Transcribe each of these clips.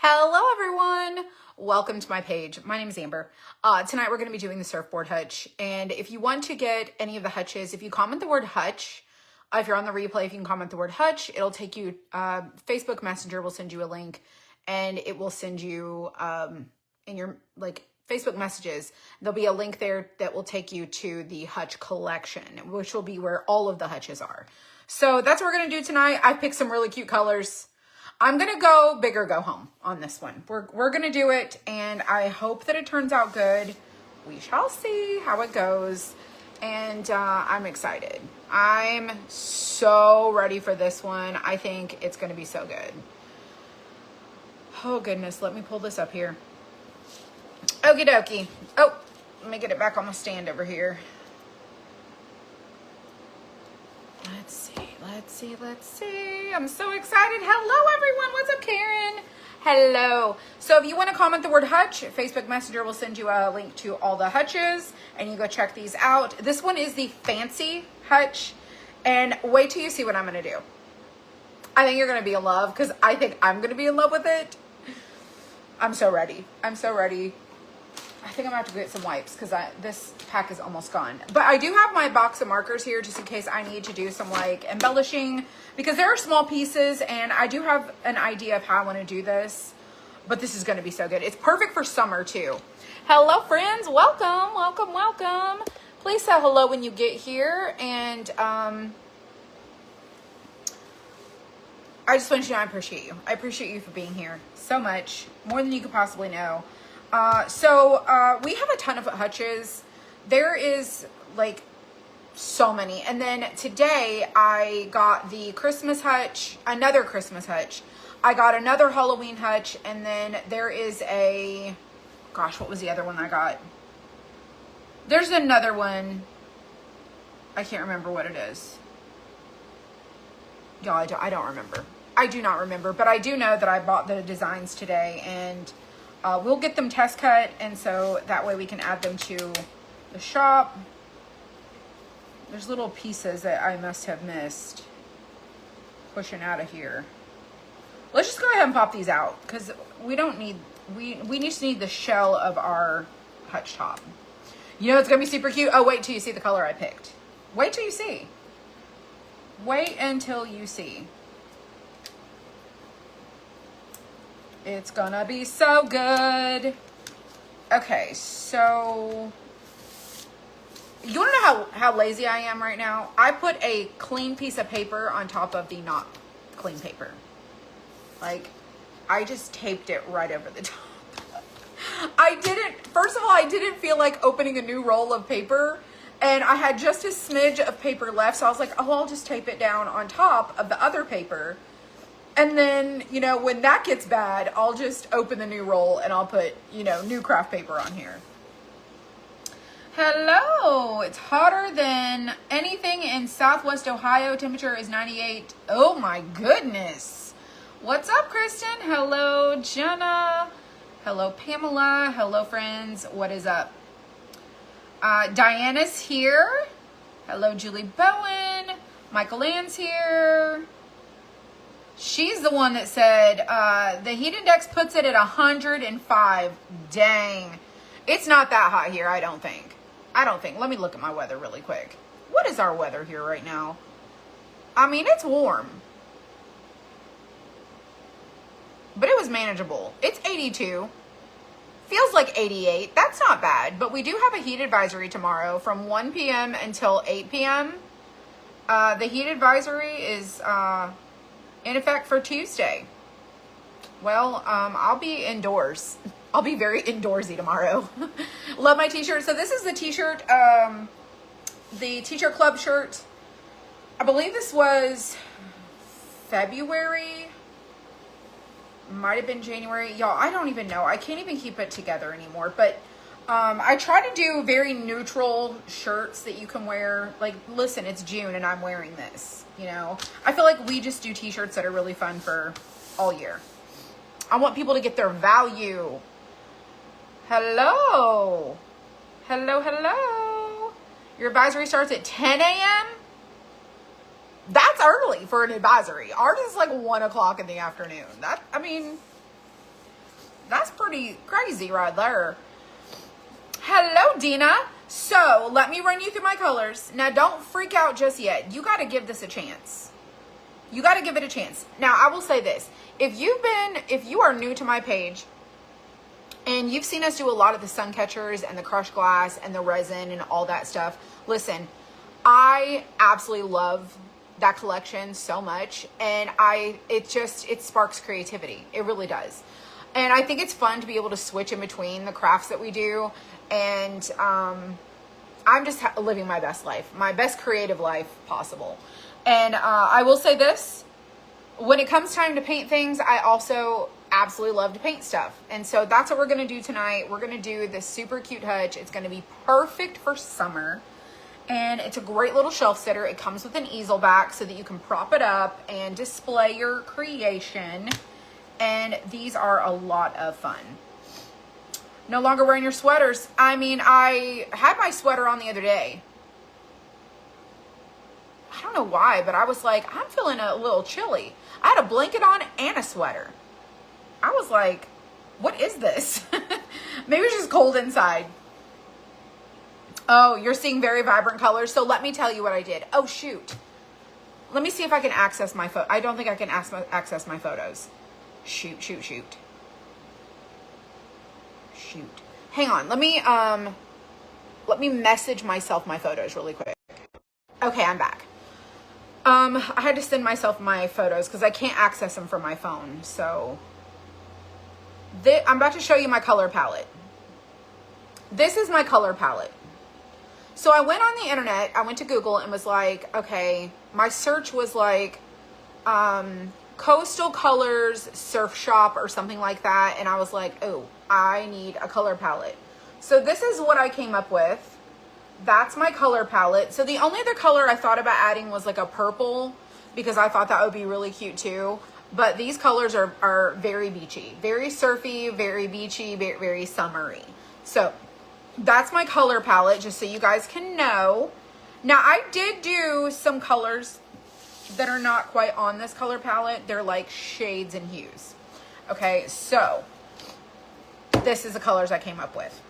Hello everyone! Welcome to my page. My name is Amber. Tonight we're going to be doing the surfboard hutch. And if you want to get any of the hutches, if you comment the word hutch, if you're on the replay, if you can comment the word hutch, it'll take you, Facebook Messenger will send you a link and it will send you in your Facebook messages. There'll be a link there that will take you to the hutch collection, which will be where all of the hutches are. So that's what we're going to do tonight. I picked some really cute colors. I'm going to go big or go home on this one. We're going to do it, and I hope that it turns out good. We shall see how it goes, and I'm excited. I'm so ready for this one. I think it's going to be so good. Oh, goodness. Let me pull this up here. Okie dokie. Oh, let me get it back on the stand over here. Let's see. I'm so excited. Hello, everyone. What's up, Karen? Hello. So if you want to comment the word hutch, Facebook Messenger will send you a link to all the hutches, and you go check these out. This one is the fancy hutch, and wait till you see what I'm going to do. I think you're going to be in love, because I think I'm going to be in love with it. I'm so ready. I'm so ready. I think I'm going to have to get some wipes because this pack is almost gone. But I do have my box of markers here just in case I need to do some embellishing, because there are small pieces and I do have an idea of how I want to do this. But this is going to be so good. It's perfect for summer too. Hello, friends. Welcome, welcome, welcome. Please say hello when you get here. And I just want you to know I appreciate you. I appreciate you for being here so much, more than you could possibly know. We have a ton of hutches. There is so many. And then today I got the Christmas hutch, another Christmas hutch. I got another Halloween hutch. And then there is what was the other one I got? There's another one. I can't remember what it is. Y'all, I don't remember. I do not remember, but I do know that I bought the designs today, and we'll get them test cut, and so that way we can add them to the shop. There's little pieces that I must have missed pushing out of here. Let's just go ahead and pop these out, because we don't need, we just need the shell of our hutch top. You know it's going to be super cute? Oh, wait till you see the color I picked. Wait till you see. Wait until you see. It's gonna be so good. Okay, so you wanna know how lazy I am right now? I put a clean piece of paper on top of the not clean paper. I just taped it right over the top. First of all, I didn't feel like opening a new roll of paper, and I had just a smidge of paper left, so I was like, oh, I'll just tape it down on top of the other paper. And then, when that gets bad, I'll just open the new roll and I'll put, new craft paper on here. Hello. It's hotter than anything in Southwest Ohio. Temperature is 98. Oh my goodness. What's up, Kristen? Hello, Jenna. Hello, Pamela. Hello, friends. What is up? Diana's here. Hello, Julie Bowen. Michael Ann's here. She's the one that said the heat index puts it at 105. Dang. It's not that hot here, I don't think. Let me look at my weather really quick. What is our weather here right now? I mean, it's warm. But it was manageable. It's 82. Feels like 88. That's not bad. But we do have a heat advisory tomorrow from 1 p.m. until 8 p.m. The heat advisory is in effect for Tuesday. Well, I'll be indoors. I'll be very indoorsy tomorrow. Love my t-shirt. So this is the t-shirt, the Teacher Club shirt. I believe this was February. Might have been January. Y'all, I don't even know. I can't even keep it together anymore. But I try to do very neutral shirts that you can wear. Listen, it's June and I'm wearing this. I feel like we just do t-shirts that are really fun for all year. I want people to get their value. Hello. Hello, hello. Your advisory starts at 10 a.m.? That's early for an advisory. Ours is 1 o'clock in the afternoon. That's pretty crazy right there. Hello, Dina. So let me run you through my colors. Now, don't freak out just yet. You got to give this a chance. You got to give it a chance. Now, I will say this. If you are new to my page and you've seen us do a lot of the sun catchers and the crushed glass and the resin and all that stuff, listen, I absolutely love that collection so much. And it sparks creativity. It really does. And I think it's fun to be able to switch in between the crafts that we do. And I'm just living my best life, my best creative life possible. And I will say this, when it comes time to paint things, I also absolutely love to paint stuff. And so that's what we're going to do tonight. We're going to do this super cute hutch. It's going to be perfect for summer. And it's a great little shelf sitter. It comes with an easel back so that you can prop it up and display your creation. And these are a lot of fun. No longer wearing your sweaters. I mean, I had my sweater on the other day. I don't know why, but I was like, I'm feeling a little chilly. I had a blanket on and a sweater. I was like, what is this? Maybe it's just cold inside. Oh, you're seeing very vibrant colors. So let me tell you what I did. Oh, shoot. Let me see if I can access my I don't think I can access my photos. Shoot. Hang on. Let me message myself my photos really quick. Okay, I'm back. I had to send myself my photos because I can't access them from my phone. So I'm about to show you my color palette. This is my color palette. So I went on the internet, I went to Google and was like, okay, my search was like, Coastal Colors Surf Shop or something like that. And I was like, oh, I need a color palette. So this is what I came up with. That's my color palette. So the only other color I thought about adding was like a purple because I thought that would be really cute too. But these colors are very beachy, very surfy, very beachy, very, very summery. So that's my color palette, just so you guys can know. Now, I did do some colors that are not quite on this color palette. They're like shades and hues. Okay, so this is the colors I came up with.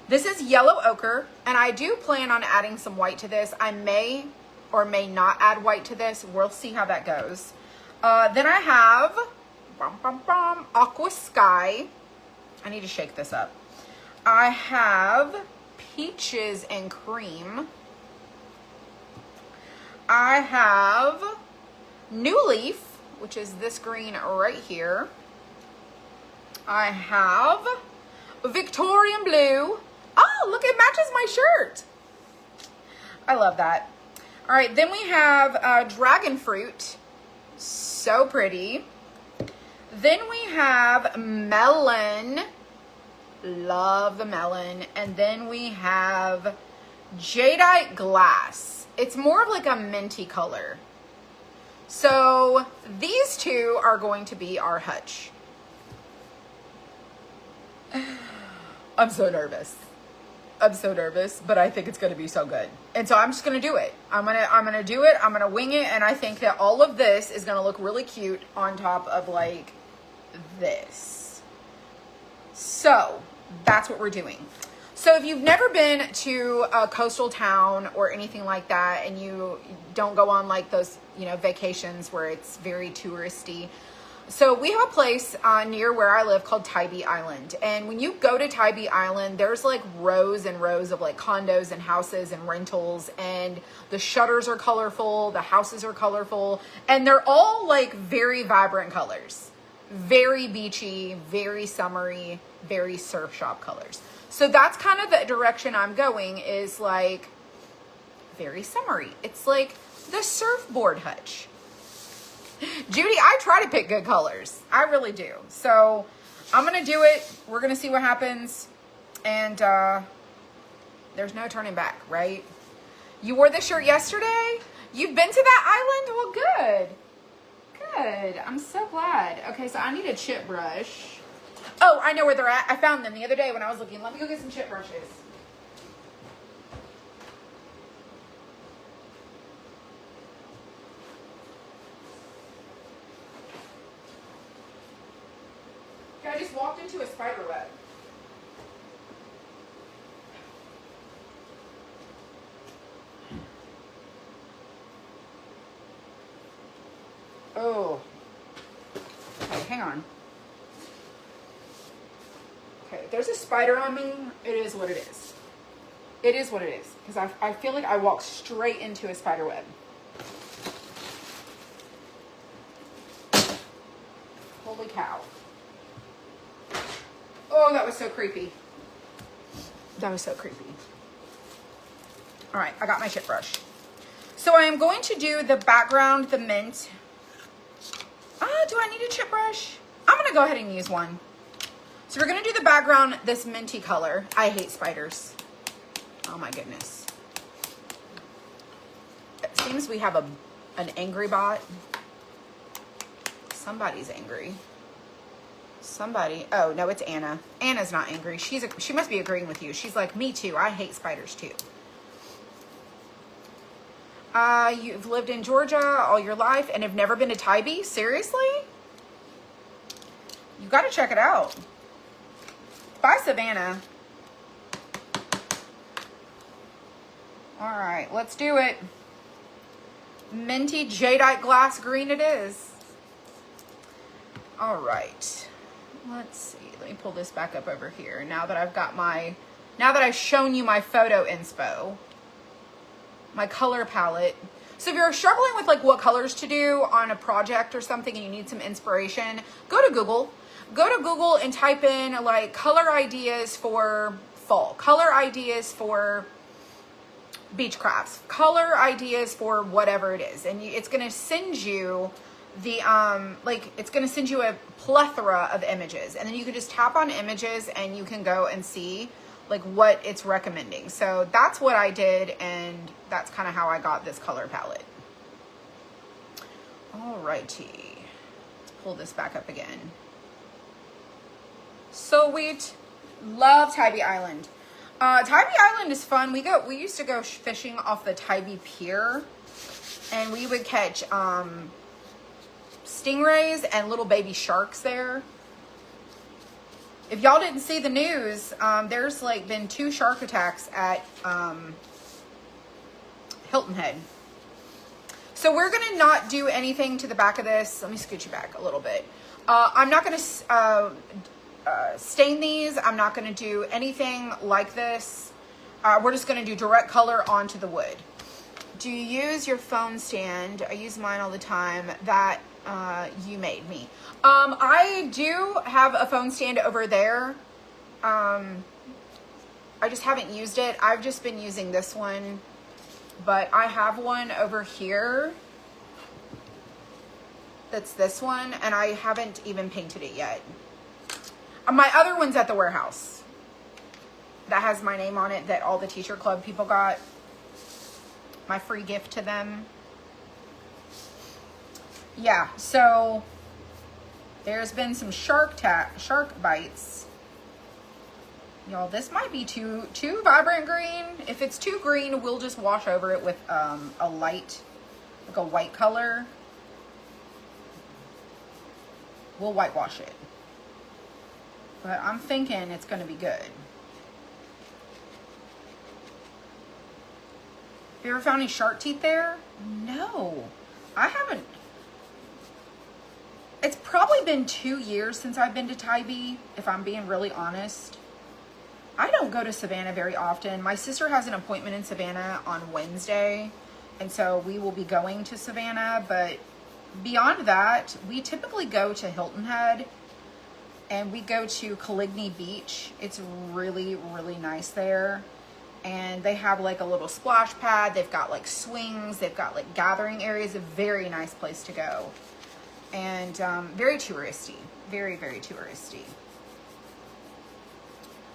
This is yellow ochre, and I do plan on adding some white to this. I may or may not add white to this. We'll see how that goes. Then I have aqua sky. I need to shake this up. I have peaches and cream. I have new leaf, which is this green right here. I have Victorian blue. Oh, look, it matches my shirt. I love that. All right, then we have dragon fruit. So pretty. Then we have melon. Love the melon. And then we have jadeite glass. It's more of like a minty color. So these two are going to be our hutch. I'm so nervous. But I think it's going to be so good. And so I'm just going to do it. I'm going to do it. I'm going to wing it. And I think that all of this is going to look really cute on top of like this. So that's what we're doing. So if you've never been to a coastal town or anything like that, and you don't go on like those, vacations where it's very touristy. So we have a place near where I live called Tybee Island. And when you go to Tybee Island, there's like rows and rows of like condos and houses and rentals. And the shutters are colorful. The houses are colorful. And they're all like very vibrant colors. Very beachy, very summery, very surf shop colors. So that's kind of the direction I'm going, is like very summery. It's like the surfboard hutch. Judy, I try to pick good colors. I really do. So I'm going to do it. We're going to see what happens. And there's no turning back, right? You wore this shirt yesterday? You've been to that island? Well, good. Good. I'm so glad. Okay, so I need a chip brush. Oh, I know where they're at. I found them the other day when I was looking. Let me go get some chip brushes. Okay, I just walked into a spider web. Oh. Okay, hang on. Okay, there's a spider on me. It is what it is. It is what it is. Because I feel like I walked straight into a spider web. Holy cow. Oh, that was so creepy. That was so creepy. All right, I got my chip brush. So I am going to do the background, the mint. Do I need a chip brush? I'm going to go ahead and use one. So we're going to do the background, this minty color. I hate spiders. Oh my goodness. It seems we have an angry bot. Somebody's angry. Somebody. Oh, no, it's Anna. Anna's not angry. She must be agreeing with you. She's like, me too. I hate spiders too. You've lived in Georgia all your life and have never been to Tybee? Seriously? You got to check it out. Bye, Savannah. All right, let's do it. Minty jadeite glass green it is. All right. Let's see. Let me pull this back up over here. Now that I've shown you my photo inspo. My color palette. So if you're struggling with like what colors to do on a project or something and you need some inspiration, go to Google. Go to Google and type in like color ideas for fall, color ideas for beach crafts, color ideas for whatever it is. And it's going to send you the, it's going to send you a plethora of images. And then you can just tap on images and you can go and see like what it's recommending. So that's what I did, and that's kind of how I got this color palette. Alrighty, let's pull this back up again. Sweet. Love Tybee Island. Tybee Island is fun. We used to go fishing off the Tybee Pier, and we would catch stingrays and little baby sharks there. If y'all didn't see the news, there's like been 2 shark attacks at Hilton Head. So we're going to not do anything to the back of this. Let me scoot you back a little bit. I'm not going to stain these. I'm not going to do anything like this. We're just going to do direct color onto the wood. Do you use your phone stand? I use mine all the time. That you made me. I do have a phone stand over there. I just haven't used it. I've just been using this one, but I have one over here. That's this one, and I haven't even painted it yet. My other one's at the warehouse. That has my name on it that all the Teacher Club people got. My free gift to them. Yeah, so there's been some shark bites. Y'all, this might be too vibrant green. If it's too green, we'll just wash over it with a light, like a white color. We'll whitewash it. But I'm thinking it's going to be good. Have you ever found any shark teeth there? No, I haven't. It's probably been 2 years since I've been to Tybee, if I'm being really honest. I don't go to Savannah very often. My sister has an appointment in Savannah on Wednesday, and so we will be going to Savannah. But beyond that, we typically go to Hilton Head, and we go to Caligny Beach. It's really, really nice there. And they have like a little splash pad. They've got like swings. They've got like gathering areas. A very nice place to go. And very touristy. Very, very touristy.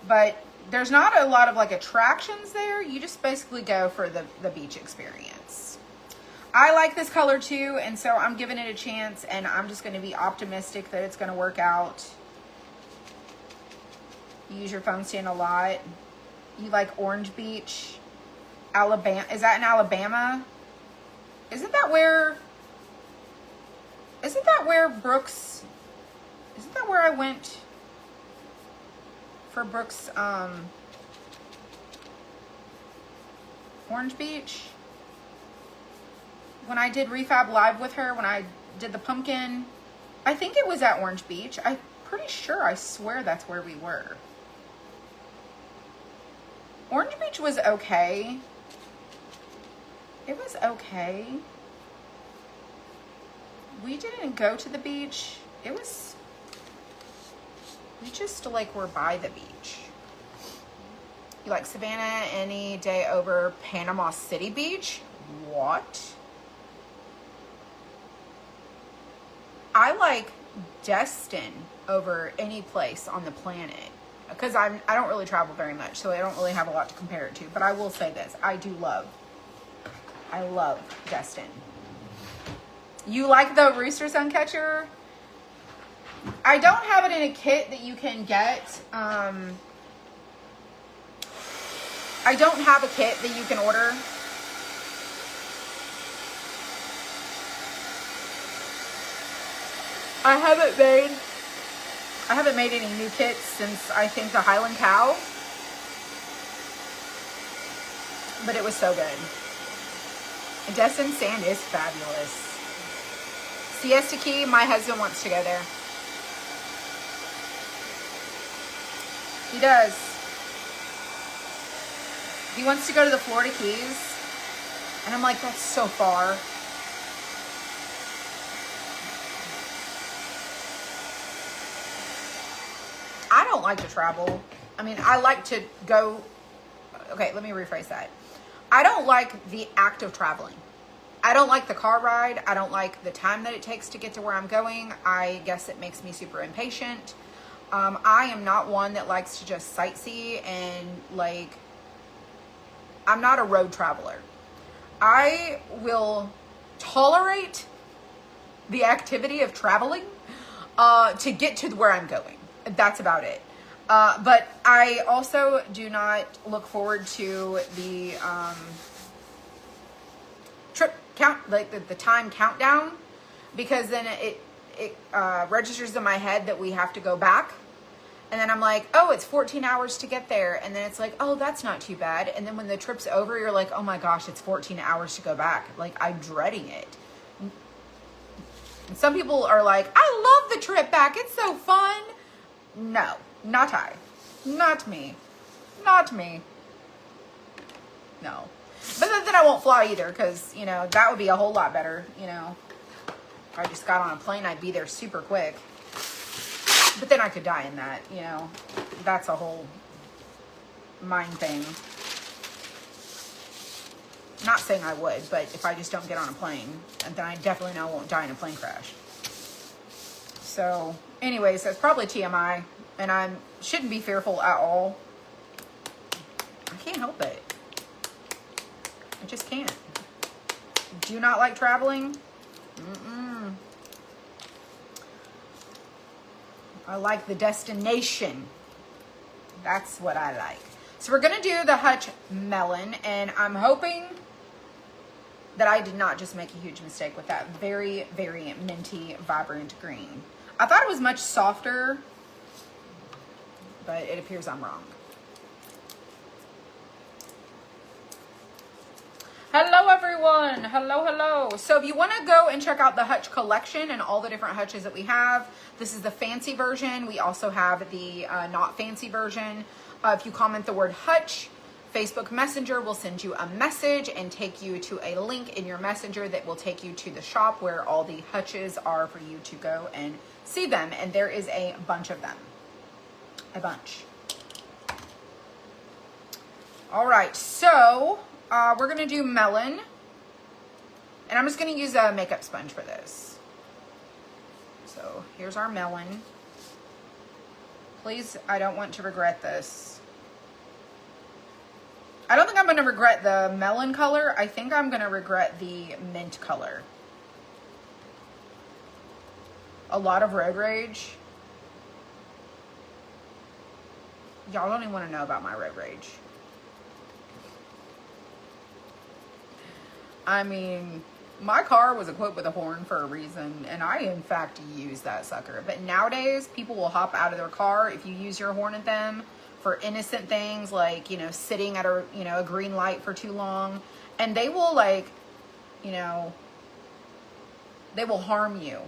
But there's not a lot of like attractions there. You just basically go for the beach experience. I like this color too, and so I'm giving it a chance, and I'm just going to be optimistic that it's going to work out. You use your phone stand a lot. You like Orange Beach, Alabama. Is that in Alabama? Isn't that where Brooks, isn't that where I went for Brooke's Orange Beach. When I did Refab Live with her, when I did the pumpkin, I think it was at Orange Beach. I'm pretty sure, I swear that's where we were. Orange Beach was okay. It was okay. We didn't go to the beach. It was, we just like were by the beach. You like Savannah any day over Panama City Beach? What? I like Destin over any place on the planet because I don't really travel very much, so I don't really have a lot to compare it to. But I will say this, I love Destin. You like the Rooster Suncatcher? I don't have it in a kit that you can get. I don't have a kit that you can order. I haven't made any new kits since I think the Highland Cow. But it was so good. Destin Sand is fabulous. Siesta Key, my husband wants to go there. He does. He wants to go to the Florida Keys. And I'm like, that's so far. I don't like to travel. I mean, I like to go. Okay, let me rephrase that. I don't like the act of traveling. I don't like the car ride. I don't like the time that it takes to get to where I'm going. I guess it makes me super impatient. I am not one that likes to just sightsee and like, I'm not a road traveler. I will tolerate the activity of traveling to get to where I'm going. That's about it. But I also do not look forward to the trip count, like the time countdown, because then it registers in my head that we have to go back. And then I'm like, oh, it's 14 hours to get there. And then it's like, oh, that's not too bad. And then when the trip's over, you're like, oh my gosh, it's 14 hours to go back. Like, I'm dreading it. And some people are like, I love the trip back. It's so fun. No, not I. Not me. Not me. No. But then I won't fly either because, you know, that would be a whole lot better, you know. If I just got on a plane, I'd be there super quick. But then I could die in that, you know. That's a whole mind thing. Not saying I would, but if I just don't get on a plane, then I definitely know I won't die in a plane crash. So, anyways, that's probably TMI. And I shouldn't be fearful at all. I can't help it. I just can't. Do not like traveling? Mm-mm. I like the destination. That's what I like. So we're going to do the Hutch Melon. And I'm hoping that I did not just make a huge mistake with that very, very minty, vibrant green. I thought it was much softer, but it appears I'm wrong. Hello everyone. Hello, hello. So if you want to go and check out the Hutch collection and all the different Hutches that we have, this is the fancy version. We also have the not fancy version. If you comment the word Hutch, Facebook Messenger will send you a message and take you to a link in your messenger that will take you to the shop where all the Hutches are for you to go and see them. And there is a bunch of them. A bunch. All right, so we're gonna do melon, and I'm just gonna use a makeup sponge for this. So here's our melon. Please, I don't want to regret this. I don't think I'm gonna regret the melon color. I think I'm gonna regret the mint color. A lot of road rage. Y'all don't even want to know about my road rage. I mean, my car was equipped with a horn for a reason, and I, in fact, use that sucker. But nowadays, people will hop out of their car if you use your horn at them for innocent things like, you know, sitting at a, you know, a green light for too long. And they will like, you know, they will harm you.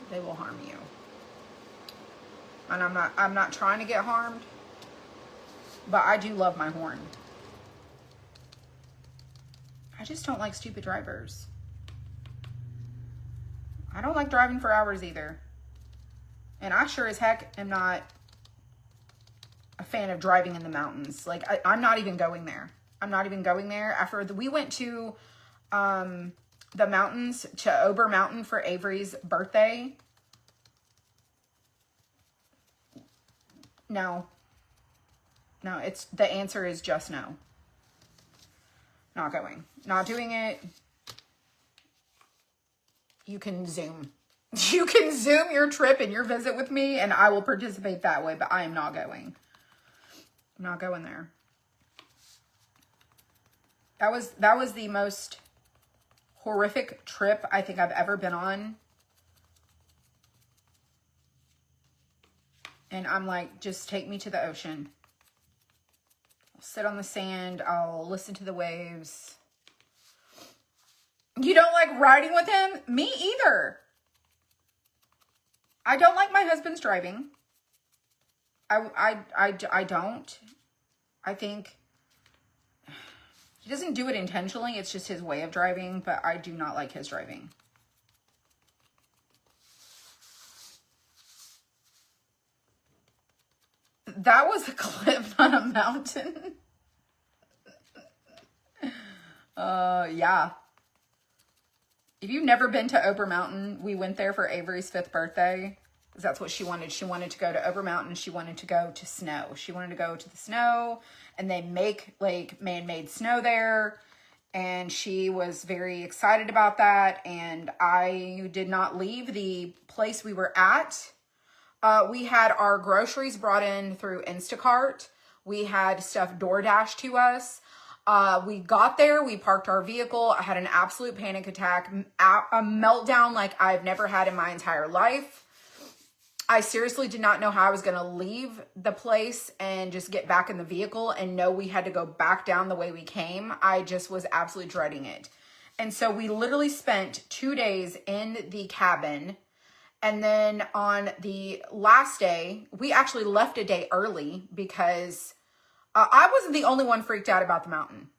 They will harm you. And I'm not trying to get harmed, but I do love my horn. I just don't like stupid drivers. I don't like driving for hours either. And I sure as heck am not a fan of driving in the mountains. Like, I'm not even going there. I'm not even going there. After we went to the mountains, to Ober Mountain for Avery's birthday. No. No, it's, the answer is just no. Not going. Not doing it. You can Zoom. You can Zoom your trip and your visit with me, and I will participate that way, but I am not going. I'm not going there. That was the most horrific trip I think I've ever been on. And I'm like, just take me to the ocean. I'll sit on the sand. I'll listen to the waves. You don't like riding with him? Me either. I don't like my husband's driving. I don't. I think he doesn't do it intentionally. It's just his way of driving, but I do not like his driving. That was a cliff, not a mountain. Yeah. If you've never been to Ober Mountain, we went there for Avery's 5th birthday. Because that's what she wanted. She wanted to go to Ober Mountain. She wanted to go to snow. She wanted to go to the snow. And they make like man-made snow there. And she was very excited about that. And I did not leave the place we were at. We had our groceries brought in through Instacart. We had stuff DoorDash to us. We got there, we parked our vehicle. I had an absolute panic attack, a meltdown like I've never had in my entire life. I seriously did not know how I was going to leave the place and just get back in the vehicle and know we had to go back down the way we came. I just was absolutely dreading it. And so we literally spent 2 days in the cabin. And then on the last day, we actually left a day early because I wasn't the only one freaked out about the mountain.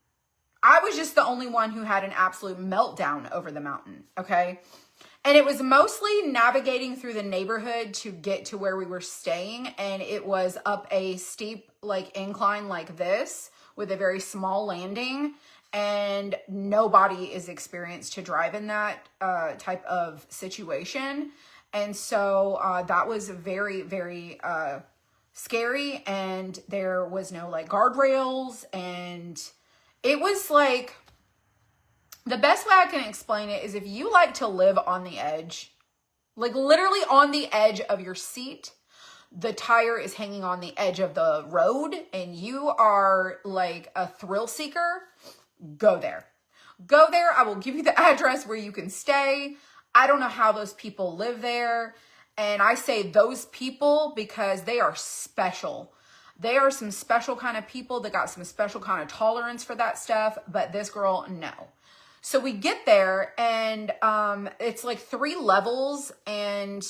I was just the only one who had an absolute meltdown over the mountain, okay? And it was mostly navigating through the neighborhood to get to where we were staying. And it was up a steep like incline like this with a very small landing. And nobody is experienced to drive in that type of situation. And so that was very, very scary. And there was no like guardrails. And it was like, the best way I can explain it is if you like to live on the edge, like literally on the edge of your seat, the tire is hanging on the edge of the road and you are like a thrill seeker, go there. Go there. I will give you the address where you can stay. I don't know how those people live there. And I say those people because they are special. They are some special kind of people that got some special kind of tolerance for that stuff. But this girl, no. So we get there and it's like 3 levels and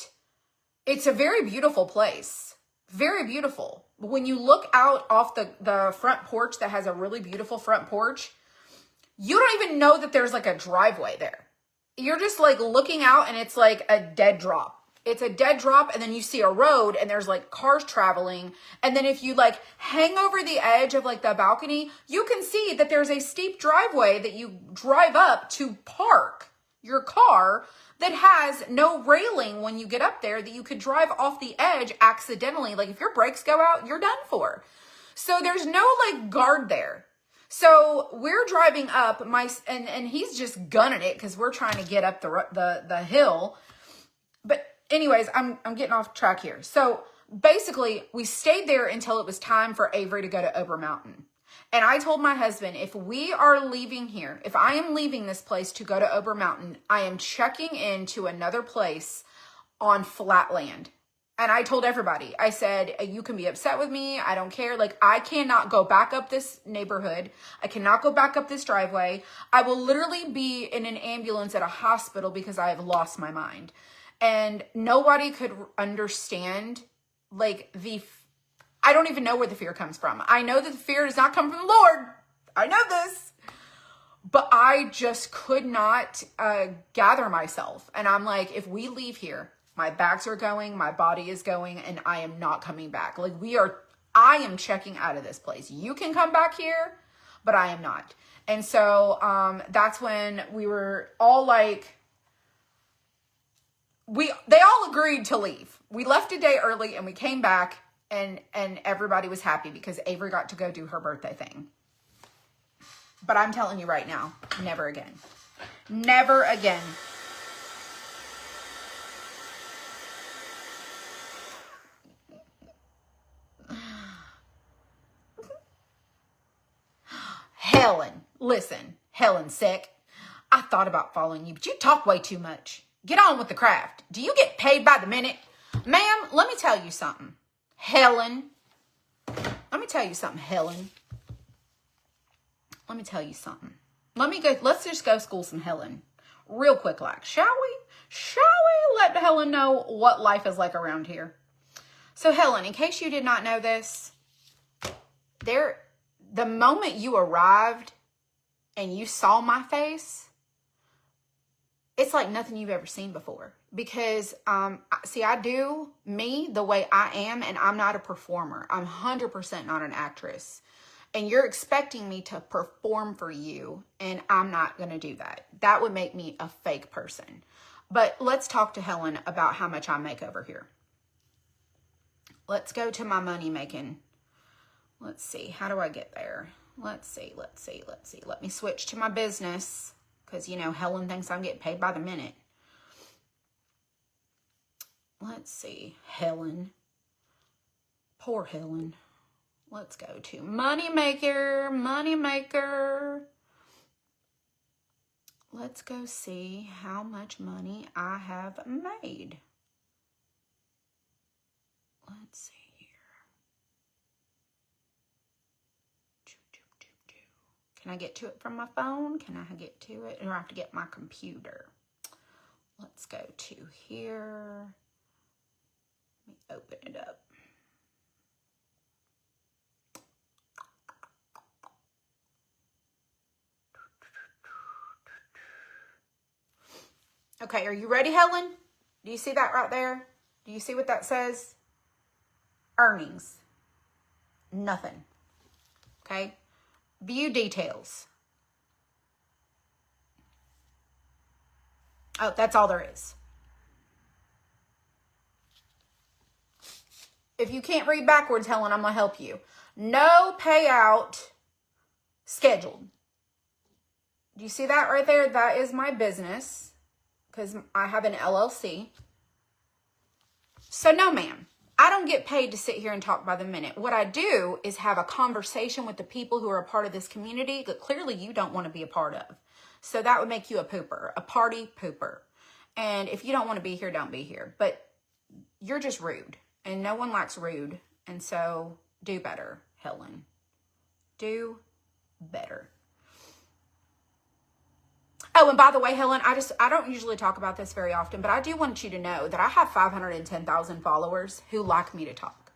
it's a very beautiful place. Very beautiful. When you look out off the front porch that has a really beautiful front porch, you don't even know that there's like a driveway there. You're just like looking out and it's like a dead drop. It's a dead drop and then you see a road and there's like cars traveling. And then if you like hang over the edge of like the balcony, you can see that there's a steep driveway that you drive up to park your car that has no railing when you get up there that you could drive off the edge accidentally. Like if your brakes go out, you're done for. So there's no like guard there. So we're driving up and he's just gunning it because we're trying to get up the hill. But anyways, I'm getting off track here. So basically, we stayed there until it was time for Avery to go to Ober Mountain. And I told my husband, if we are leaving here, if I am leaving this place to go to Ober Mountain, I am checking into another place on flat land. And I told everybody, I said, you can be upset with me. I don't care. Like, I cannot go back up this neighborhood. I cannot go back up this driveway. I will literally be in an ambulance at a hospital because I have lost my mind. And nobody could understand, like, I don't even know where the fear comes from. I know that the fear does not come from the Lord. I know this. But I just could not gather myself. And I'm like, if we leave here, my bags are going, my body is going, and I am not coming back. Like, I am checking out of this place. You can come back here, but I am not. And so that's when we were all like, they all agreed to leave. We left a day early and we came back, and everybody was happy because Avery got to go do her birthday thing. But I'm telling you right now, never again. Never again. Helen, listen, Helen's sick. I thought about following you, but you talk way too much. Get on with the craft. Do you get paid by the minute? Ma'am, let me tell you something. Helen. Let me tell you something, Helen. Let me tell you something. Let's just go school some Helen. Real quick, like, shall we? Shall we let Helen know what life is like around here? So Helen, in case you did not know this, the moment you arrived and you saw my face, it's like nothing you've ever seen before. Because, see, I do me the way I am, and I'm not a performer. I'm 100% not an actress. And you're expecting me to perform for you, and I'm not going to do that. That would make me a fake person. But let's talk to Helen about how much I make over here. Let's go to my money making. Let's see. How do I get there? Let's see. Let me switch to my business because, you know, Helen thinks I'm getting paid by the minute. Let's see. Helen. Poor Helen. Let's go to Moneymaker. Let's go see how much money I have made. Let's see here. Can I get to it from my phone? Can I get to it? Or do I have to get my computer? Let's go to here. Let me open it up. Okay, are you ready, Helen? Do you see that right there? Do you see what that says? Earnings. Nothing. Okay. View details. Oh, that's all there is. If you can't read backwards, Helen, I'm going to help you. No payout scheduled. Do you see that right there? That is my business because I have an LLC. So no, ma'am. I don't get paid to sit here and talk by the minute. What I do is have a conversation with the people who are a part of this community that clearly you don't want to be a part of. So that would make you a pooper, a party pooper. And if you don't want to be here, don't be here. But you're just rude. And no one likes rude. And so do better, Helen. Do better. Oh, and by the way, Helen, I don't usually talk about this very often, but I do want you to know that I have 510,000 followers who like me to talk.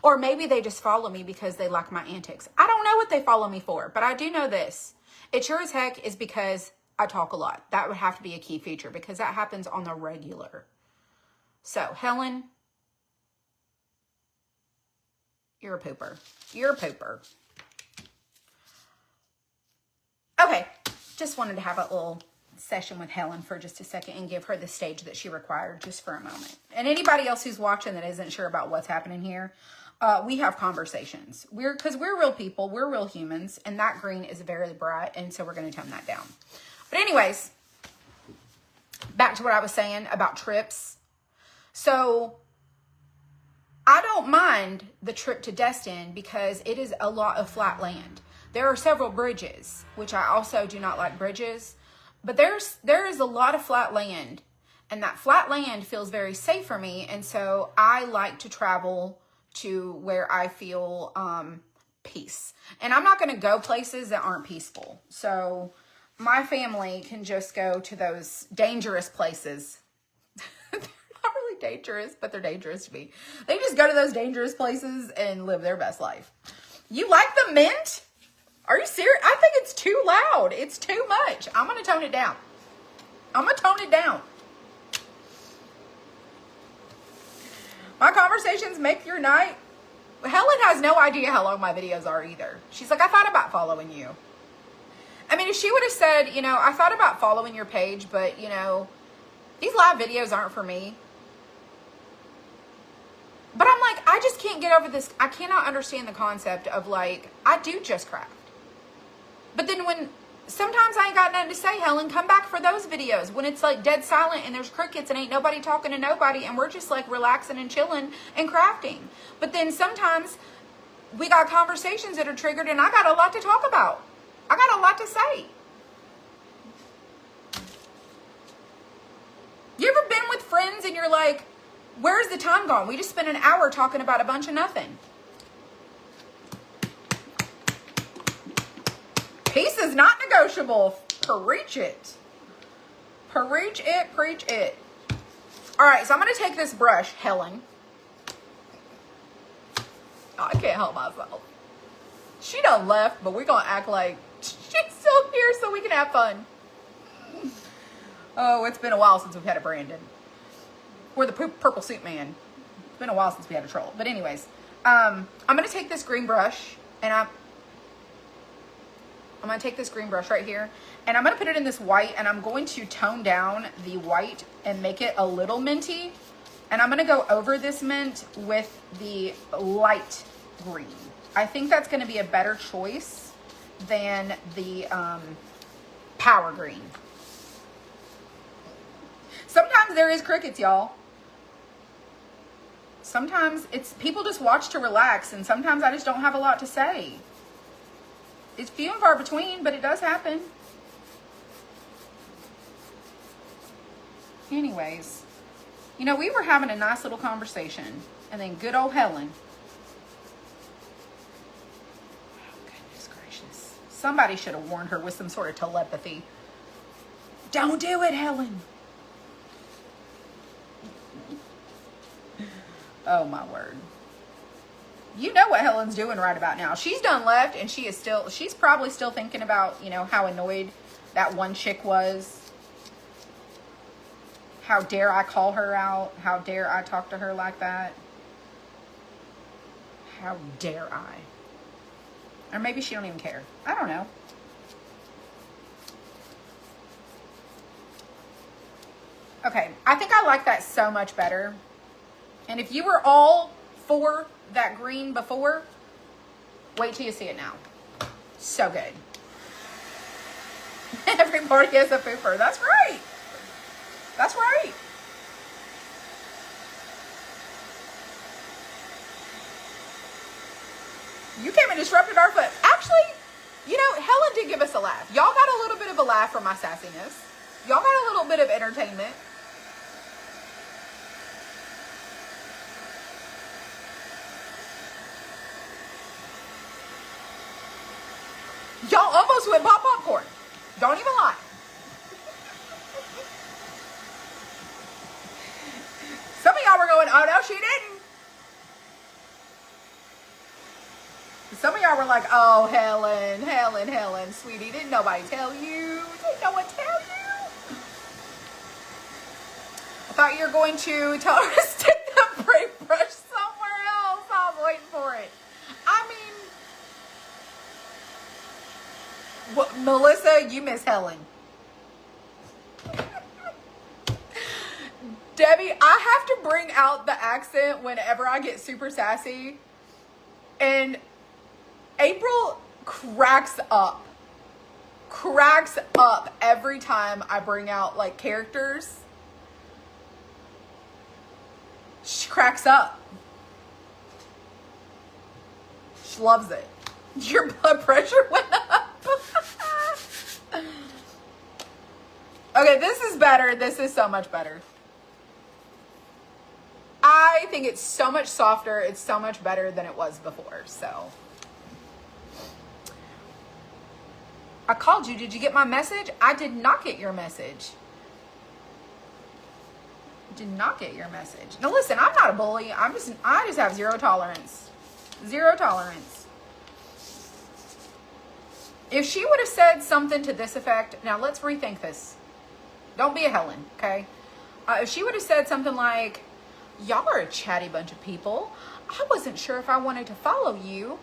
Or maybe they just follow me because they like my antics. I don't know what they follow me for, but I do know this. It sure as heck is because I talk a lot. That would have to be a key feature because that happens on the regular. So, Helen, you're a pooper. You're a pooper. Okay. Just wanted to have a little session with Helen for just a second and give her the stage that she required just for a moment. And anybody else who's watching that isn't sure about what's happening here, we have conversations. Because we're real people, we're real humans, and that green is very bright, and so we're going to tone that down. But anyways, back to what I was saying about trips. So I don't mind the trip to Destin because it is a lot of flat land. There are several bridges, which I also do not like bridges, but there is a lot of flat land, And that flat land feels very safe for me. And so I like to travel to where I feel peace. And I'm not going to go places that aren't peaceful. So my family can just go to those dangerous places. They're not really dangerous, but they're dangerous to me. They just go to those dangerous places and live their best life. You like the mint? Are you serious? I think it's too loud. It's too much. I'm going to tone it down. I'm going to tone it down. My conversations make your night. Helen has no idea how long my videos are either. She's like, I thought about following you. I mean, if she would have said, you know, I thought about following your page, but, you know, these live videos aren't for me. But I'm like, I just can't get over this. I cannot understand the concept of like, I do just craft. But then when sometimes I ain't got nothing to say, Helen, come back for those videos when it's like dead silent and there's crickets and ain't nobody talking to nobody and we're just like relaxing and chilling and crafting. But then sometimes we got conversations that are triggered and I got a lot to talk about. I got a lot to say. You ever been with friends and you're like, where's the time gone? We just spent an hour talking about a bunch of nothing. Peace is not negotiable. Preach it. Preach it, preach it. All right, so I'm going to take this brush, Helen. Oh, I can't help myself. She done left, but we're going to act like she's still here so we can have fun. Oh, it's been a while since we've had a Brandon. Or the purple suit man. It's been a while since we had a troll. But anyways, I'm going to take this green brush and I'm going to take this green brush right here and I'm going to put it in this white and I'm going to tone down the white and make it a little minty. And I'm going to go over this mint with the light green. I think that's going to be a better choice than the power green. Sometimes there is crickets, y'all. Sometimes it's people just watch to relax and sometimes I just don't have a lot to say. It's few and far between, but it does happen. Anyways, you know, we were having a nice little conversation and then good old Helen. Oh, goodness gracious. Somebody should have warned her with some sort of telepathy. Don't do it, Helen. Oh my word. You know what Helen's doing right about now. She's done left and she's probably still thinking about, you know, how annoyed that one chick was. How dare I call her out? How dare I talk to her like that? How dare I? Or maybe she don't even care. I don't know. Okay, I think I like that so much better. And if you were all for that green before, wait till you see it now. So good. Everybody has a pooper. That's right. That's right. You came and disrupted our foot. Actually, you know, Helen did give us a laugh. Y'all got a little bit of a laugh from my sassiness. Y'all got a little bit of entertainment. Y'all almost went pop popcorn. Don't even lie. Some of y'all were going, oh no, she didn't. Some of y'all were like, oh, Helen, sweetie, didn't nobody tell you? Didn't no one tell you? I thought you were going to tell her to stick the brake brush somewhere else. I was waiting for it. I mean, what, Melissa, you miss Helen. Debbie, I have to bring out the accent whenever I get super sassy. And April cracks up every time I bring out like characters. She cracks up. She loves it. Your blood pressure went up. Okay, this is better. This is so much better. I think it's so much softer. It's so much better than it was before. So I called you. Did you get my message? I did not get your message. Did not get your message. Now listen, I'm not a bully. I just have zero tolerance. Zero tolerance. If she would have said something to this effect, now let's rethink this. Don't be a Helen, okay? If she would have said something like, y'all are a chatty bunch of people. I wasn't sure if I wanted to follow you,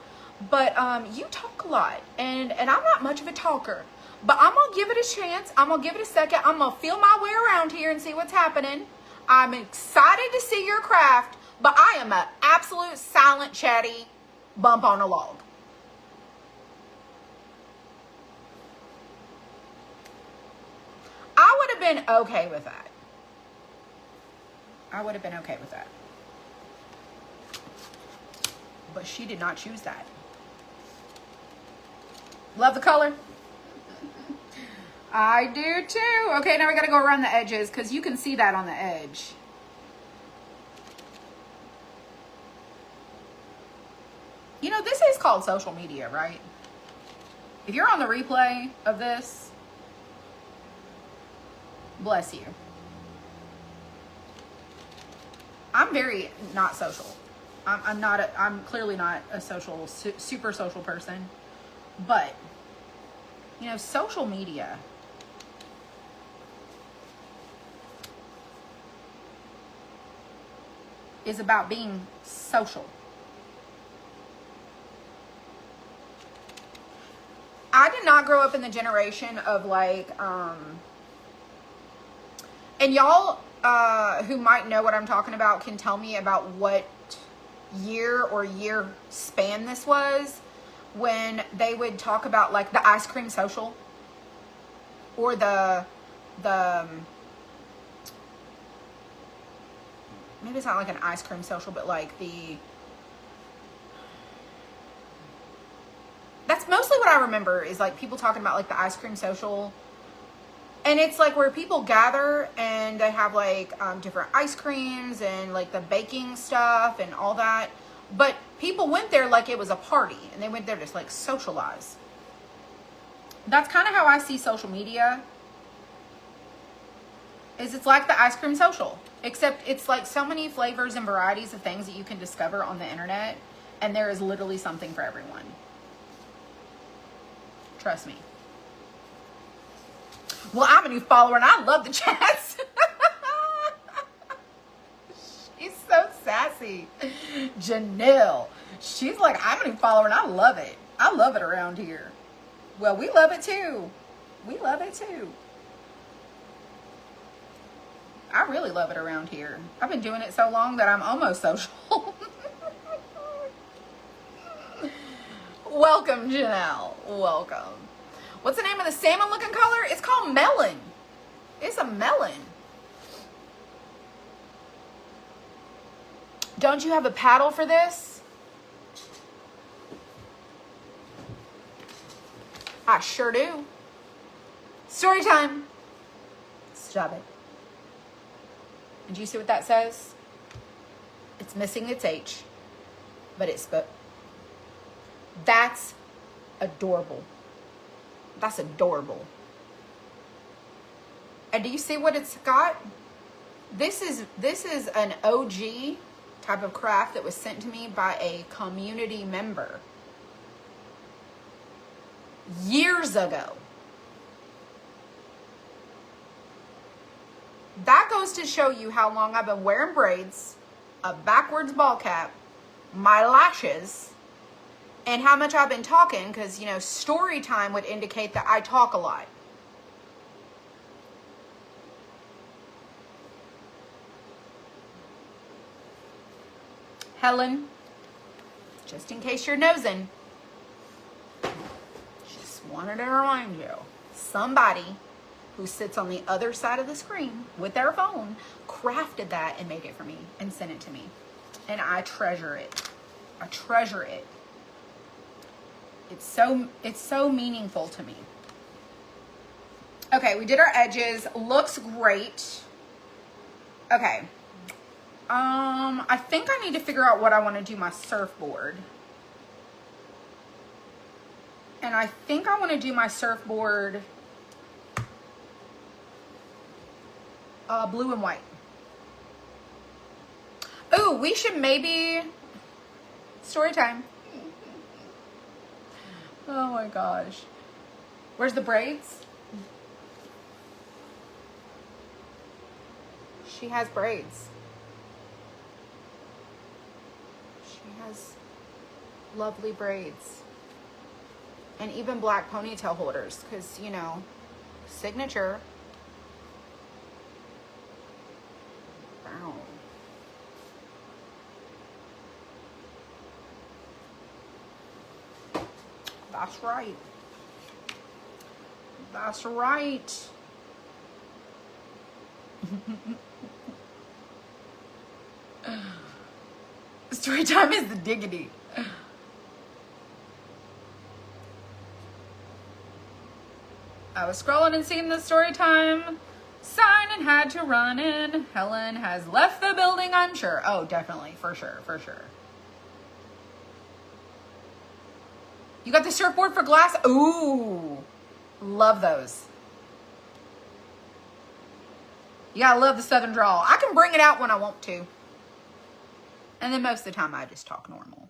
but you talk a lot, and I'm not much of a talker. But I'm going to give it a chance. I'm going to give it a second. I'm going to feel my way around here and see what's happening. I'm excited to see your craft, but I am an absolute silent, chatty bump on a log. I would have been okay with that. I would have been okay with that. But she did not choose that. Love the color. I do too. Okay, now we got to go around the edges because you can see that on the edge. You know, this is called social media, right? If you're on the replay of this, bless you. I'm very not social. I'm clearly not a social, super social person. But, you know, social media is about being social. I did not grow up in the generation of like, and y'all who might know what I'm talking about can tell me about what year or year span this was when they would talk about like the ice cream social or the maybe it's not like an ice cream social, but like that's mostly what I remember is like people talking about like the ice cream social. And it's like where people gather and they have like different ice creams and like the baking stuff and all that. But people went there like it was a party and they went there to like socialize. That's kind of how I see social media. It's like the ice cream social, except it's like so many flavors and varieties of things that you can discover on the internet. And there is literally something for everyone. Trust me. Well, I'm a new follower and I love the chats. She's so sassy. Janelle. She's like, I'm a new follower and I love it. I love it around here. Well, we love it too. We love it too. I really love it around here. I've been doing it so long that I'm almost social. Welcome, Janelle. Welcome. What's the name of the salmon looking color? It's called melon. It's a melon. Don't you have a paddle for this? I sure do. Story time. Stop it. And do you see what that says? It's missing its H, but it's that's adorable. That's adorable. And do you see what it's got? This is an OG type of craft that was sent to me by a community member years ago. That goes to show you how long I've been wearing braids, a backwards ball cap, my lashes, and how much I've been talking, because, you know, story time would indicate that I talk a lot. Helen, just in case you're nosing, just wanted to remind you, somebody who sits on the other side of the screen with their phone crafted that and made it for me and sent it to me. And I treasure it. I treasure it. It's so meaningful to me. Okay, we did our edges. Looks great. Okay. I think I need to figure out what I want to do my surfboard. And I think I want to do my surfboard blue and white. Oh, we should maybe... Story time. Oh my gosh. Where's the braids? She has braids. She has lovely braids. And even black ponytail holders, because, you know, signature. Wow. That's right. That's right. Story time is the diggity. I was scrolling and seeing the story time sign and had to run in. Helen has left the building, I'm sure. Oh, definitely. For sure. For sure. You got the surfboard for glass? Ooh. Love those. You gotta love the southern drawl. I can bring it out when I want to. And then most of the time I just talk normal.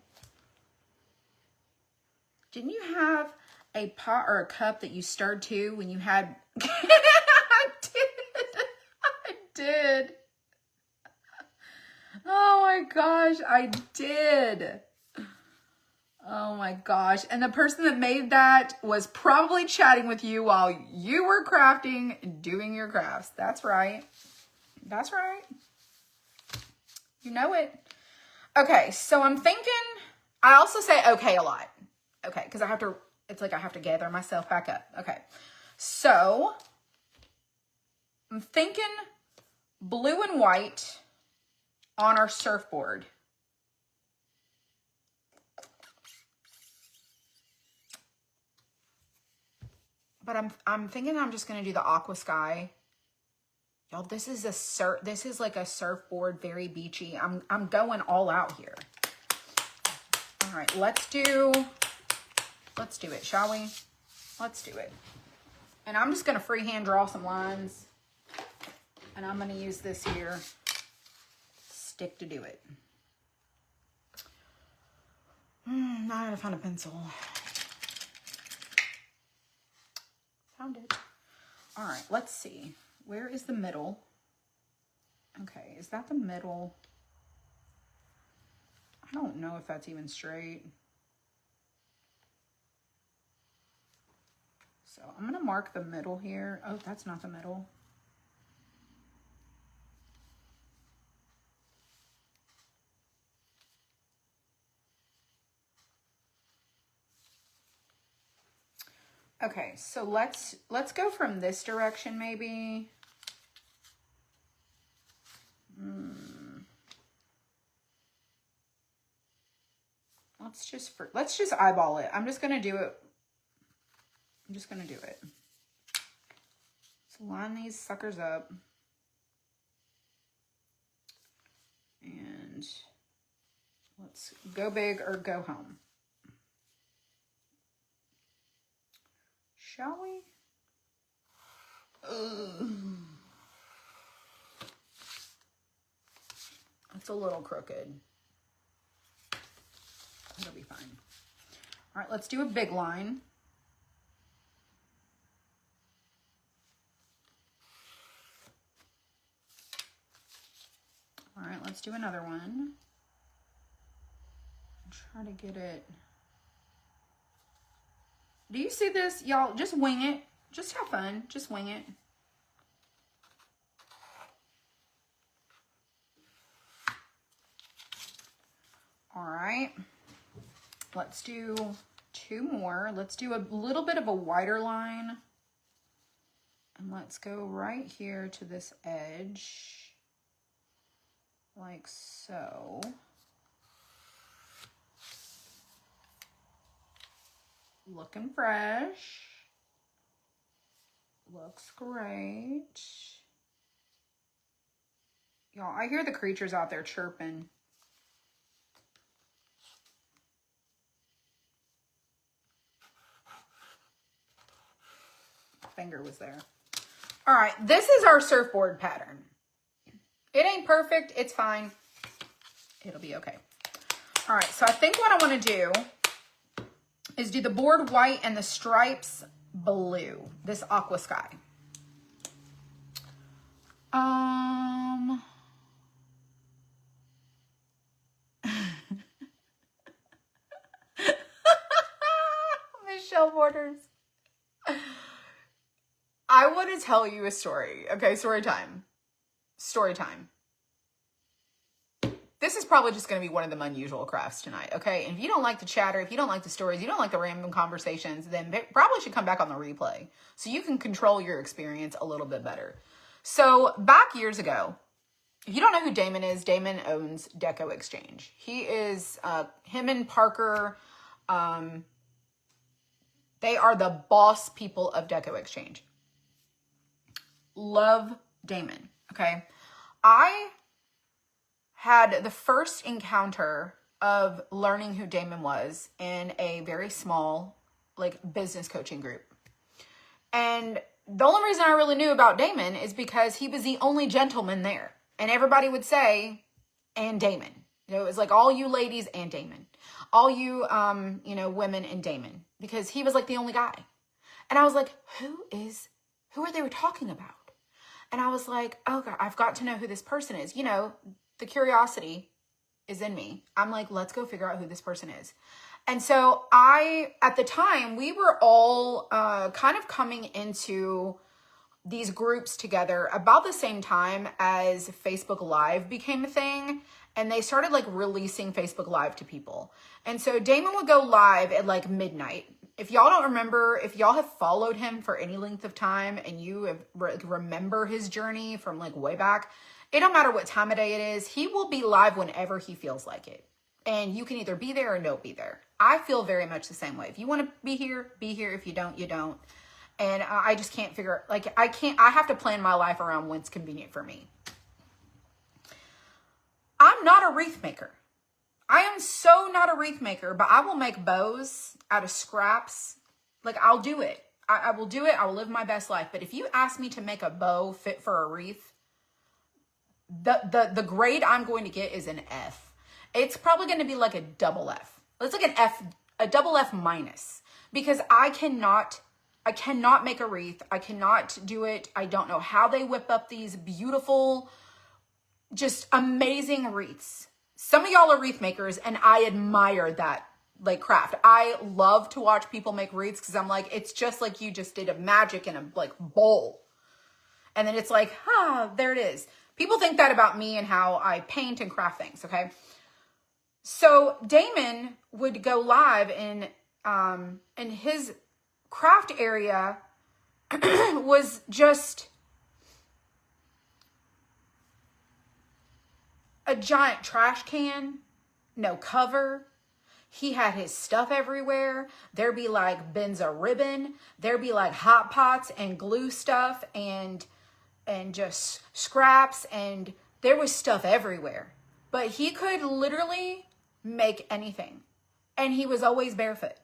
Didn't you have a pot or a cup that you stirred too when you had... I did. Oh my gosh, I did. Oh my gosh. And the person that made that was probably chatting with you while you were crafting, doing your crafts. That's right. That's right. You know it. Okay, so I'm thinking, I also say okay a lot. Okay, because I have to, it's like I have to gather myself back up. Okay, so I'm thinking blue and white on our surfboard. But I'm thinking I'm just gonna do the aqua sky. Y'all, this is like a surfboard, very beachy. I'm going all out here. All right, let's do it, shall we? Let's do it. And I'm just gonna freehand draw some lines. And I'm gonna use this here stick to do it. Now I gotta find a pencil. Found it. All right, let's see. Where is the middle? Okay, is that the middle? I don't know if that's even straight. So I'm gonna mark the middle here. Oh, that's not the middle. Okay, so let's go from this direction maybe. Let's just eyeball it. I'm just gonna do it. I'm just gonna do it. So line these suckers up. And let's go big or go home. Shall we? It's a little crooked. It'll be fine. All right, let's do a big line. All right, let's do another one. Try to get it. Do you see this? Y'all, just wing it. Just have fun. Just wing it. All right. Let's do two more. Let's do a little bit of a wider line. And let's go right here to this edge. Like so. Looking fresh. Looks great. Y'all, I hear the creatures out there chirping. Finger was there. All right, this is our surfboard pattern. It ain't perfect. It's fine. It'll be okay. All right, so I think what I want to do is do the board white and the stripes blue, this aqua sky. Michelle Borders. I want to tell you a story. Okay, story time. Story time. This is probably just going to be one of them unusual crafts tonight, okay? And if you don't like the chatter, if you don't like the stories, you don't like the random conversations, then probably should come back on the replay so you can control your experience a little bit better. So back years ago, if you don't know who Damon is, Damon owns Deco Exchange. He is, him and Parker, they are the boss people of Deco Exchange. Love Damon, okay? I had the first encounter of learning who Damon was in a very small, like, business coaching group. And the only reason I really knew about Damon is because he was the only gentleman there. And everybody would say, and Damon. You know, it was like all you ladies and Damon. All you, you know, women and Damon. Because he was like the only guy. And I was like, who are they talking about? And I was like, oh God, I've got to know who this person is. You know, the curiosity is in me. I'm like, let's go figure out who this person is. And so at the time, we were all kind of coming into these groups together about the same time as Facebook Live became a thing. And they started like releasing Facebook Live to people. And so Damon would go live at like midnight. If y'all don't remember, if y'all have followed him for any length of time and you have remember his journey from like way back, it don't matter what time of day it is, he will be live whenever he feels like it. And you can either be there or don't be there. I feel very much the same way. If you want to be here, be here. If you don't, you don't. And I just can't figure, like, I have to plan my life around when's convenient for me. I'm not a wreath maker. I am so not a wreath maker, but I will make bows out of scraps. Like, I'll do it. I will do it. I will live my best life. But if you ask me to make a bow fit for a wreath, the grade I'm going to get is an F. It's probably going to be like a double F. It's like an F, a double F minus, because I cannot make a wreath. I cannot do it. I don't know how they whip up these beautiful, just amazing wreaths. Some of y'all are wreath makers and I admire that like craft. I love to watch people make wreaths because I'm like, it's just like you just did a magic in a like bowl. And then it's like, there it is. People think that about me and how I paint and craft things, okay? So Damon would go live in his craft area was just a giant trash can, no cover. He had his stuff everywhere. There'd be like bins of ribbon. There'd be like hot pots and glue stuff and just scraps, and there was stuff everywhere. But he could literally make anything. And he was always barefoot.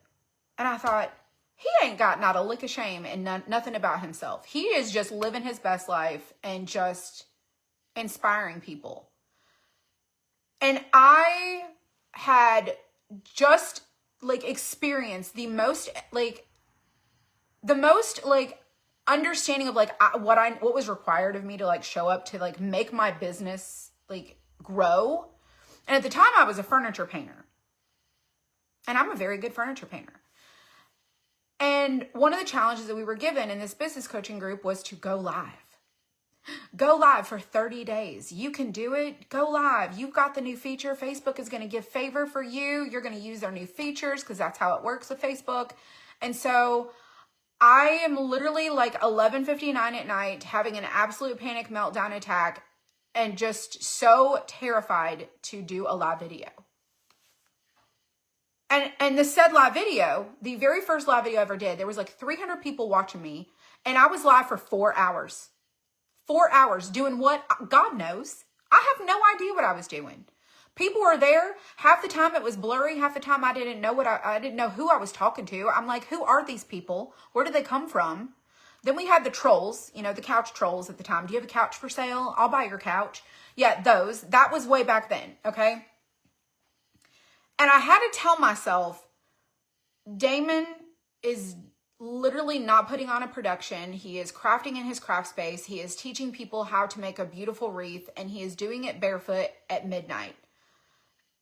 And I thought, he ain't got not a lick of shame and nothing about himself. He is just living his best life and just inspiring people. And I had just like experienced the most understanding of like what was required of me to like show up to like make my business like grow. And at the time I was a furniture painter. And I'm a very good furniture painter. And one of the challenges that we were given in this business coaching group was to go live. Go live for 30 days. You can do it. Go live. You've got the new feature. Facebook is going to give favor for you. You're going to use their new features because that's how it works with Facebook. And so I am literally like 11:59 at night having an absolute panic meltdown attack and just so terrified to do a live video. And the said live video, the very first live video I ever did, there was like 300 people watching me and I was live for 4 hours. 4 hours doing what? God knows. I have no idea what I was doing. People were there. Half the time it was blurry. Half the time I didn't know I didn't know who I was talking to. I'm like, who are these people? Where do they come from? Then we had the trolls, you know, the couch trolls at the time. Do you have a couch for sale? I'll buy your couch. Yeah, those. That was way back then, okay? And I had to tell myself, Damon is literally not putting on a production. He is crafting in his craft space. He is teaching people how to make a beautiful wreath, and he is doing it barefoot at midnight.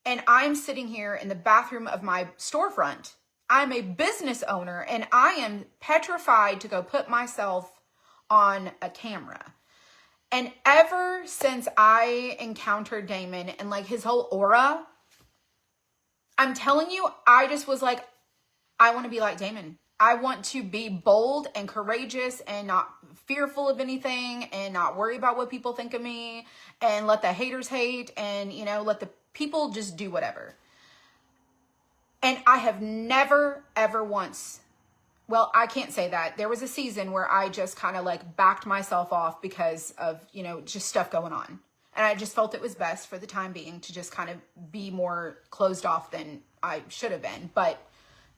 And I'm sitting here in the bathroom of my storefront. I'm a business owner, and I am petrified to go put myself on a camera. And ever since I encountered Damon and like his whole aura, I'm telling you, I just was like, I want to be like Damon. I want to be bold and courageous and not fearful of anything and not worry about what people think of me and let the haters hate and, you know, let the people just do whatever. And I have never, ever once, well, I can't say that. There was a season where I just kind of like backed myself off because of, you know, just stuff going on. And I just felt it was best for the time being to just kind of be more closed off than I should have been. But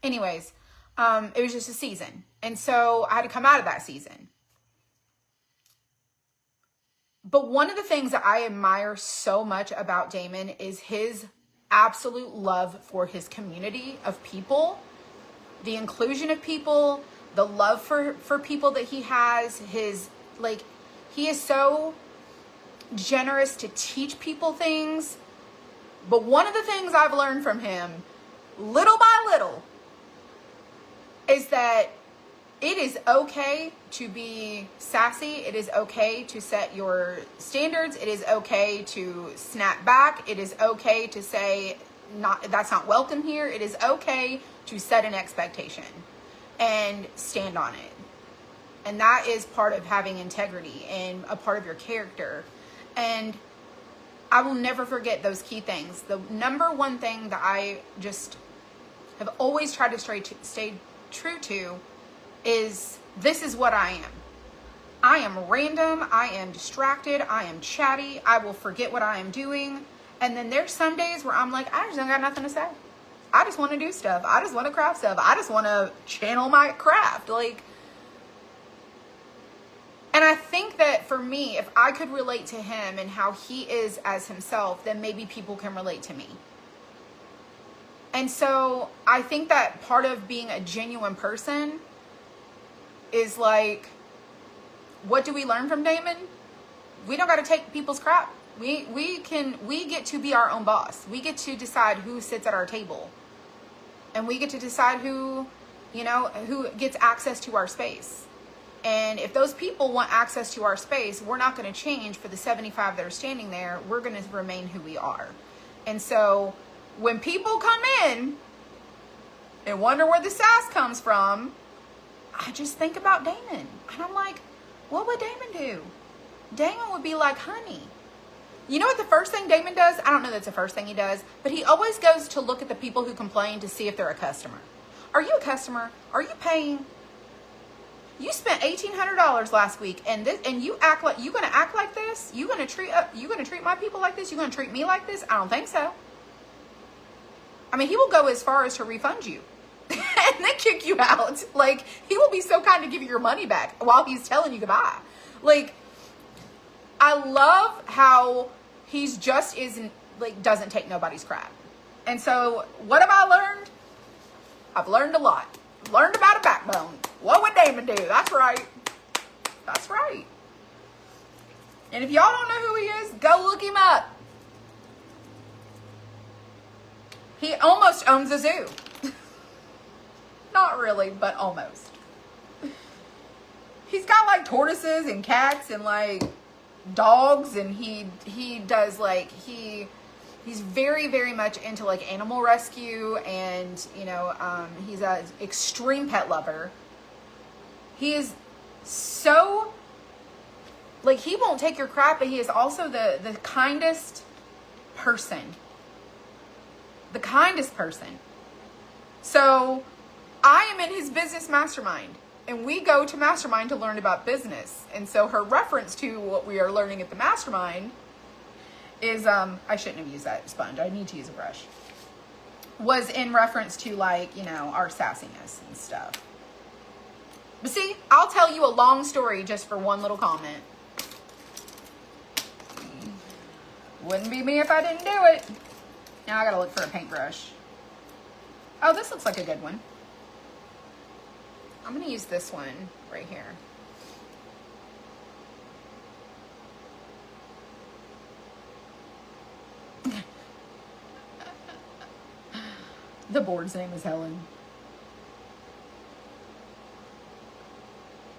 anyways, it was just a season. And so I had to come out of that season. But one of the things that I admire so much about Damon is his absolute love for his community of people, the inclusion of people, the love for people that he has, his, like, he is so generous to teach people things. But one of the things I've learned from him, little by little, is that it is okay to be sassy. It is okay to set your standards. It is okay to snap back. It is okay to say, that's not welcome here. It is okay to set an expectation and stand on it. And that is part of having integrity and a part of your character. And I will never forget those key things. The number one thing that I just have always tried to stay true to is, this is what I am. I am random. I am distracted. I am chatty. I will forget what I am doing. And then there's some days where I'm like, I just don't got nothing to say. I just want to do stuff. I just want to craft stuff. I just want to channel my craft. Like, and I think that for me, if I could relate to him and how he is as himself, then maybe people can relate to me. And so I think that part of being a genuine person is like, what do we learn from Damon? We don't got to take people's crap. We get to be our own boss. We get to decide who sits at our table. And we get to decide who gets access to our space. And if those people want access to our space, we're not going to change for the 75 that are standing there. We're going to remain who we are. And so when people come in and wonder where the sass comes from, I just think about Damon. And I'm like, what would Damon do? Damon would be like, honey. You know what the first thing Damon does? I don't know that's the first thing he does, but he always goes to look at the people who complain to see if they're a customer. Are you a customer? Are you paying? You spent $1,800 last week, and you act like you gonna act like this? You gonna treat my people like this? You gonna treat me like this? I don't think so. I mean, he will go as far as to refund you and then kick you out. Like, he will be so kind to give you your money back while he's telling you goodbye. Like, I love how he's just doesn't take nobody's crap. And so what have I learned? I've learned a lot. Learned about a backbone. What would Damon do? That's right. That's right. And if y'all don't know who he is, go look him up. He almost owns a zoo. Not really, but almost. He's got like tortoises and cats and like dogs, and he does like he's very, very much into like animal rescue, and he's an extreme pet lover. He is so like, he won't take your crap, but he is also the kindest person. The kindest person. So I am in his business mastermind, and we go to mastermind to learn about business. And so her reference to what we are learning at the mastermind is, I shouldn't have used that sponge. I need to use a brush. Was in reference to, like, you know, our sassiness and stuff. But see, I'll tell you a long story just for one little comment. Wouldn't be me if I didn't do it. Now I gotta look for a paintbrush. Oh, this looks like a good one. I'm gonna use this one right here. The board's name is Helen.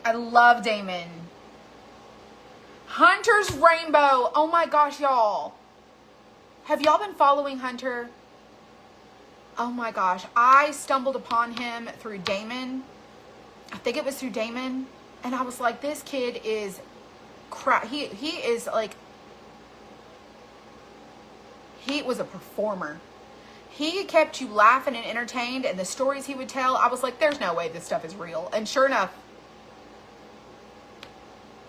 I love Damon. Hunter's Rainbow. Oh my gosh, y'all. Have y'all been following Hunter? Oh my gosh. I stumbled upon him through Damon. I think it was through Damon. And I was like, this kid is crap. He is like, he was a performer. He kept you laughing and entertained, and the stories he would tell, I was like, there's no way this stuff is real. And sure enough,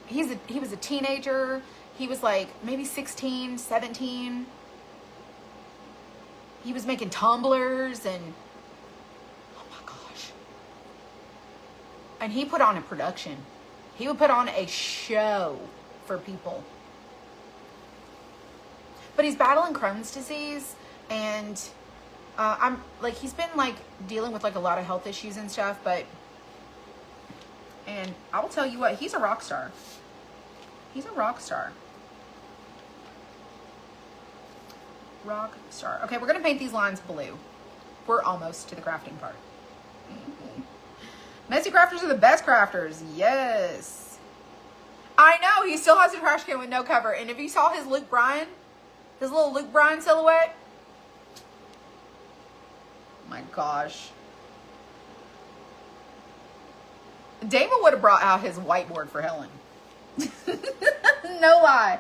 he was a teenager. He was like maybe 16, 17. He was making tumblers and, oh my gosh. And he put on a production. He would put on a show for people. But he's battling Crohn's disease, and I'm like, he's been like dealing with like a lot of health issues and stuff, and I will tell you what, he's a rock star. He's a rock star. Rock star. Okay, we're going to paint these lines blue. We're almost to the crafting part. Messy crafters are the best crafters. Yes. I know, he still has a trash can with no cover. And if you saw his Luke Bryan, his little Luke Bryan silhouette. Oh my gosh. Damon would have brought out his whiteboard for Helen. No lie.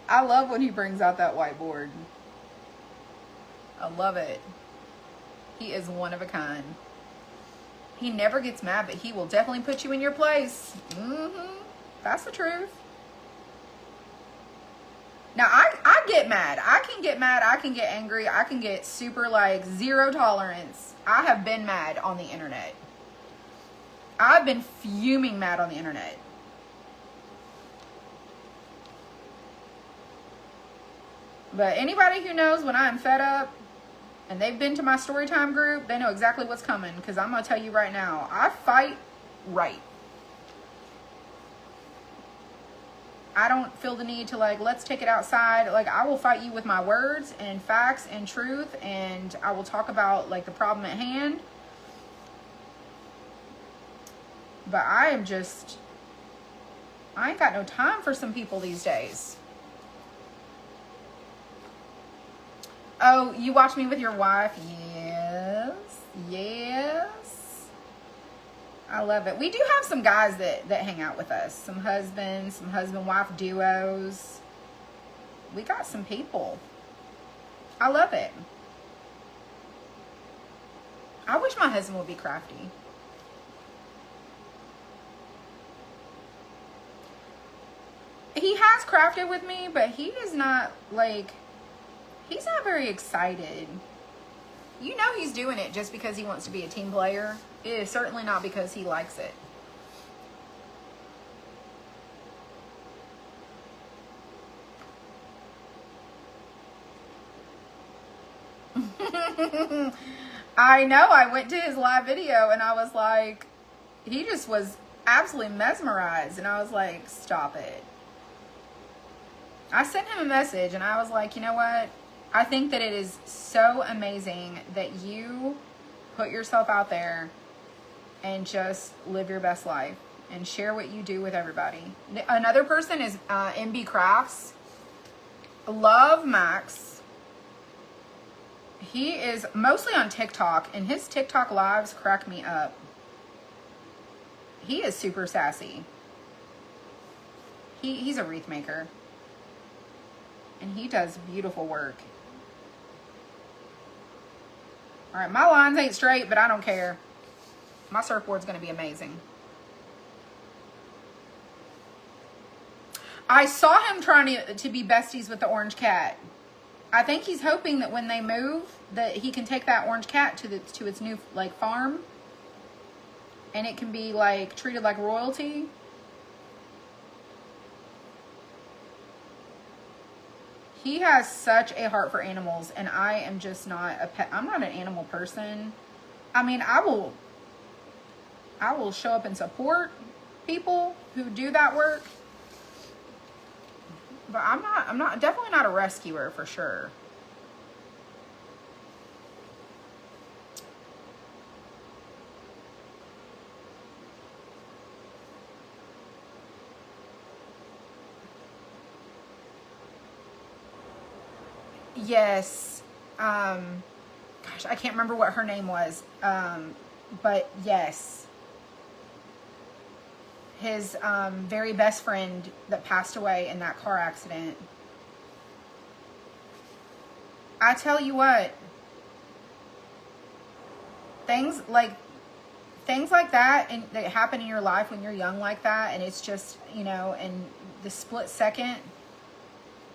I love when he brings out that whiteboard. I love it. He is one of a kind. He never gets mad, but he will definitely put you in your place. That's the truth. Now, I get mad. I can get mad. I can get angry. I can get super, like, zero tolerance. I have been mad on the internet. I've been fuming mad on the internet. But anybody who knows when I'm fed up and they've been to my storytime group, they know exactly what's coming. Because I'm going to tell you right now, I fight right. I don't feel the need to, like, let's take it outside. Like, I will fight you with my words and facts and truth. And I will talk about, like, the problem at hand. But I ain't got no time for some people these days. Oh, you watch me with your wife? Yes. Yes. I love it. We do have some guys that hang out with us. Some husband-wife duos. We got some people. I love it. I wish my husband would be crafty. He has crafted with me, but he is not, like, he's not very excited. You know he's doing it just because he wants to be a team player. It is certainly not because he likes it. I know. I went to his live video and I was like, he just was absolutely mesmerized. And I was like, stop it. I sent him a message and I was like, you know what? I think that it is so amazing that you put yourself out there and just live your best life and share what you do with everybody. Another person is MB Crafts. Love Max. He is mostly on TikTok, and his TikTok lives crack me up. He is super sassy. He's a wreath maker. And he does beautiful work. All right, my lines ain't straight, but I don't care. My surfboard's going to be amazing. I saw him trying to be besties with the orange cat. I think he's hoping that when they move, that he can take that orange cat to its new like farm, and it can be like treated like royalty. He has such a heart for animals, and I am just not a pet. I'm not an animal person. I mean, I will show up and support people who do that work, but definitely not a rescuer for sure. Yes. Gosh, I can't remember what her name was. But yes. His very best friend that passed away in that car accident. I tell you what, things like that and that happen in your life when you're young like that, and it's just, you know, in the split second,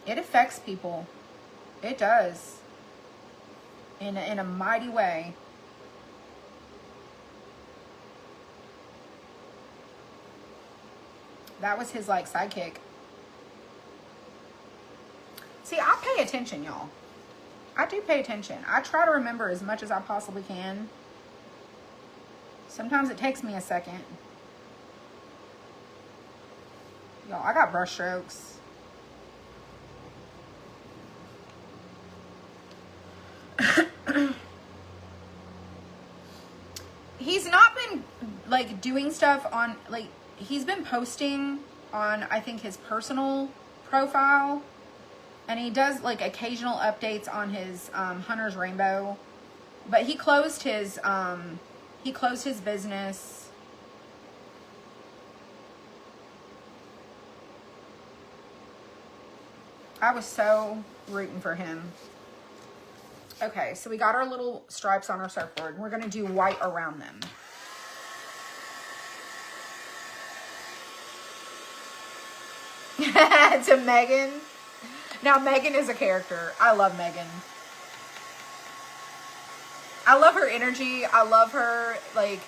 it affects people. It does. In a mighty way. That was his like sidekick. See, I pay attention, y'all. I do pay attention. I try to remember as much as I possibly can. Sometimes it takes me a second. Y'all, I got brush strokes. He's not been like doing stuff on like, he's been posting on, I think, his personal profile, and he does like occasional updates on his Hunter's Rainbow, but he closed his business. I was so rooting for him. Okay, so we got our little stripes on our surfboard. We're gonna do white around them. To Megan. Now, Megan is a character. I love Megan. I love her energy. I love her, like,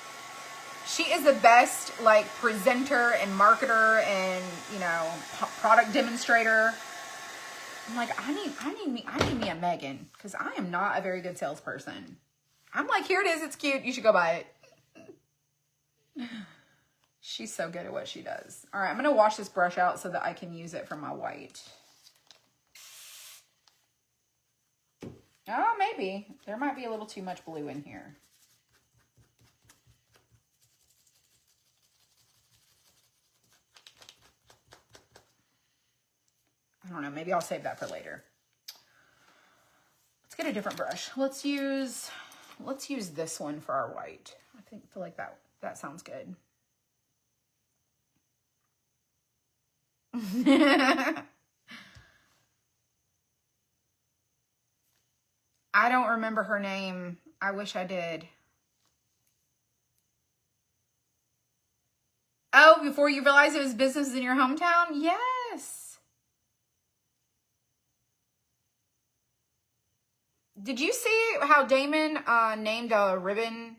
she is the best, like, presenter and marketer and, you know, product demonstrator. I'm like, I need me a Megan, because I am not a very good salesperson. I'm like, here it is, it's cute, you should go buy it. She's so good at what she does. All right, I'm gonna wash this brush out so that I can use it for my white. Oh, maybe. There might be a little too much blue in here. I don't know, maybe I'll save that for later. Let's get a different brush. Let's use this one for our white. I feel like that sounds good. I don't remember her name. I wish I did. Oh, before you realize it was business in your hometown? Yes. Did you see how Damon named a ribbon?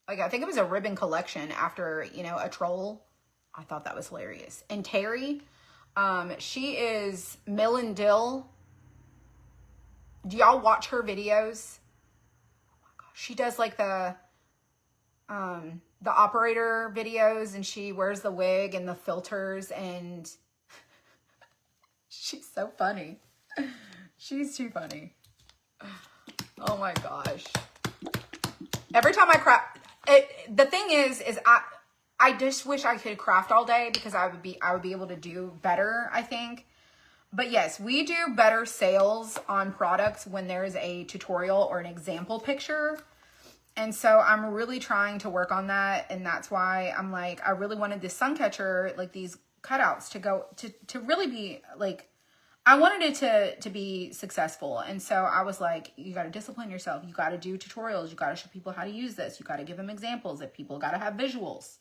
Like, I think it was a ribbon collection after, you know, a troll. I thought that was hilarious. And Terry, she is Mill and Dill. Do y'all watch her videos? Oh my gosh. She does like the operator videos, and she wears the wig and the filters, and she's so funny. She's too funny. Oh my gosh. Every time I craft, the thing is I just wish I could craft all day, because I would be able to do better, I think. But yes, we do better sales on products when there's a tutorial or an example picture. And so I'm really trying to work on that. And that's why I'm like, I really wanted this sun catcher, like these cutouts to go to really be like, I wanted it to be successful. And so I was like, you got to discipline yourself. You got to do tutorials. You got to show people how to use this. You got to give them examples. That people got to have visuals.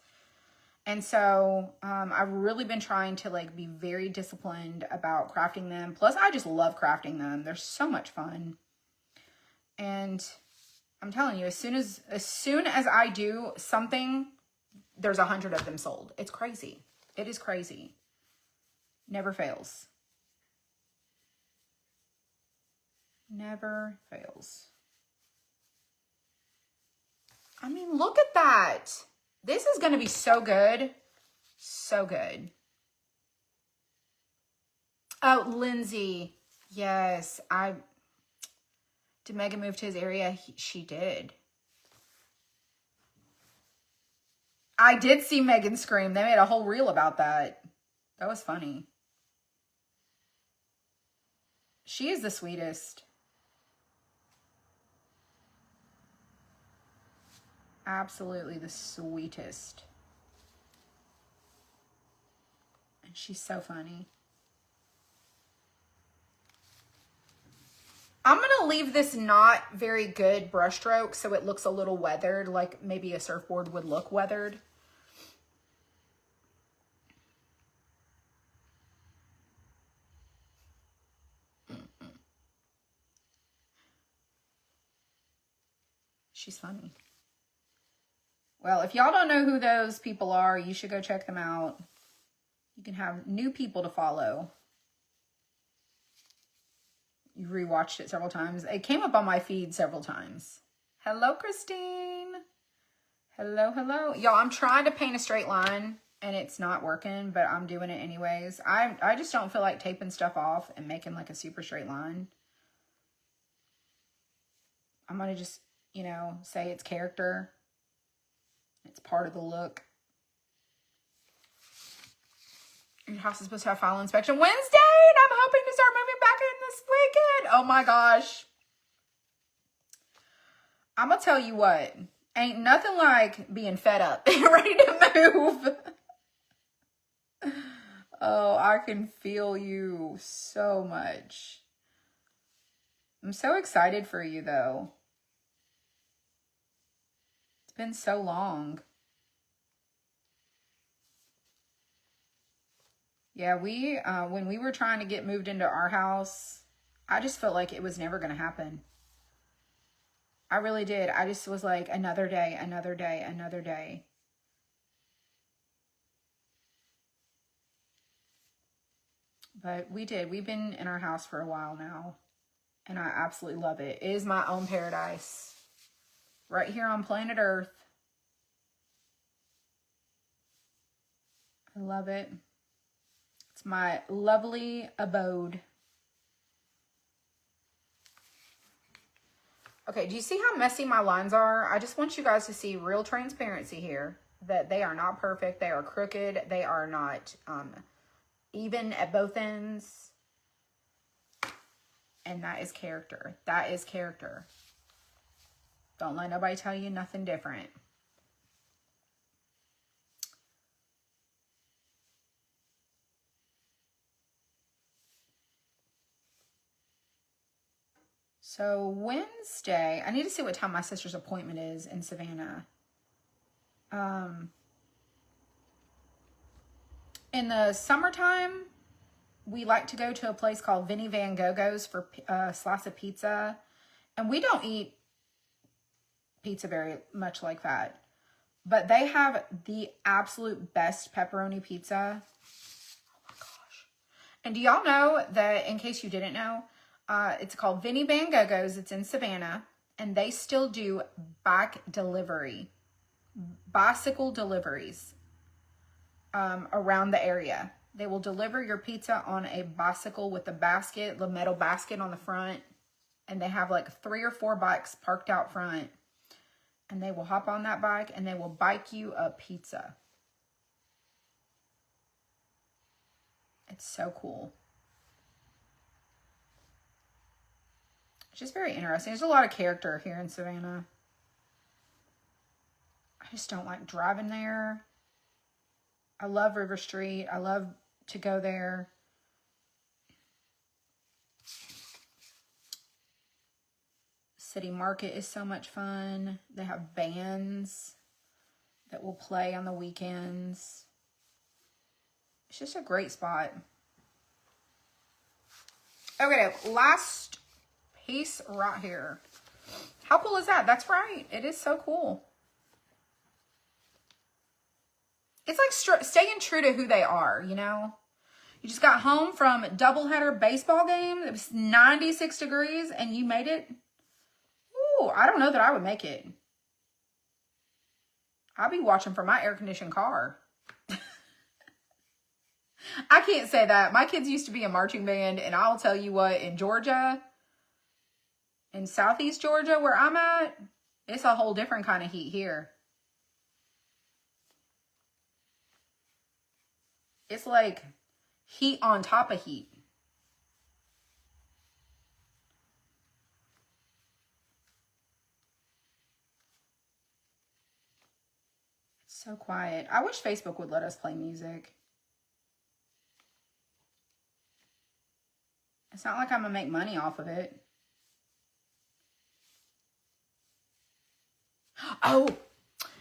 And so I've really been trying to like be very disciplined about crafting them. Plus, I just love crafting them. They're so much fun. And I'm telling you, as soon as I do something, there's 100 of them sold. It's crazy. It is crazy. Never fails. Never fails. I mean, look at that. This is going to be so good. So good. Oh, Lindsay. Yes. Did Megan move to his area? She did. I did see Megan scream. They made a whole reel about that. That was funny. She is the sweetest. Absolutely the sweetest. And she's so funny. I'm going to leave this not very good brush stroke so it looks a little weathered, like maybe a surfboard would look weathered. She's funny. Well, if y'all don't know who those people are, you should go check them out. You can have new people to follow. You rewatched it several times. It came up on my feed several times. Hello, Christine. Hello, hello. Y'all, I'm trying to paint a straight line and it's not working, but I'm doing it anyways. I just don't feel like taping stuff off and making like a super straight line. I'm going to just, you know, say it's character. It's part of the look. Your house is supposed to have final inspection Wednesday, and I'm hoping to start moving back in this weekend. Oh my gosh. I'm going to tell you what. Ain't nothing like being fed up and ready to move. Oh, I can feel you so much. I'm so excited for you, though. It's been so long. Yeah, when we were trying to get moved into our house, I just felt like it was never going to happen. I really did. I just was like, another day, another day, another day. But we did. We've been in our house for a while now, and I absolutely love it. It is my own paradise. Right here on planet Earth. I love it. It's my lovely abode. Okay, do you see how messy my lines are? I just want you guys to see real transparency here. That they are not perfect. They are crooked. They are not even at both ends. And that is character. That is character. Don't let nobody tell you nothing different. So Wednesday, I need to see what time my sister's appointment is in Savannah. In the summertime, we like to go to a place called Vinnie Van Gogo's for a slice of pizza. And we don't eat pizza very much like that. But they have the absolute best pepperoni pizza. Oh my gosh. And do y'all know that, in case you didn't know, it's called Vinnie Van Gogo's. It's in Savannah. And they still do bicycle deliveries around the area. They will deliver your pizza on a bicycle with a basket, the metal basket on the front. And they have like 3 or 4 bikes parked out front. And they will hop on that bike and they will bike you a pizza. It's so cool. It's just very interesting. There's a lot of character here in Savannah. I just don't like driving there. I love River Street. I love to go there. City Market is so much fun. They have bands. that will play on the weekends. It's just a great spot. Okay, last piece right here. How cool is that? That's right. It is so cool. It's like staying true to who they are, you know? You just got home from a doubleheader baseball game. It was 96 degrees and you made it. Ooh, I don't know that I would make it. I'll be watching from my air-conditioned car. I can't say that. My kids used to be a marching band, and I'll tell you what, in Georgia, in Southeast Georgia, where I'm at, it's a whole different kind of heat here. It's like heat on top of heat. It's so quiet. I wish Facebook would let us play music. It's not like I'm going to make money off of it. Oh,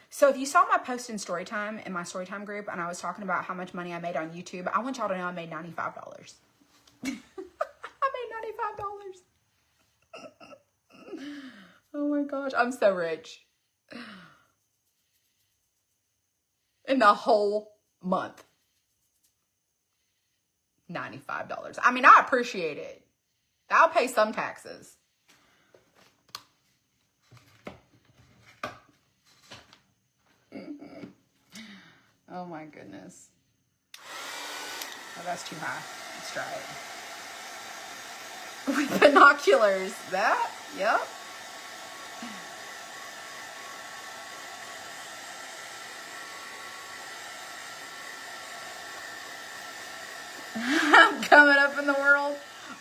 so if you saw my post in Storytime, in my Storytime group, and I was talking about how much money I made on YouTube, I want y'all to know I made $95. I made $95. Oh my gosh, I'm so rich. In the whole month. $95. I mean, I appreciate it. I'll pay some taxes. Oh my goodness. Oh, that's too high. Let's try it. With binoculars. That? Yep. I'm coming up in the world.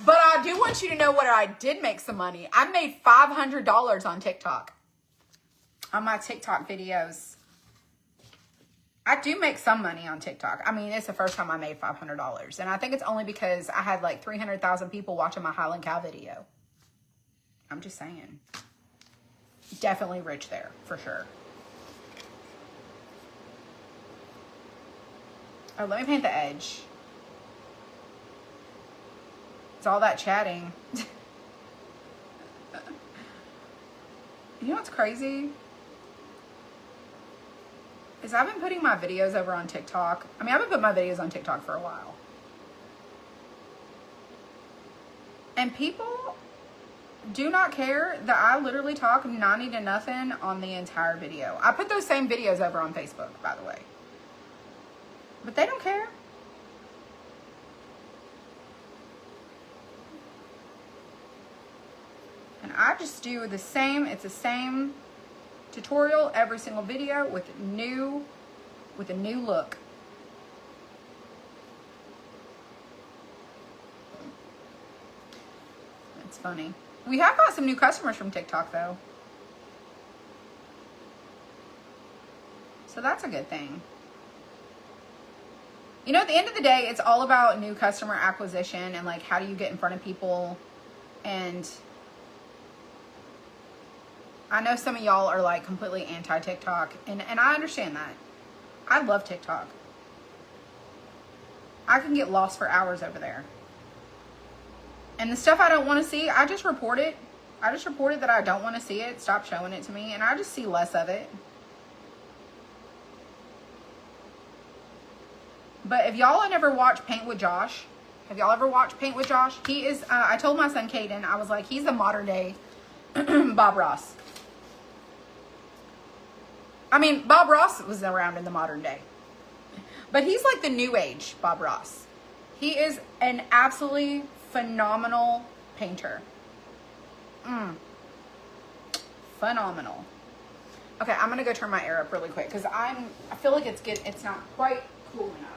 But I do want you to know what I did make some money. I made $500 on TikTok. On my TikTok videos. I do make some money on TikTok. I mean, it's the first time I made $500. And I think it's only because I had like 300,000 people watching my Highland Cow video. I'm just saying. Definitely rich there, for sure. Oh, let me paint the edge. It's all that chatting. You know what's crazy? Is I've been putting my videos over on TikTok. I mean, I've been putting my videos on TikTok for a while. And people do not care that I literally talk 90 to nothing on the entire video. I put those same videos over on Facebook, by the way. But they don't care. And I just do the same, it's the same tutorial every single video with a new look. It's funny. We have got some new customers from TikTok though. So that's a good thing. You know, at the end of the day, it's all about new customer acquisition and like how do you get in front of people. And I know some of y'all are like completely anti-TikTok, and I understand that. I love TikTok. I can get lost for hours over there. And the stuff I don't want to see, I just report it. I just report it that I don't want to see it. Stop showing it to me, and I just see less of it. But if y'all never watched Paint with Josh, have y'all ever watched Paint with Josh? He is, I told my son Caden, I was like, he's the modern day Bob Ross. I mean, Bob Ross was around in the modern day. But he's like the new age Bob Ross. He is an absolutely phenomenal painter. Phenomenal. Okay, I'm going to go turn my air up really quick because I feel like it's not quite cool enough.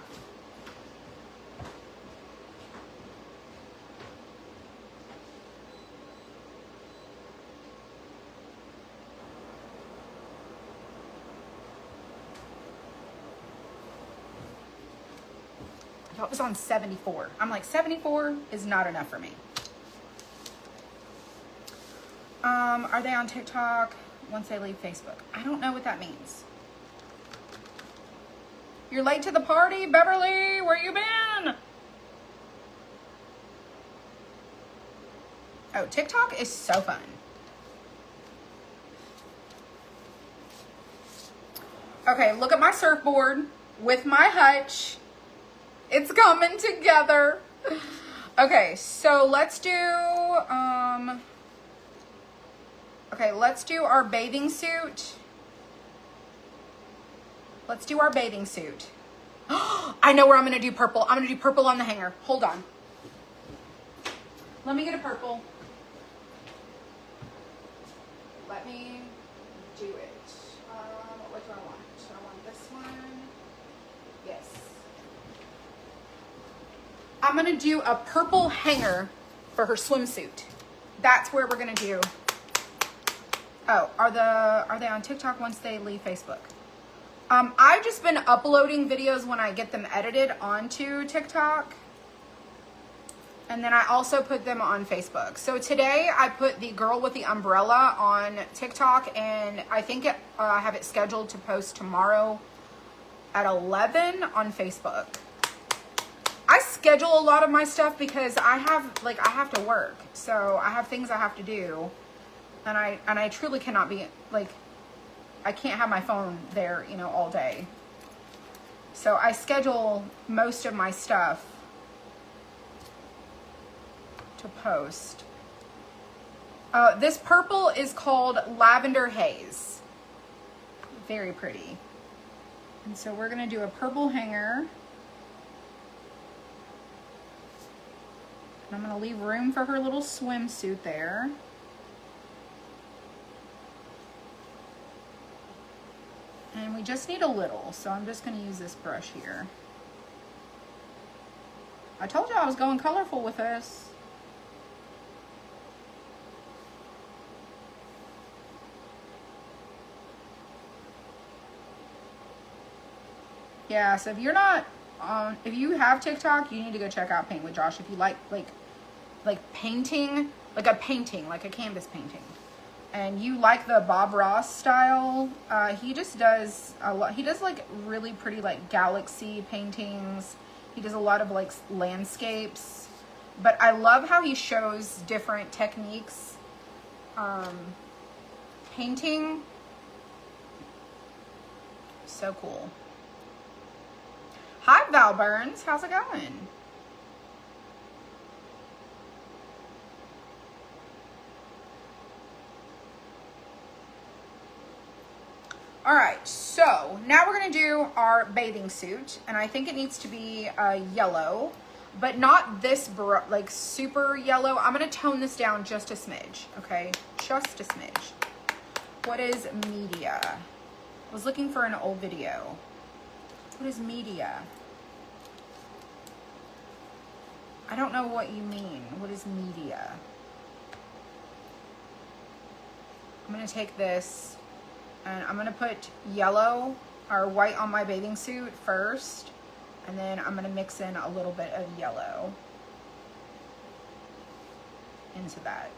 It was on 74. I'm like, 74 is not enough for me. Are they on TikTok once they leave Facebook? I don't know what that means. You're late to the party, Beverly. Where you been? Oh, TikTok is so fun. Okay, look at my surfboard with my Hutch. It's coming together. Okay, so let's do, let's do our bathing suit. Let's do our bathing suit. I know where I'm gonna do purple. I'm gonna do purple on the hanger. Hold on. Let me get a purple. Let me do it. What do I want? I want this one. Yes. I'm gonna do a purple hanger for her swimsuit. That's where we're gonna do. Oh, are they on TikTok once they leave Facebook? I've just been uploading videos when I get them edited onto TikTok. And then I also put them on Facebook. So today I put the girl with the umbrella on TikTok, and I think I have it scheduled to post tomorrow at 11 on Facebook. I schedule a lot of my stuff because I have to work. So I have things I have to do. And I truly cannot be like, I can't have my phone there, you know, all day. So I schedule most of my stuff to post. This purple is called Lavender Haze. Very pretty. And so we're gonna do a purple hanger. And I'm gonna leave room for her little swimsuit there. And we just need a little, so I'm just gonna use this brush here. I told you I was going colorful with this. Yeah, so if you're not if you have TikTok, you need to go check out Paint with Josh. If you like painting, like a canvas painting, and you like the Bob Ross style, he just does a lot. He does like really pretty like galaxy paintings. He does a lot of like landscapes, but I love how he shows different techniques painting. So cool. Hi, Val Burns. How's it going? All right, so now we're gonna do our bathing suit, and I think it needs to be yellow, but not this like super yellow. I'm gonna tone this down just a smidge, okay? Just a smidge. What is media? I was looking for an old video. What is media? I don't know what you mean. What is media? I'm gonna take this and I'm gonna put yellow or white on my bathing suit first, and then I'm gonna mix in a little bit of yellow into that.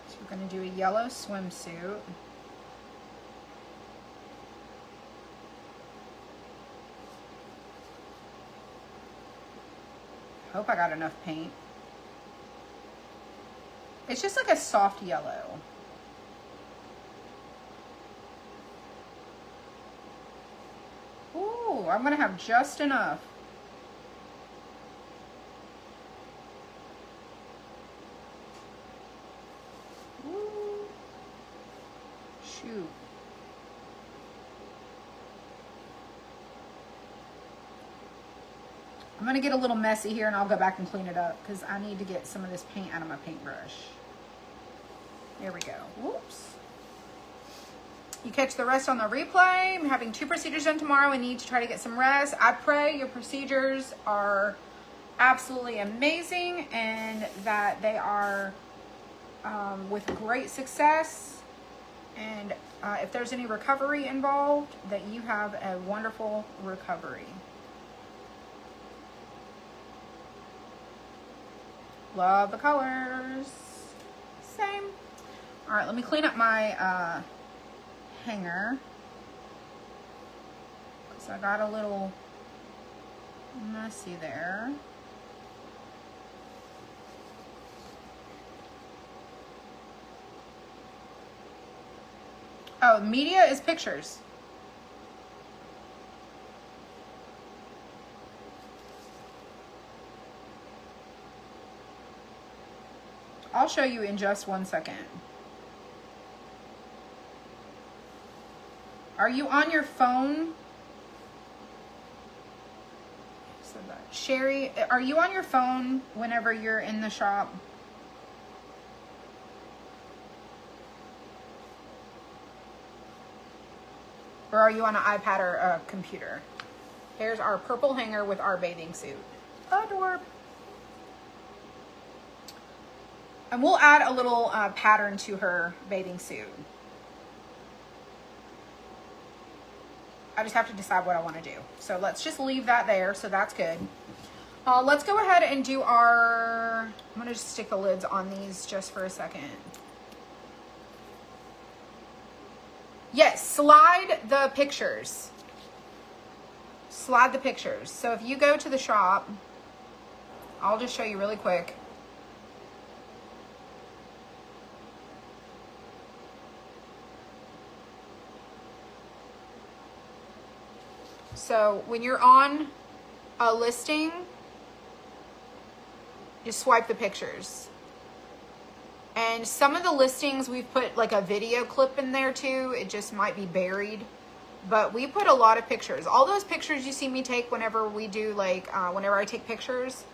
So we're gonna do a yellow swimsuit. Hope I got enough paint. It's just like a soft yellow. Ooh, I'm gonna have just enough. Ooh. Shoot. I'm gonna get a little messy here and I'll go back and clean it up because I need to get some of this paint out of my paintbrush. There we go. Whoops. You catch the rest on the replay. I'm having 2 procedures done tomorrow and need to try to get some rest. I pray your procedures are absolutely amazing and that they are with great success. And if there's any recovery involved, that you have a wonderful recovery. Love the colors. Same. All right, let me clean up my hanger. So I got a little messy there. Oh, media is pictures. I'll show you in just 1 second. Are you on your phone? Sherry, are you on your phone whenever you're in the shop? Or are you on an iPad or a computer? Here's our purple hanger with our bathing suit. Adorable. And we'll add a little pattern to her bathing suit. I just have to decide what I want to do. So let's just leave that there. So that's good. Let's go ahead and do our, I'm going to just stick the lids on these just for a second. Yes, slide the pictures. Slide the pictures. So if you go to the shop, I'll just show you really quick. So when you're on a listing, just swipe the pictures. And some of the listings we've put like a video clip in there too. It just might be buried. But we put a lot of pictures. All those pictures you see me take whenever we do like, whenever I take pictures,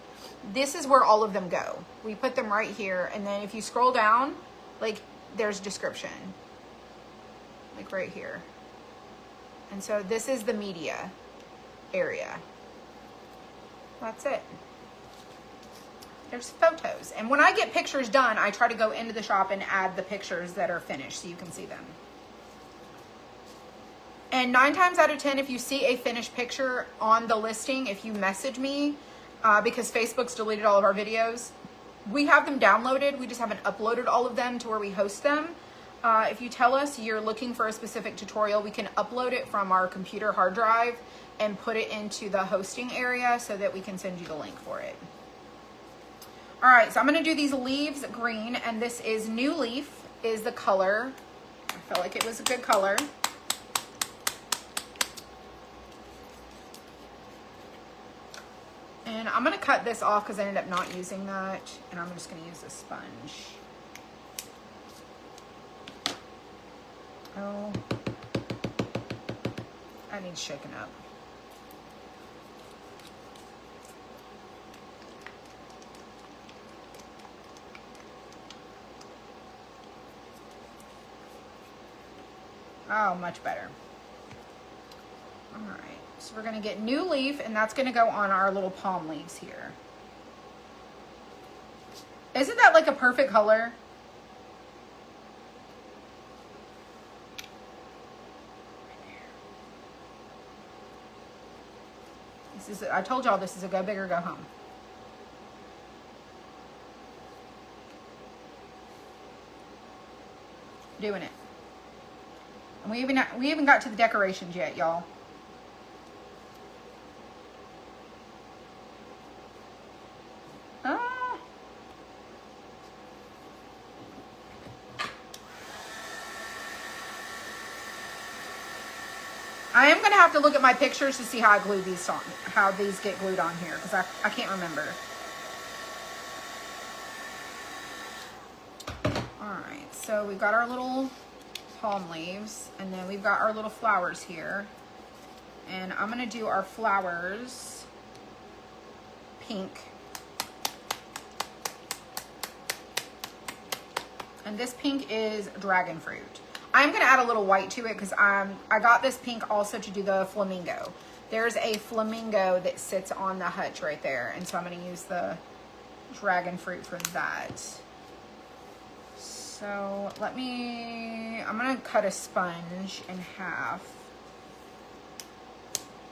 this is where all of them go. We put them right here. And then if you scroll down, like there's description. Like right here. And so this is the media area. That's it. There's photos. And when I get pictures done, I try to go into the shop and add the pictures that are finished so you can see them. And 9 times out of 10, if you see a finished picture on the listing, if you message me, because Facebook's deleted all of our videos, we have them downloaded. We just haven't uploaded all of them to where we host them. If you tell us you're looking for a specific tutorial, we can upload it from our computer hard drive and put it into the hosting area so that we can send you the link for it. All right, so I'm gonna do these leaves green, and this is New Leaf is the color. I felt like it was a good color. And I'm gonna cut this off because I ended up not using that, and I'm just gonna use a sponge. Oh, that needs shaken up. Oh, much better. All right, so we're gonna get New Leaf, and that's gonna go on our little palm leaves here. Isn't that like a perfect color? This is, I told y'all this is a go big or go home. Doing it. And we even got to the decorations yet, y'all. I am gonna have to look at my pictures to see how I glue these on, how these get glued on here, because I can't remember. All right, so we've got our little palm leaves, and then we've got our little flowers here, and I'm gonna do our flowers pink, and this pink is dragon fruit. I'm gonna add a little white to it because I got this pink also to do the flamingo. There's a flamingo that sits on the hutch right there, and so I'm gonna use the dragon fruit for that. So I'm gonna cut a sponge in half.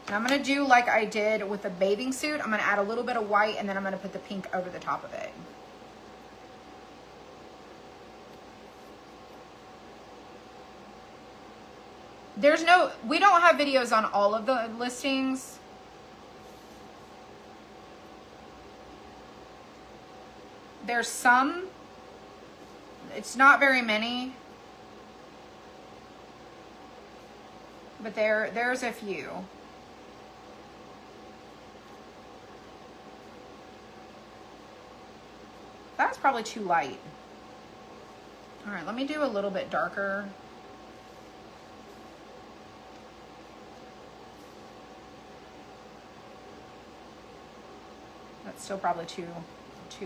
And I'm gonna do like I did with the bathing suit. I'm gonna add a little bit of white, and then I'm gonna put the pink over the top of it. we don't have videos on all of the listings. There's some, it's not very many, but there's a few. That's probably too light. All right, let me do a little bit darker. That's still probably too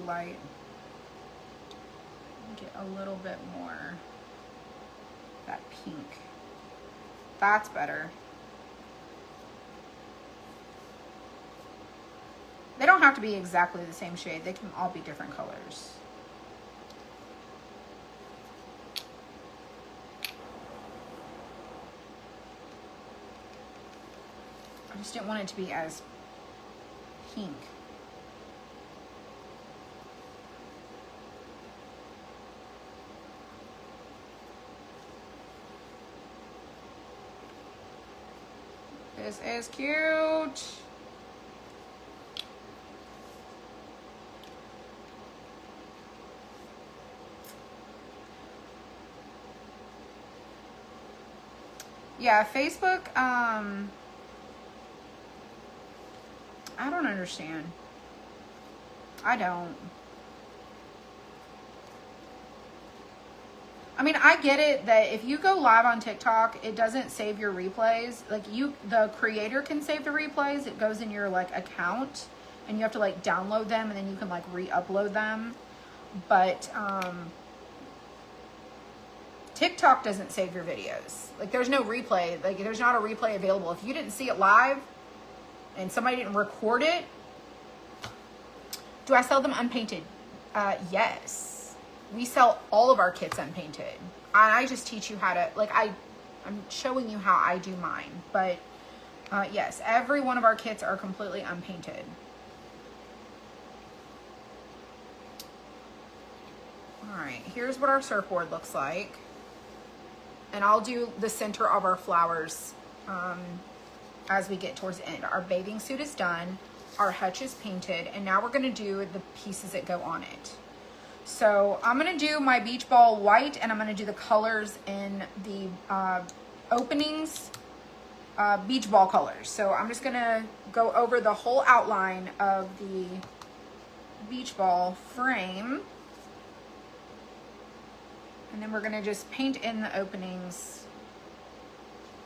light. Get a little bit more that pink. That's better. They don't have to be exactly the same shade. They can all be different colors. I just didn't want it to be as pink. This is cute. Yeah, Facebook, I don't understand. I don't. I mean, I get it that if you go live on TikTok, it doesn't save your replays. Like the creator can save the replays. It goes in your like account and you have to like download them and then you can like re-upload them. But TikTok doesn't save your videos. Like there's no replay. Like there's not a replay available. If you didn't see it live and somebody didn't record it. Do I sell them unpainted? Yes. We sell all of our kits unpainted. I just teach you how to, like I'm showing you how I do mine. But yes, every one of our kits are completely unpainted. All right, here's what our surfboard looks like. And I'll do the center of our flowers as we get towards the end. Our bathing suit is done. Our hutch is painted. And now we're gonna do the pieces that go on it. So I'm gonna do my beach ball white and I'm gonna do the colors in the openings, beach ball colors. So I'm just gonna go over the whole outline of the beach ball frame. And then we're gonna just paint in the openings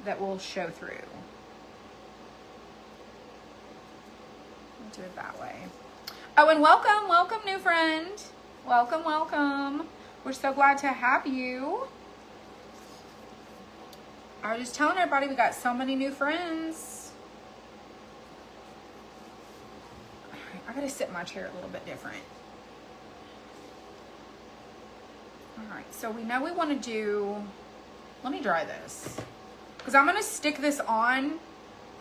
that will show through. We'll do it that way. Oh, and welcome new friend. Welcome. We're so glad to have you. I was just telling everybody we got so many new friends. I gotta sit in my chair a little bit different. All right, so we know we want to do, let me dry this. Because I'm going to stick this on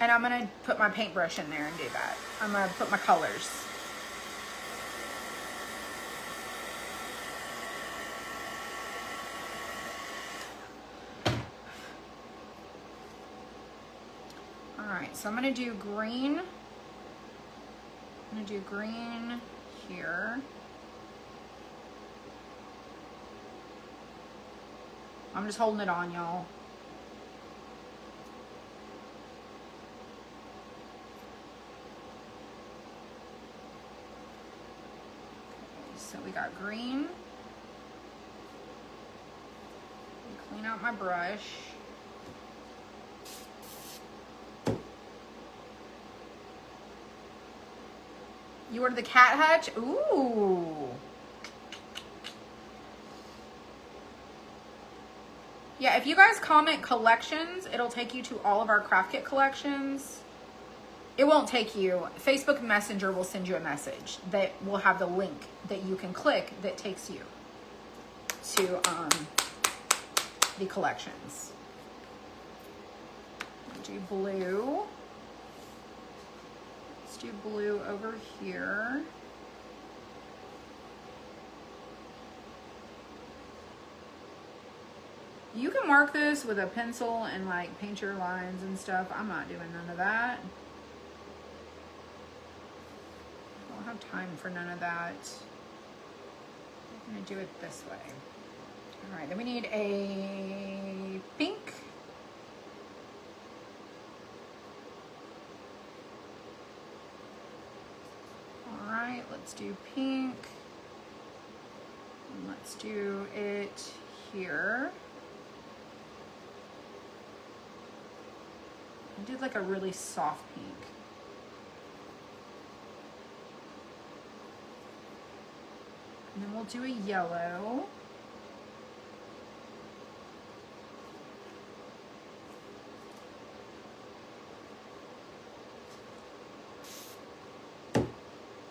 and I'm going to put my paintbrush in there and do that. I'm going to put my colors. All right, so I'm going to do green. I'm going to do green here. I'm just holding it on, y'all. Okay, so we got green. Clean out my brush. You ordered the cat hutch? Ooh. Yeah, if you guys comment collections, it'll take you to all of our craft kit collections. It won't take you. Facebook Messenger will send you a message that will have the link that you can click that takes you to the collections. Do blue. Let's do blue over here. You can mark this with a pencil and like paint your lines and stuff. I'm not doing none of that. I don't have time for none of that. I'm gonna do it this way. All right, then we need a pink. All right, let's do pink. And let's do it here. I did like a really soft pink. And then we'll do a yellow.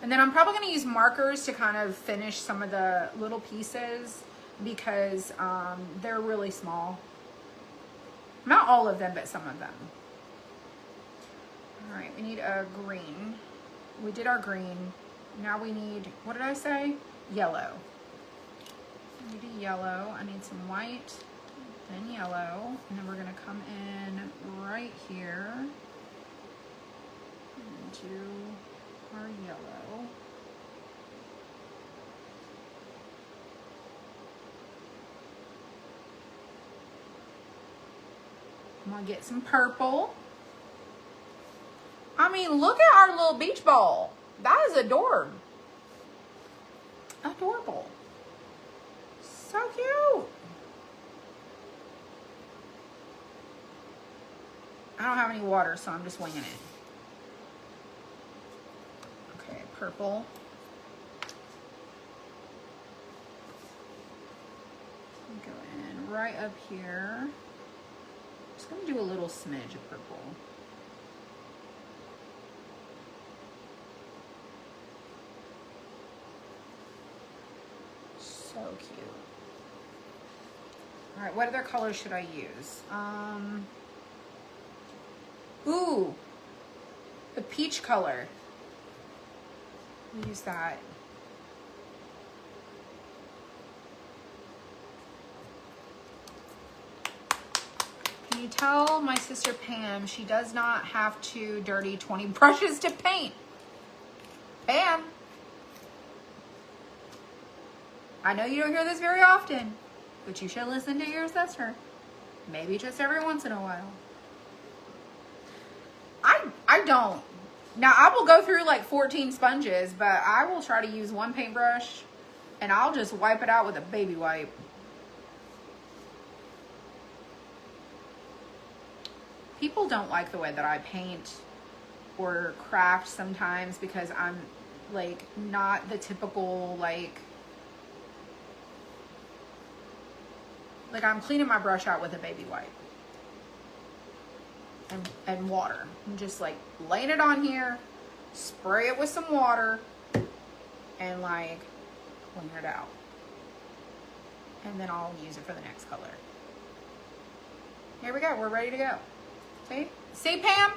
And then I'm probably going to use markers to kind of finish some of the little pieces because they're really small. Not all of them, but some of them. All right, we need a green. We did our green. Now we need, what did I say? Yellow. I need a yellow. I need some white, then yellow. And then we're going to come in right here and do our yellow. I'm gonna get some purple. I mean, look at our little beach ball. That is adorable. Adorable. So cute. I don't have any water, so I'm just winging it. Okay, purple. Go in right up here. Just gonna do a little smidge of purple. So cute. All right, what other colors should I use? Ooh, the peach color. We'll use that. Can you tell my sister Pam she does not have to dirty 20 brushes to paint? Pam, I know you don't hear this very often, but you should listen to your sister. Maybe just every once in a while. I don't. Now, I will go through like 14 sponges, but I will try to use one paintbrush and I'll just wipe it out with a baby wipe. People don't like the way that I paint or craft sometimes because I'm like not the typical like I'm cleaning my brush out with a baby wipe and water. I'm just like laying it on here, spray it with some water and like clean it out. And then I'll use it for the next color. Here we go, we're ready to go. See? See, Pam?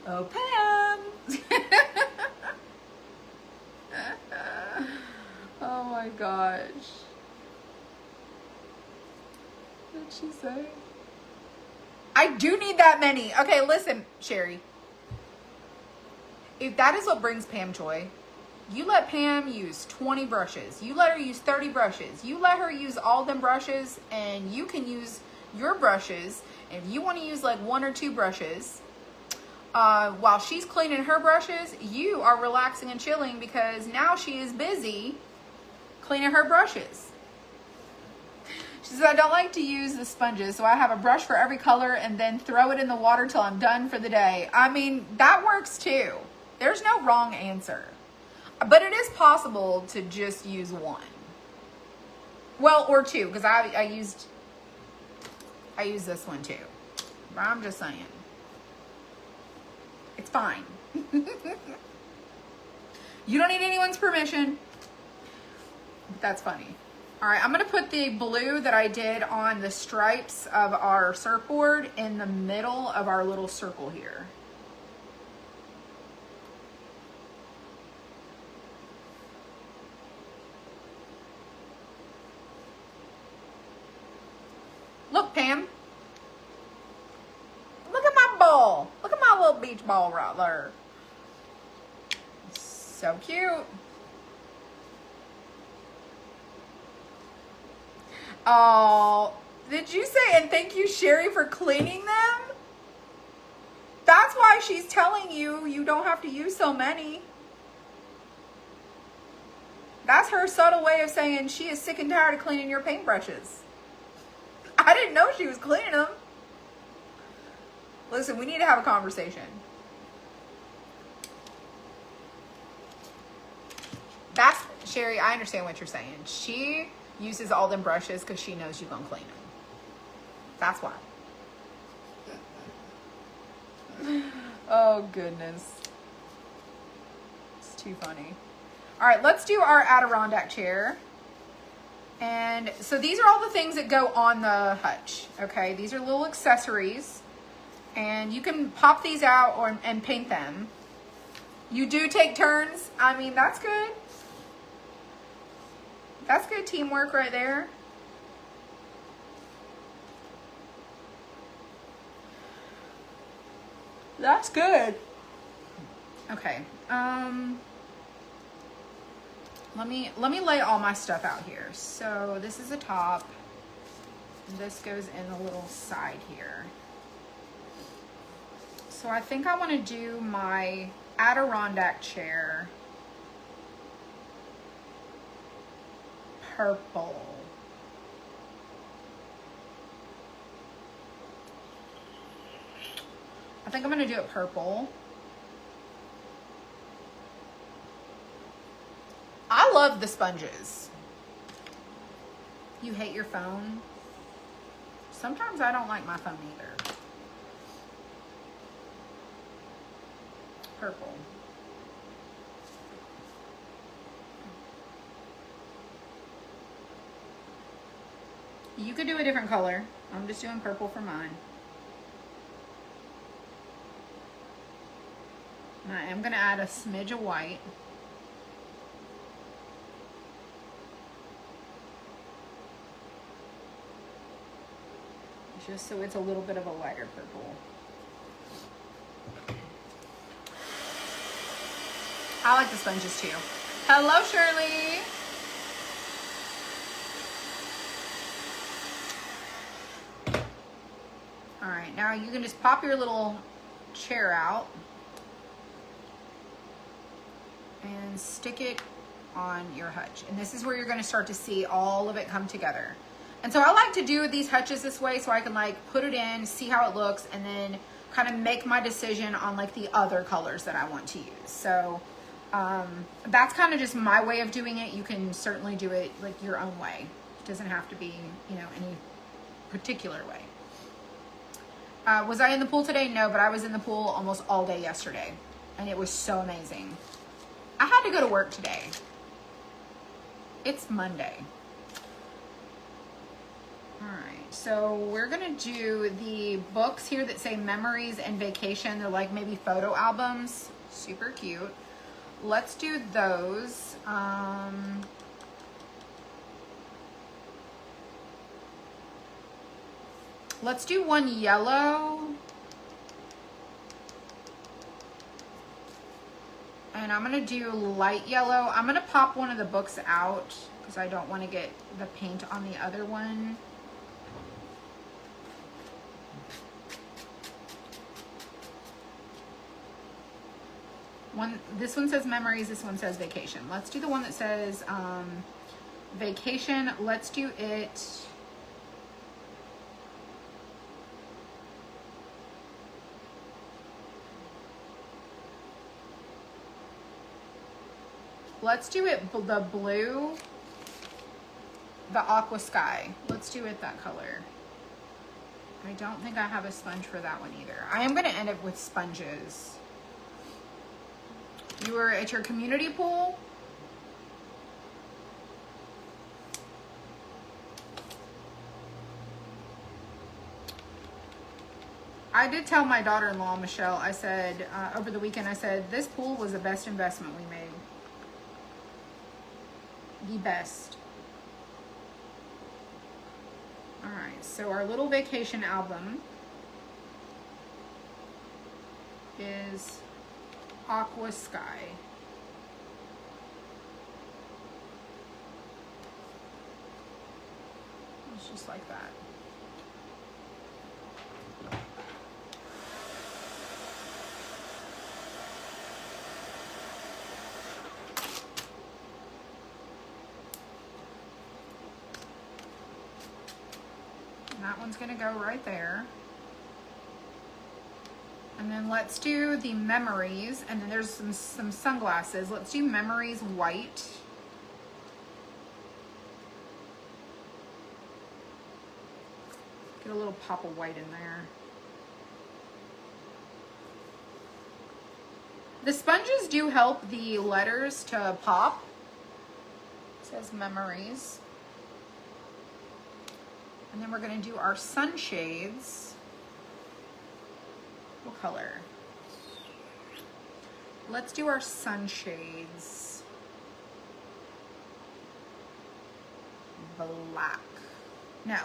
Oh, Pam! Oh my gosh. What did she say? I do need that many. Okay, listen, Sherry. If that is what brings Pam joy, you let Pam use 20 brushes. You let her use 30 brushes. You let her use all them brushes, and you can use your brushes. If you want to use like 1 or 2 brushes, while she's cleaning her brushes, you are relaxing and chilling because now she is busy cleaning her brushes. She says, I don't like to use the sponges, so I have a brush for every color and then throw it in the water till I'm done for the day. I mean, that works too. There's no wrong answer. But it is possible to just use 1. Well, or 2, because I used this one too. I'm just saying. It's fine. You don't need anyone's permission. That's funny. All right, I'm gonna put the blue that I did on the stripes of our surfboard in the middle of our little circle here. Pam, look at my ball. Look at my little beach ball right there. So cute. Oh, did you say, and thank you, Sherry, for cleaning them? That's why she's telling you you don't have to use so many. That's her subtle way of saying she is sick and tired of cleaning your paintbrushes. I didn't know she was cleaning them. Listen, we need to have a conversation. That's, Sherry, I understand what you're saying. She uses all them brushes because she knows you're going to clean them. That's why. Oh, goodness. It's too funny. All right, let's do our Adirondack chair. And so these are all the things that go on the hutch, okay? These are little accessories. And you can pop these out and paint them. You do take turns. I mean, that's good. That's good teamwork right there. That's good. Okay. Let me lay all my stuff out here. So this is the top. This goes in the little side here. So I think I want to do my Adirondack chair purple. I think I'm going to do it purple. I love the sponges. You hate your phone? Sometimes I don't like my phone either. Purple. You could do a different color. I'm just doing purple for mine. And I am going to add a smidge of white. Just so it's a little bit of a lighter purple. I like the sponges too. Hello, Shirley. All right, now you can just pop your little chair out and stick it on your hutch. And this is where you're going to start to see all of it come together. And so I like to do these hutches this way so I can like put it in, see how it looks, and then kind of make my decision on like the other colors that I want to use. So that's kind of just my way of doing it. You can certainly do it like your own way. It doesn't have to be, you know, any particular way. Was I in the pool today? No, but I was in the pool almost all day yesterday, and it was so amazing. I had to go to work today. It's Monday. All right, so we're gonna do the books here that say memories and vacation. They're like maybe photo albums, super cute. Let's do those. Let's do one yellow. And I'm gonna do light yellow. I'm gonna pop one of the books out because I don't want to get the paint on the other one. This one says memories, this one says vacation. Let's do the one that says vacation. Let's do it. Let's do it the blue, the aqua sky. Let's do it that color. I don't think I have a sponge for that one either. I am going to end up with sponges. You were at your community pool? I did tell my daughter-in-law, Michelle, I said, over the weekend, I said, this pool was the best investment we made. The best. All right, so our little vacation album is Aqua Sky. It's just like that. And that one's gonna go right there. And then let's do the memories, and then there's some sunglasses. Let's do memories white. Get a little pop of white in there. The sponges do help the letters to pop. It says memories. And then we're gonna do our sunshades. What color? Let's do our sunshades. Black. No.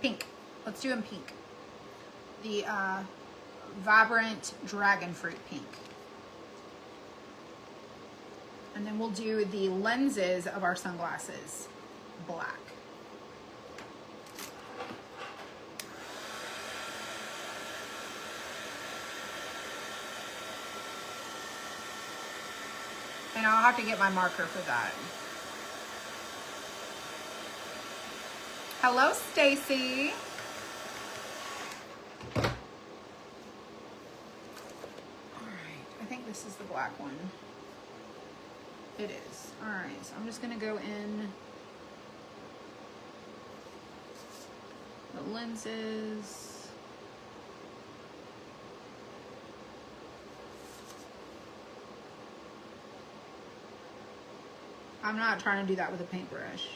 Pink. Let's do them pink. The vibrant dragon fruit pink. And then we'll do the lenses of our sunglasses. Black. And I'll have to get my marker for that. Hello, Stacy. All right, I think this is the black one. It is. All right, so I'm just gonna go in the lenses. I'm not trying to do that with a paintbrush.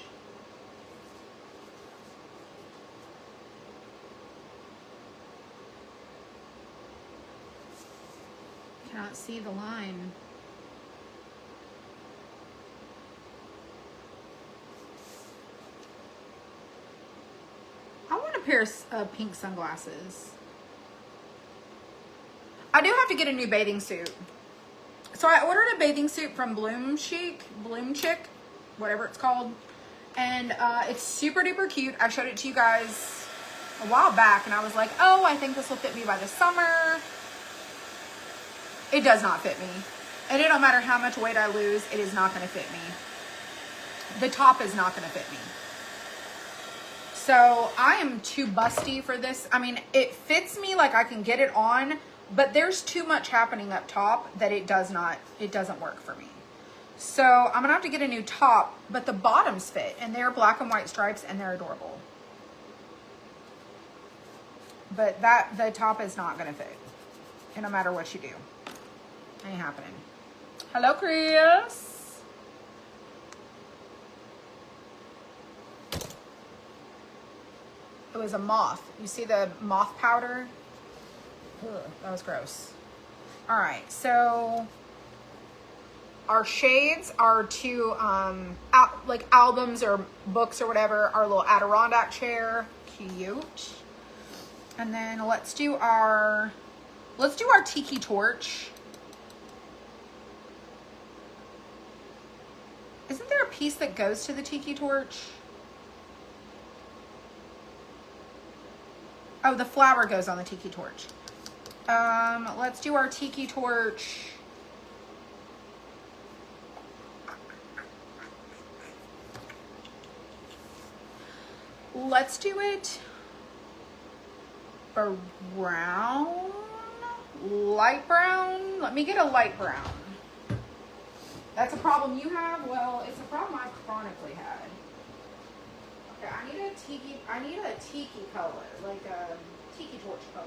Cannot see the line. I want a pair of pink sunglasses. I do have to get a new bathing suit. So I ordered a bathing suit from Bloom Chic, whatever it's called. And it's super duper cute. I showed it to you guys a while back and I was like, oh, I think this will fit me by the summer. It does not fit me. And it don't matter how much weight I lose, it is not gonna fit me. The top is not gonna fit me. So I am too busty for this. I mean, it fits me, like I can get it on, but there's too much happening up top that it doesn't work for me. So I'm gonna have to get a new top, but the bottoms fit and they're black and white stripes and they're adorable. But the top is not gonna fit. And no matter what you do. Ain't happening. Hello, Chris. It was a moth. You see the moth powder? Ugh, that was gross. All right, so our shades are two like albums or books or whatever. Our little Adirondack chair, cute. And then let's do our tiki torch. Isn't there a piece that goes to the tiki torch? Oh, the flower goes on the tiki torch. Let's do our tiki torch. Let's do it brown, light brown. Let me get a light brown. That's a problem you have? Well, it's a problem I've chronically had. Okay, I need a tiki color, like a tiki torch color.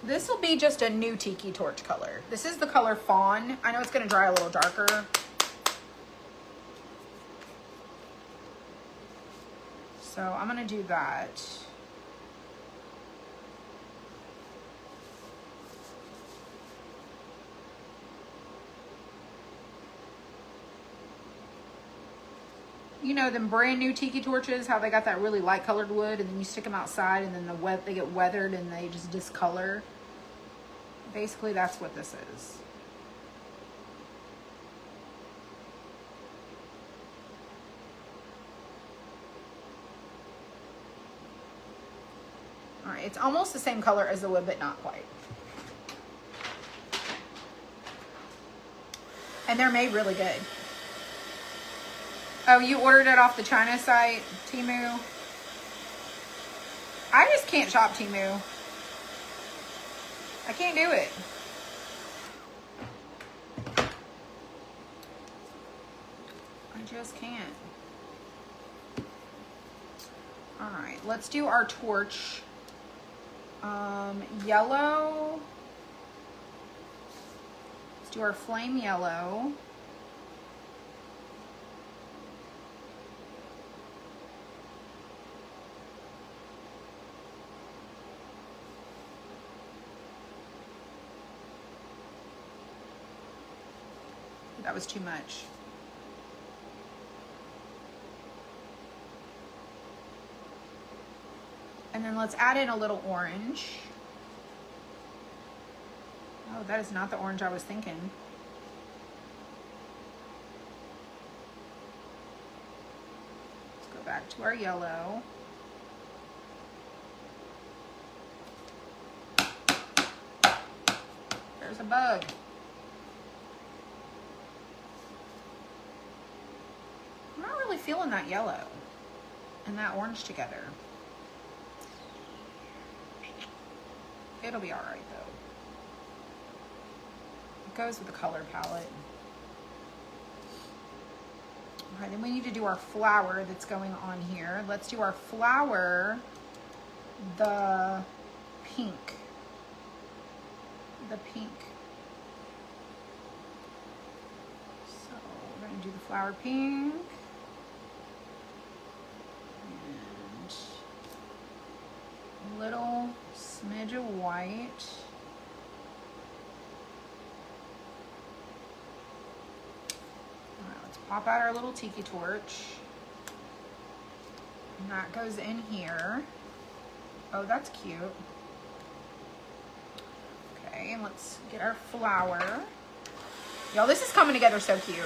This will be just a new tiki torch color. This is the color Fawn. I know it's gonna dry a little darker. So I'm gonna do that. You know them brand new tiki torches, how they got that really light colored wood and then you stick them outside and then they get weathered and they just discolor. Basically that's what this is. All right, it's almost the same color as the wood, but not quite. And they're made really good. Oh, you ordered it off the China site, Temu? I just can't shop Temu. I can't do it. I just can't. All right, let's do our torch. Yellow. Let's do our flame yellow. That was too much. And then let's add in a little orange. Oh, that is not the orange I was thinking. Let's go back to our yellow. There's a bug. I'm not really feeling that yellow and that orange together. It'll be all right though. It goes with the color palette. All right, then we need to do our flower that's going on here. Let's do our flower, the pink. The pink. So we're gonna do the flower pink. And a little smidge of white. All right, let's pop out our little tiki torch. And that goes in here. Oh, that's cute. Okay, and let's get our flower. Y'all, this is coming together so cute.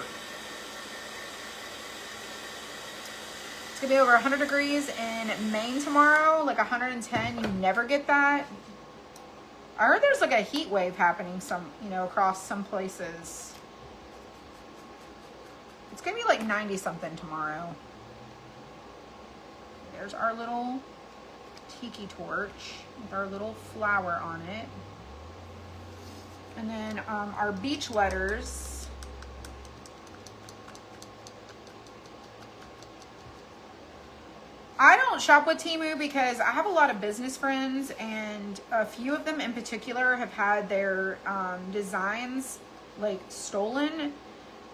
It's gonna be over 100 degrees in Maine tomorrow, like 110. You never get that. I heard there's like a heat wave happening across some places. It's gonna be like 90 something tomorrow. There's our little tiki torch with our little flower on it. And then our beach letters. I don't shop with Temu because I have a lot of business friends, and a few of them in particular have had their designs like stolen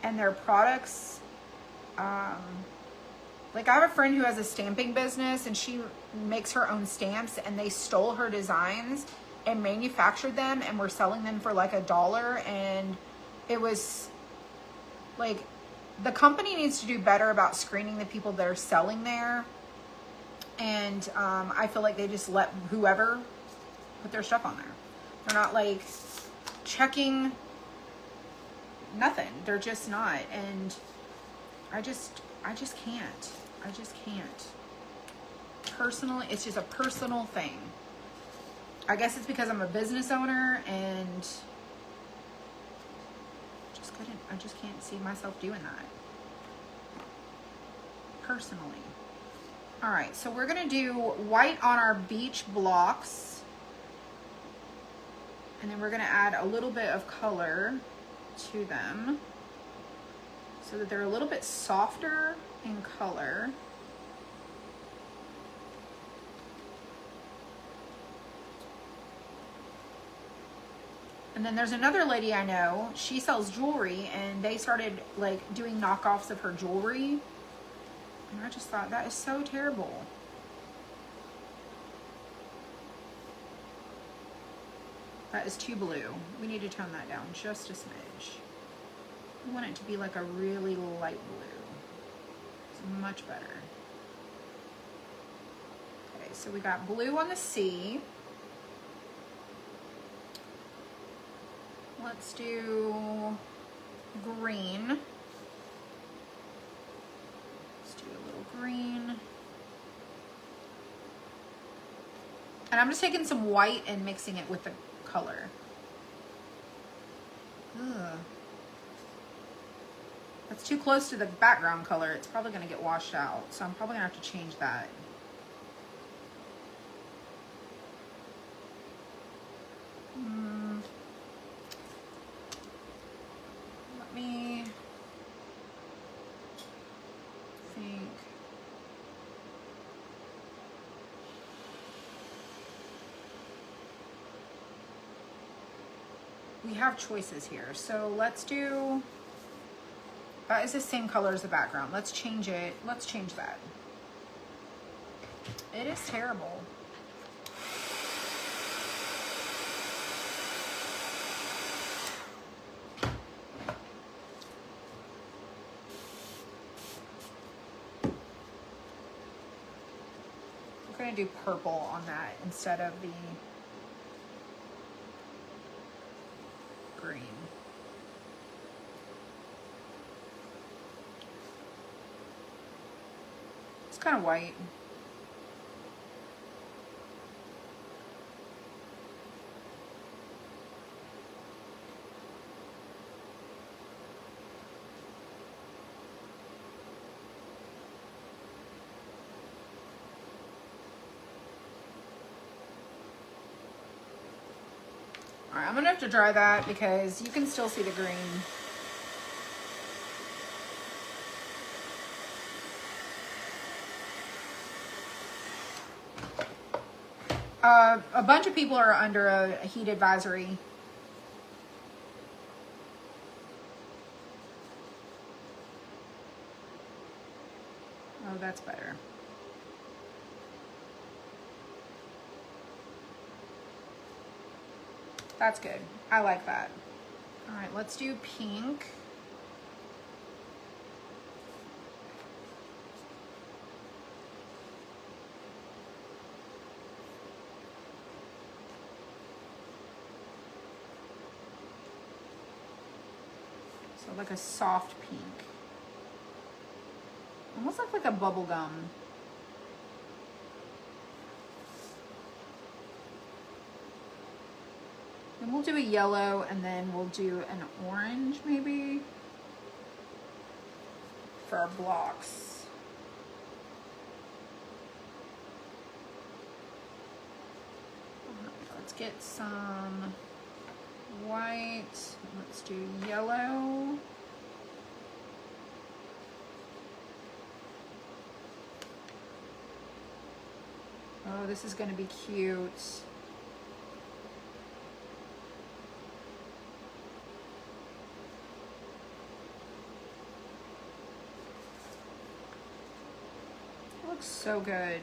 and their products. Like I have a friend who has a stamping business and she makes her own stamps, and they stole her designs and manufactured them and were selling them for like $1. And it was like, the company needs to do better about screening the people that are selling there. And I feel like they just let whoever put their stuff on there. They're not like checking nothing. They're just not. And I just can't. I just can't. Personally, it's just a personal thing. I guess it's because I'm a business owner and I just can't see myself doing that. Personally. All right, so we're gonna do white on our beach blocks. And then we're gonna add a little bit of color to them so that they're a little bit softer in color. And then there's another lady I know, she sells jewelry, and they started like doing knockoffs of her jewelry. And I just thought, that is so terrible. That is too blue. We need to tone that down just a smidge. We want it to be like a really light blue. It's much better. Okay, so we got blue on the sea. Let's do green. Let's do a little green. And I'm just taking some white and mixing it with the color. Ugh. That's too close to the background color. It's probably gonna get washed out. So I'm probably gonna have to change that. Let me think. We have choices here. So let's do, that is the same color as the background. Let's change it. Let's change that. It is terrible. We're gonna do purple on that instead of the green. It's kind of white. All right, I'm gonna have to dry that because you can still see the green. A bunch of people are under a heat advisory. Oh, that's better. That's good. I like that. All right, let's do pink. So like a soft pink. Almost like a bubble gum. Then we'll do a yellow and then we'll do an orange maybe for our blocks. Let's get some white. Let's do yellow. Oh, this is going to be cute. It looks so good.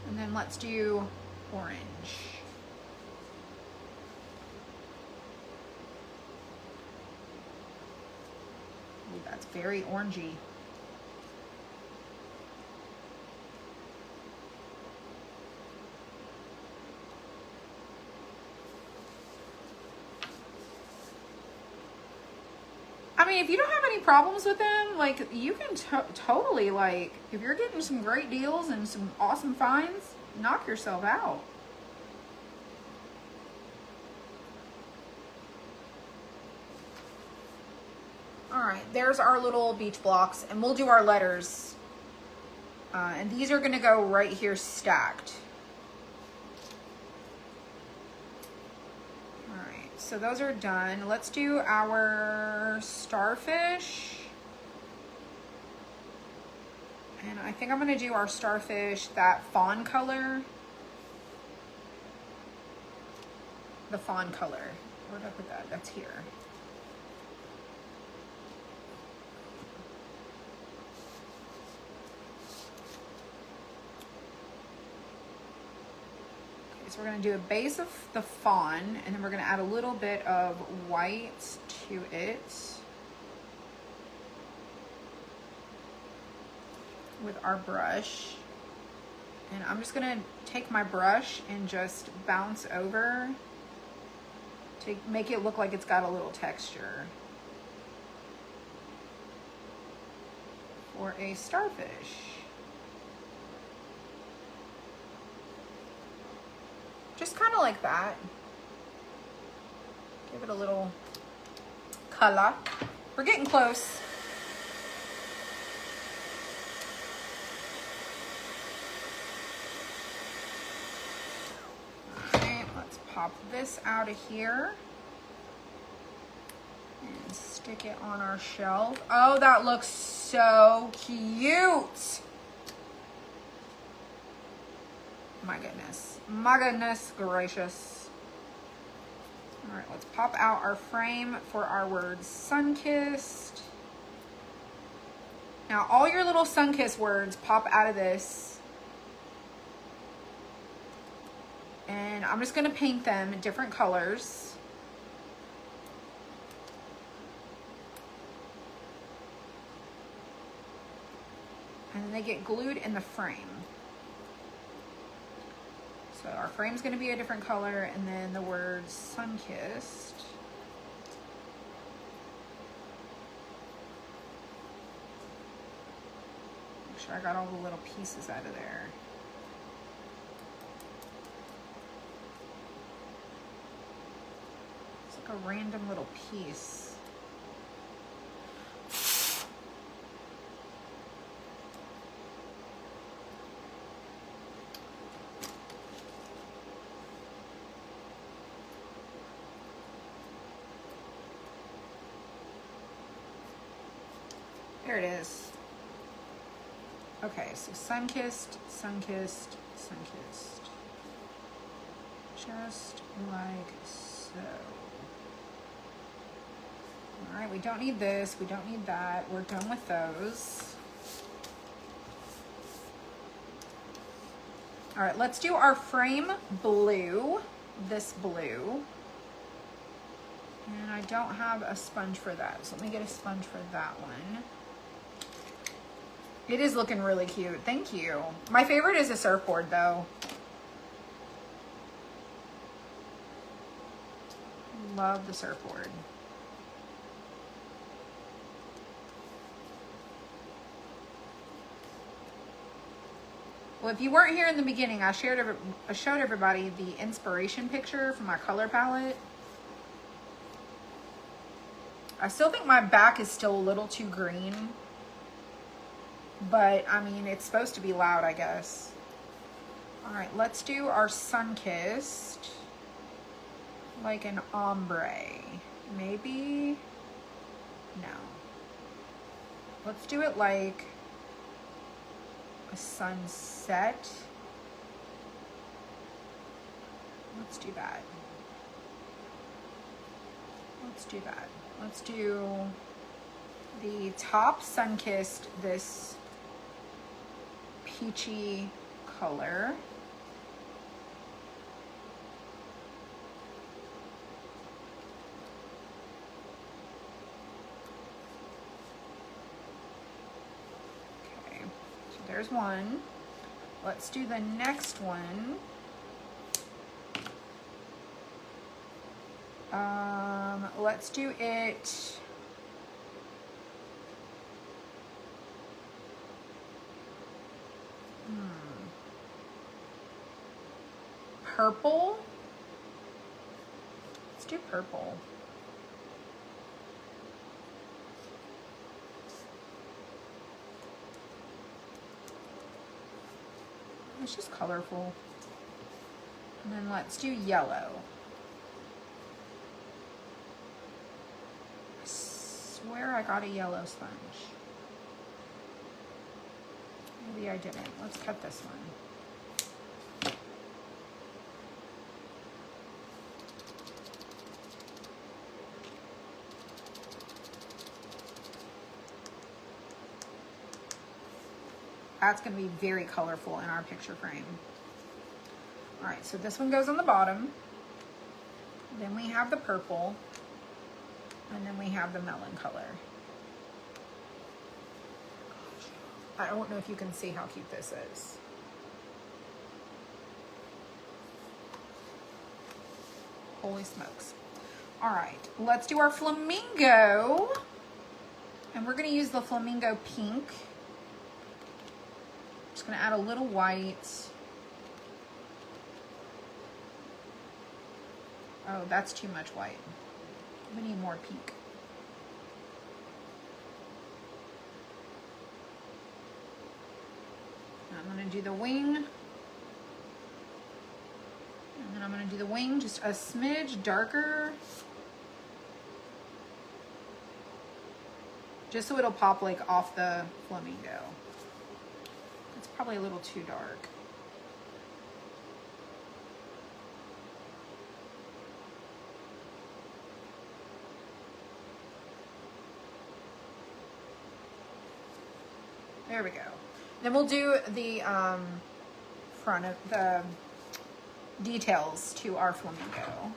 And then let's do orange. Ooh, that's very orangey. I mean, if you don't have any problems with them, like, you can totally, like, if you're getting some great deals and some awesome finds, knock yourself out. All right, there's our little beach blocks, and we'll do our letters. And these are gonna go right here stacked. So those are done. Let's do our starfish. And I think I'm gonna do our starfish, that fawn color. The fawn color. Where did I put that? That's here. So we're gonna do a base of the fawn, and then we're gonna add a little bit of white to it with our brush. And I'm just gonna take my brush and just bounce over to make it look like it's got a little texture for a starfish. Just kind of like that. Give it a little color. We're getting close. Okay, let's pop this out of here and stick it on our shelf. Oh, that looks so cute. My goodness. My goodness gracious. All right, let's pop out our frame for our words sun-kissed. Now, all your little sun-kissed words pop out of this. And I'm just going to paint them in different colors. And then they get glued in the frame. So our frame's going to be a different color, and then the words sun-kissed. Make sure I got all the little pieces out of there. It's like a random little piece. There it is. Okay, so sun-kissed, sun-kissed, sun-kissed. Just like so. All right, we don't need this, we don't need that. We're done with those. All right, let's do our frame blue, this blue. And I don't have a sponge for that, so let me get a sponge for that one. It is looking really cute. Thank you. My favorite is a surfboard, though. Love the surfboard. Well, if you weren't here in the beginning, I showed everybody the inspiration picture from my color palette. I still think my back is still a little too green. But, I mean, it's supposed to be loud, I guess. All right, let's do our sun-kissed. Like an ombre. Maybe? No. Let's do it like a sunset. Let's do that. Let's do that. Let's do the top sun-kissed, this peachy color. Okay, so there's one. Let's do the next one. Let's do it purple. Let's do purple. It's just colorful. And then let's do yellow. I swear I got a yellow sponge. Maybe I didn't. Let's cut this one. That's going to be very colorful in our picture frame. All right, so this one goes on the bottom. Then we have the purple. And then we have the melon color. I don't know if you can see how cute this is. Holy smokes. All right, let's do our flamingo. And we're gonna use the flamingo pink. Just gonna add a little white. Oh, that's too much white. We need more pink. I'm gonna do the wing. And then I'm gonna do the wing just a smidge darker. Just so it'll pop like off the flamingo. It's probably a little too dark. There we go. Then we'll do the front of the details to our flamingo.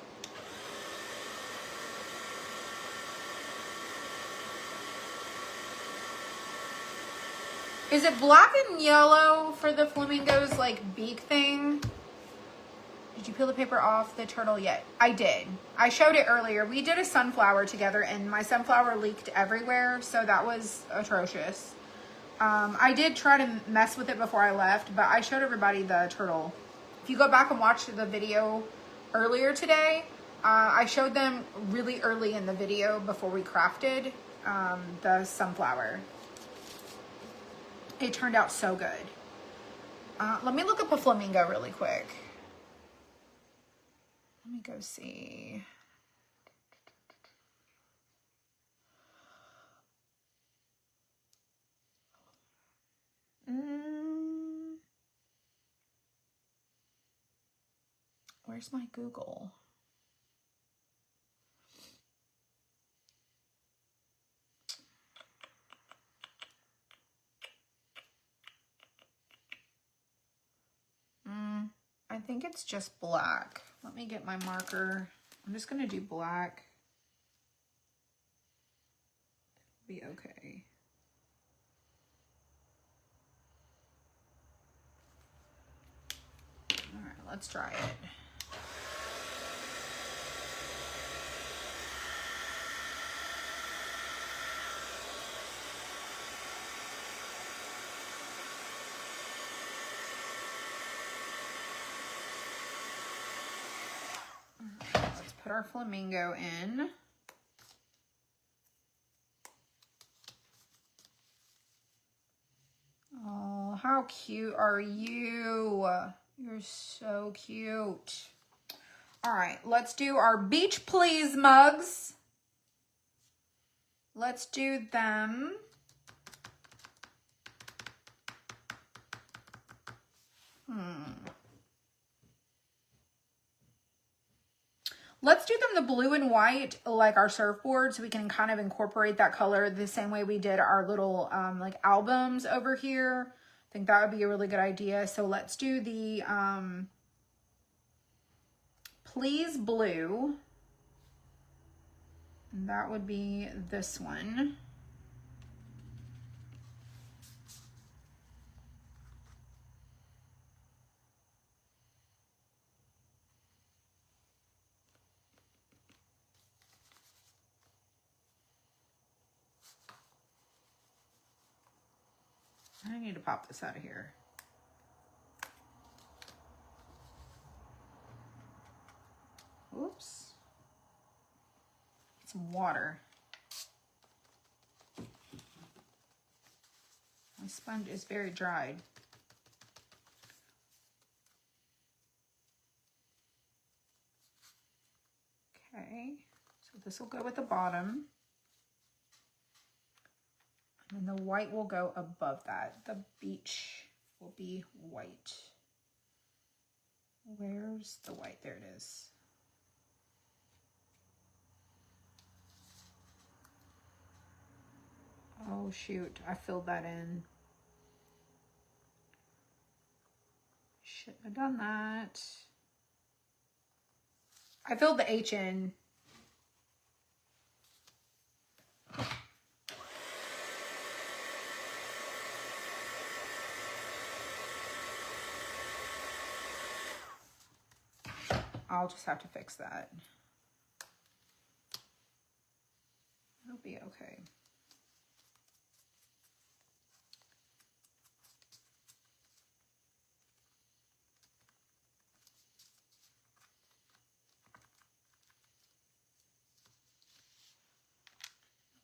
Is it black and yellow for the flamingo's like beak thing? Did you peel the paper off the turtle yet? I did. I showed it earlier. We did a sunflower together and my sunflower leaked everywhere, so that was atrocious. I did try to mess with it before I left, but I showed everybody the turtle. If you go back and watch the video earlier today, I showed them really early in the video before we crafted the sunflower. It turned out so good. Let me look up a flamingo really quick. Let me go see. Where's my Google? I think it's just black. Let me get my marker. I'm just gonna do black. It'll be okay. All right, let's try it. Let's put our flamingo in. Oh, how cute are you? You're so cute. All right, let's do our beach please mugs. Let's do them. Let's do them the blue and white, like our surfboard, so we can kind of incorporate that color the same way we did our little like albums over here. I think that would be a really good idea. So let's do the Please Blue. And that would be this one. I need to pop this out of here. Oops. Need some water. My sponge is very dried. Okay, so this will go at the bottom. And the white will go above that. The beach will be white. Where's the white? There it is. Oh shoot, I filled that in. Shouldn't have done that. I filled the H in. I'll just have to fix that. It'll be okay.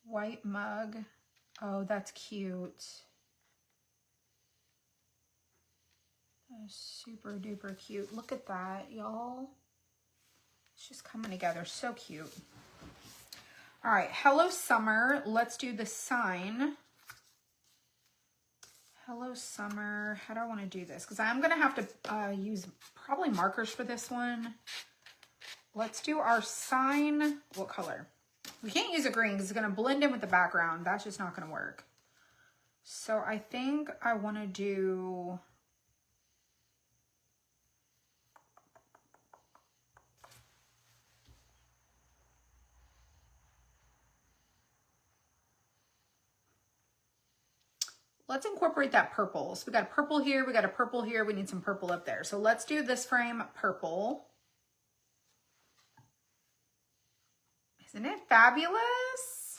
White mug. Oh, that's cute. That is super duper cute. Look at that, y'all. It's just coming together. So cute. All right, hello summer. Let's do the sign. Hello summer. How do I want to do this? Because I'm going to have to use probably markers for this one. Let's do our sign. What color? We can't use a green because it's going to blend in with the background. That's just not going to work. So I think I want to do... Let's incorporate that purple. So we got a purple here, we got a purple here, we need some purple up there. So let's do this frame purple. Isn't it fabulous?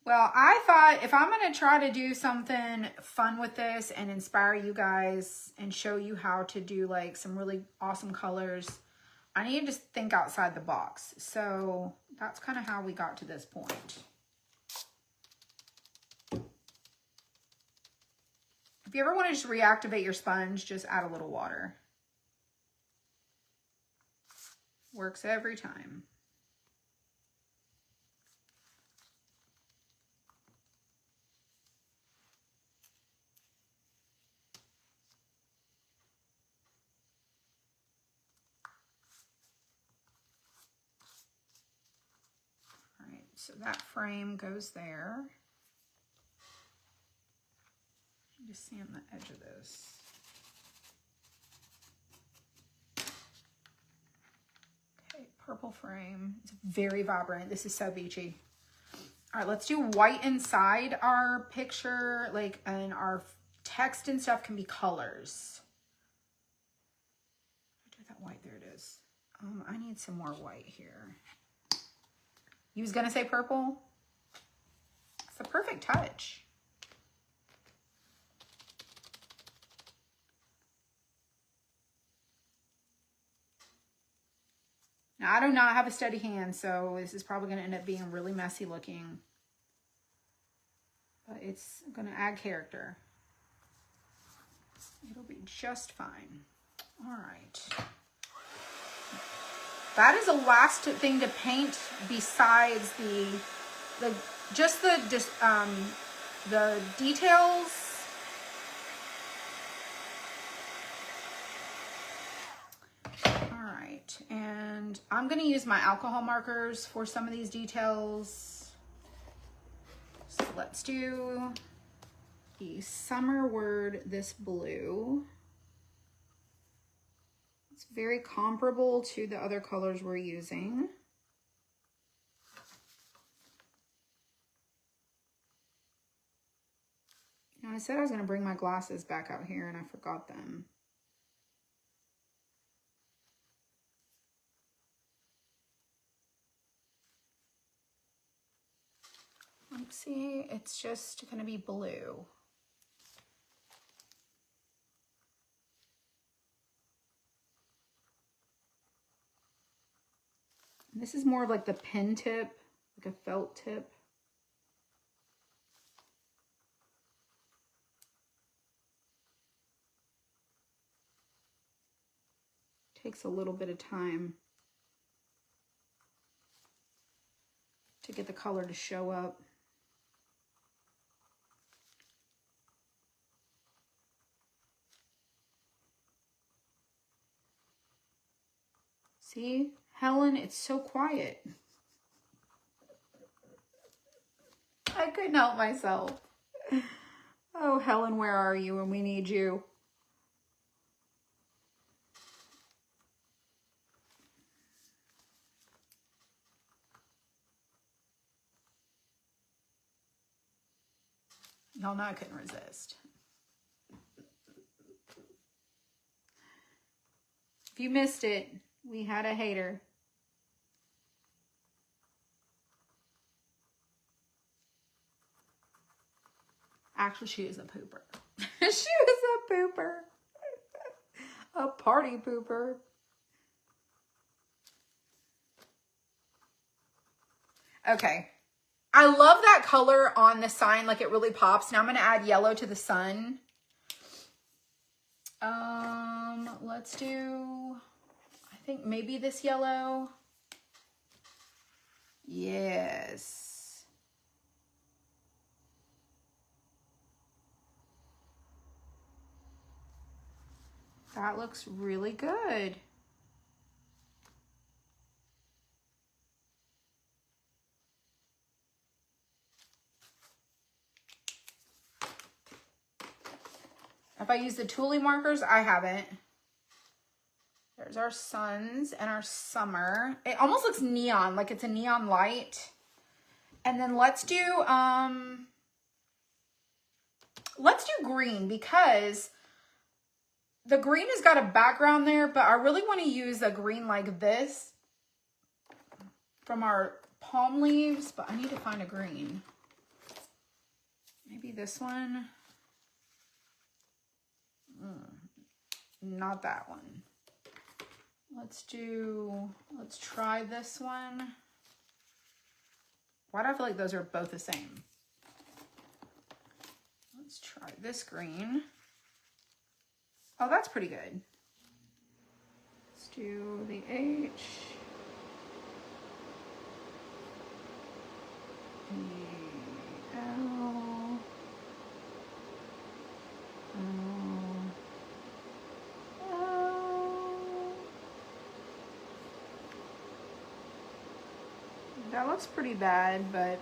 Well, I thought if I'm going to try to do something fun with this and inspire you guys and show you how to do like some really awesome colors, I need to think outside the box. So that's kind of how we got to this point. If you ever want to just reactivate your sponge, just add a little water. Works every time. All right, so that frame goes there. Just sand the edge of this. Okay, purple frame. It's very vibrant. This is so beachy. All right, let's do white inside our picture, like, and our text and stuff can be colors. Do that white. There it is. I need some more white here. You was gonna say purple? It's the perfect touch. Now, I do not have a steady hand, so this is probably going to end up being really messy looking. But it's going to add character. It'll be just fine. All right. That is the last thing to paint besides the details. And I'm going to use my alcohol markers for some of these details. So let's do the summer word, this blue. It's very comparable to the other colors we're using. Now, I said I was going to bring my glasses back out here and I forgot them. See, it's just going to be blue. This is more of like the pen tip, like a felt tip. Takes a little bit of time to get the color to show up. See, Helen, it's so quiet. I couldn't help myself. Oh, Helen, where are you when we need you? Y'all know I couldn't resist. If you missed it, we had a hater. Actually, she is a pooper. She was a pooper. A party pooper. Okay. I love that color on the sign. Like, it really pops. Now I'm going to add yellow to the sun. Let's do, I think maybe this yellow. Yes. That looks really good. If I use the Tule markers, I haven't. There's our suns and our summer. It almost looks neon, like it's a neon light. And then let's do green, because the green has got a background there, but I really want to use a green like this from our palm leaves, but I need to find a green. Maybe this one. Not that one. Let's try this one. Why do I feel like those are both the same? Let's try this green. Oh, that's pretty good. Let's do the H. The L. That looks pretty bad, but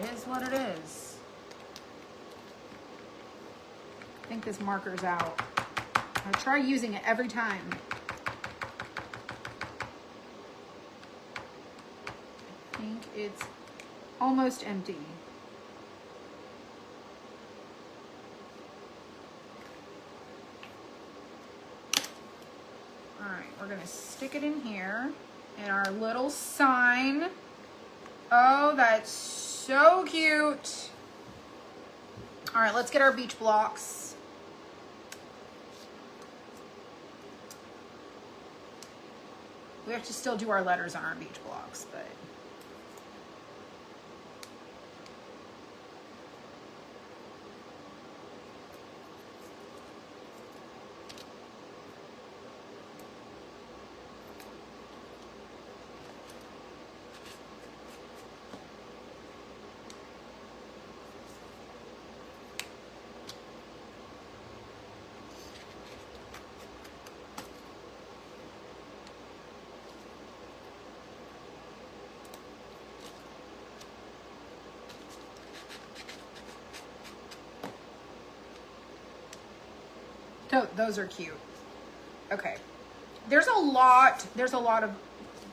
it is what it is. I think this marker's out. I try using it every time. I think it's almost empty. All right, we're gonna stick it in here in our little sign. Oh, that's so cute. All right, let's get our beach blocks. We have to still do our letters on our beach blocks, but those are cute. Okay. There's a lot of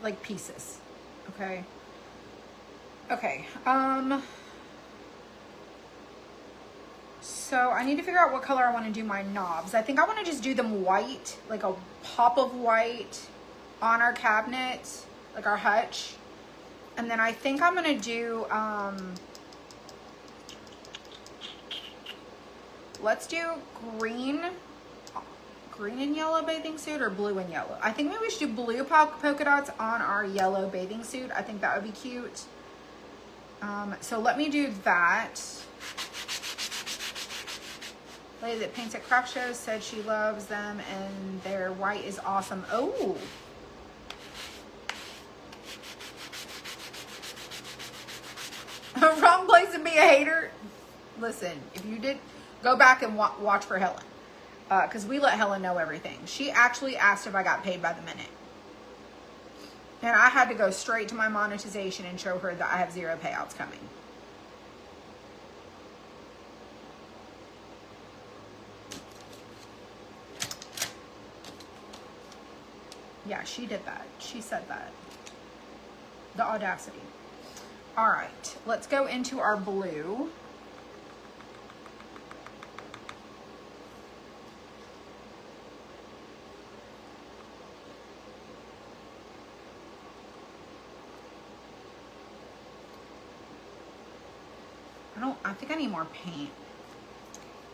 like pieces. Okay. Okay. So I need to figure out what color I want to do my knobs. I think I want to just do them white, like a pop of white on our cabinet, like our hutch. And then I think I'm going to do, let's do green and yellow bathing suit, or blue and yellow. I think maybe we should do blue polka dots on our yellow bathing suit. I think that would be cute. So let me do that. Lady that paints at craft shows said she loves them and their white is awesome. Oh. Wrong place to be a hater. Listen, if you did, go back and watch for Helen. Because we let Helen know everything. She actually asked if I got paid by the minute. And I had to go straight to my monetization and show her that I have 0 payouts coming. Yeah, she did that. She said that. The audacity. All right, let's go into our blue. I think I need more paint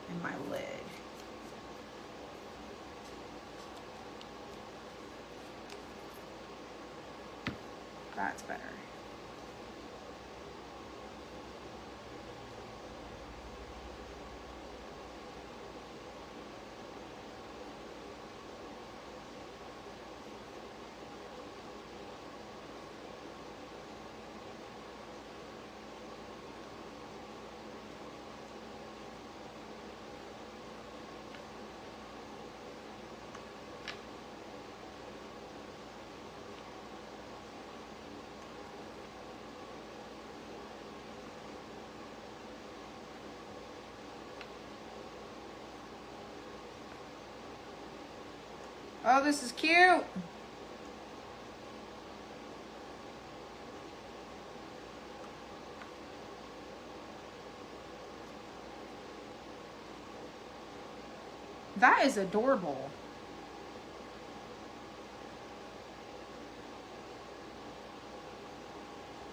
in my lid. That's better. Oh, this is cute. That is adorable.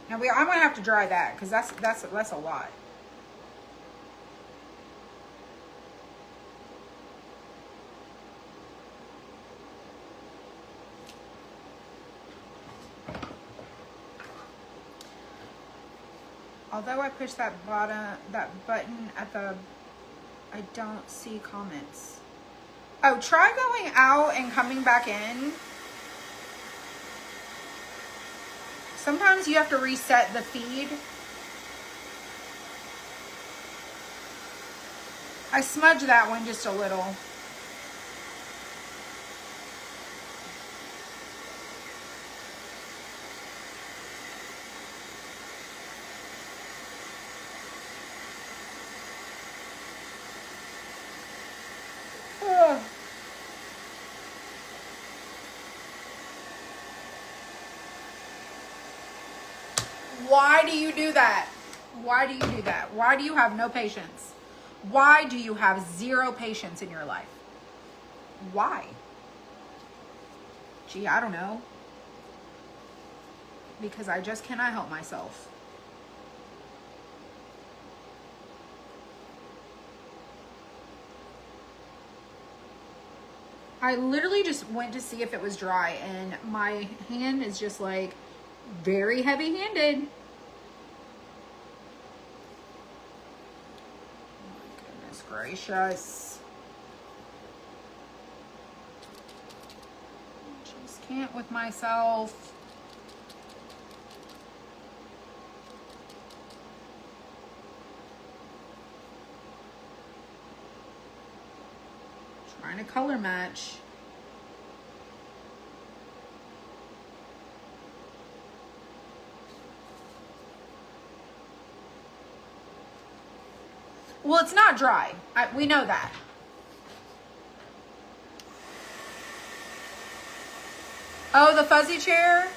Now I'm gonna have to dry that because that's a lot. Although I push that button at the, I don't see comments. Oh, try going out and coming back in. Sometimes you have to reset the feed. I smudged that one just a little. Why do you do that? Why do you do that? Why do you have no patience? Why do you have zero patience in your life? Why? Gee, I don't know. Because I just cannot help myself. I literally just went to see if it was dry and my hand is just like very heavy-handed. Oh my goodness gracious. I just can't with myself. Trying to color match. Well, it's not dry. We know that. Oh, the fuzzy chair?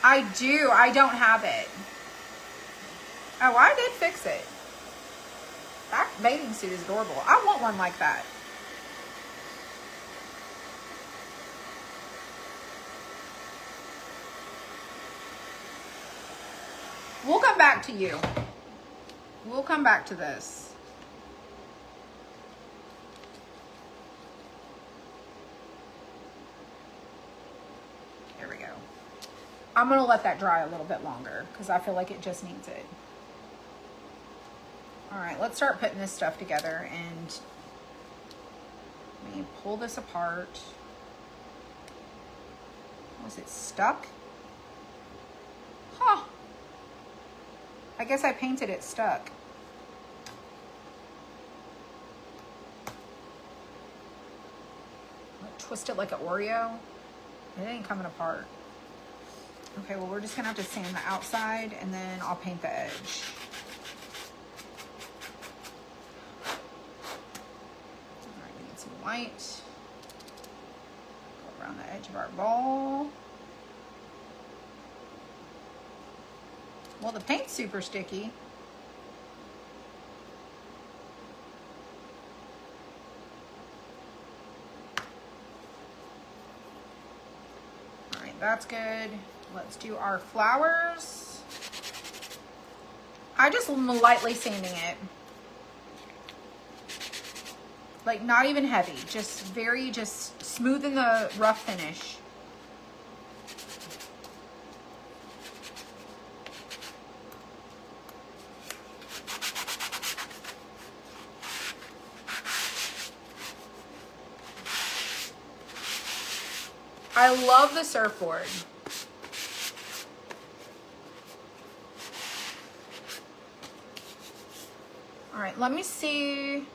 I do. I don't have it. Oh, I did fix it. That bathing suit is adorable. I want one like that. We'll come back to you. We'll come back to this. Here we go. I'm going to let that dry a little bit longer because I feel like it just needs it. All right, let's start putting this stuff together and let me pull this apart. Was it stuck? Huh. I guess I painted it stuck. Twist it like an Oreo. It ain't coming apart. Okay, well, we're just gonna have to sand the outside and then I'll paint the edge. All right, we need some white. around the edge of our ball. Well, the paint's super sticky. All right, that's good. Let's do our flowers. I just am lightly sanding it. Like not even heavy, just very, just smoothing the rough finish. I love the surfboard. All right, let me see.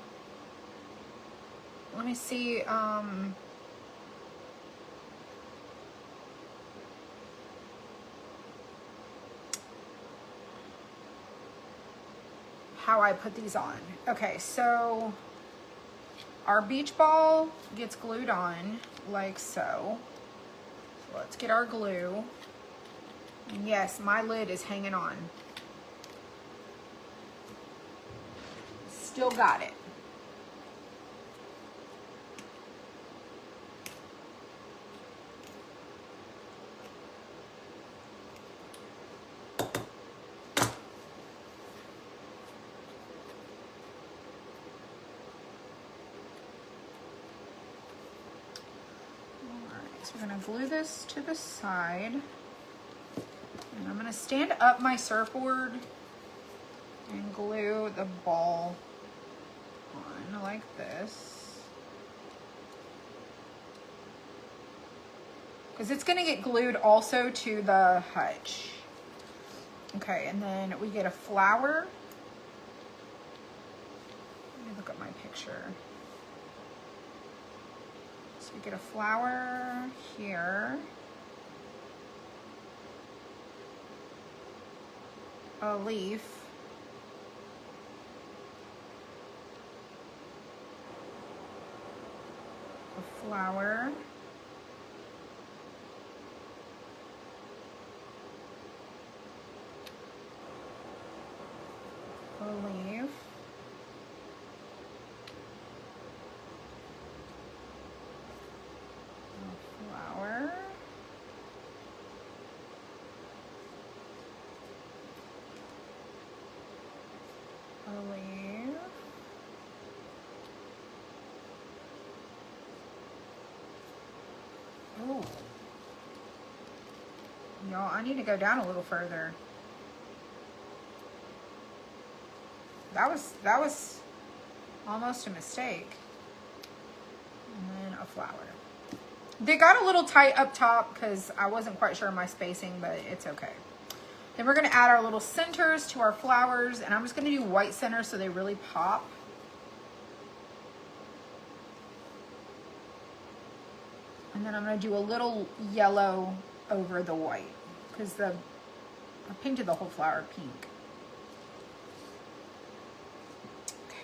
How I put these on. Okay, so our beach ball gets glued on like so. So let's get our glue. And yes, my lid is hanging on. Still got it. So we're gonna glue this to the side. And I'm gonna stand up my surfboard and glue the ball on like this. Because it's gonna get glued also to the hutch. Okay, and then we get a flower. Let me look at my picture. So we get a flower here. A leaf. A flower. A leaf. Oh, y'all, I need to go down a little further. That was almost a mistake. And then a flower. They got a little tight up top because I wasn't quite sure of my spacing, but it's okay. Then we're going to add our little centers to our flowers, and I'm just going to do white centers so they really pop. And then I'm going to do a little yellow over the white because I painted the whole flower pink.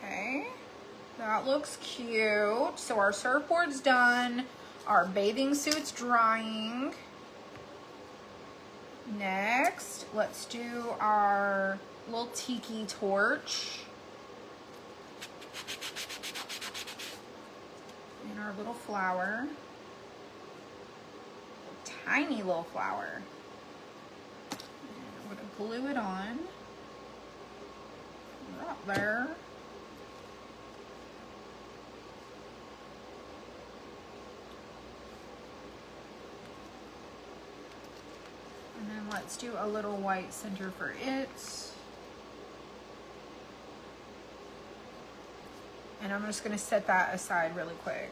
Okay, that looks cute. So our surfboard's done. Our bathing suit's drying. Next, let's do our little tiki torch. And our little flower. Tiny little flower. And I'm going to glue it on. Right there. And then let's do a little white center for it. And I'm just going to set that aside really quick.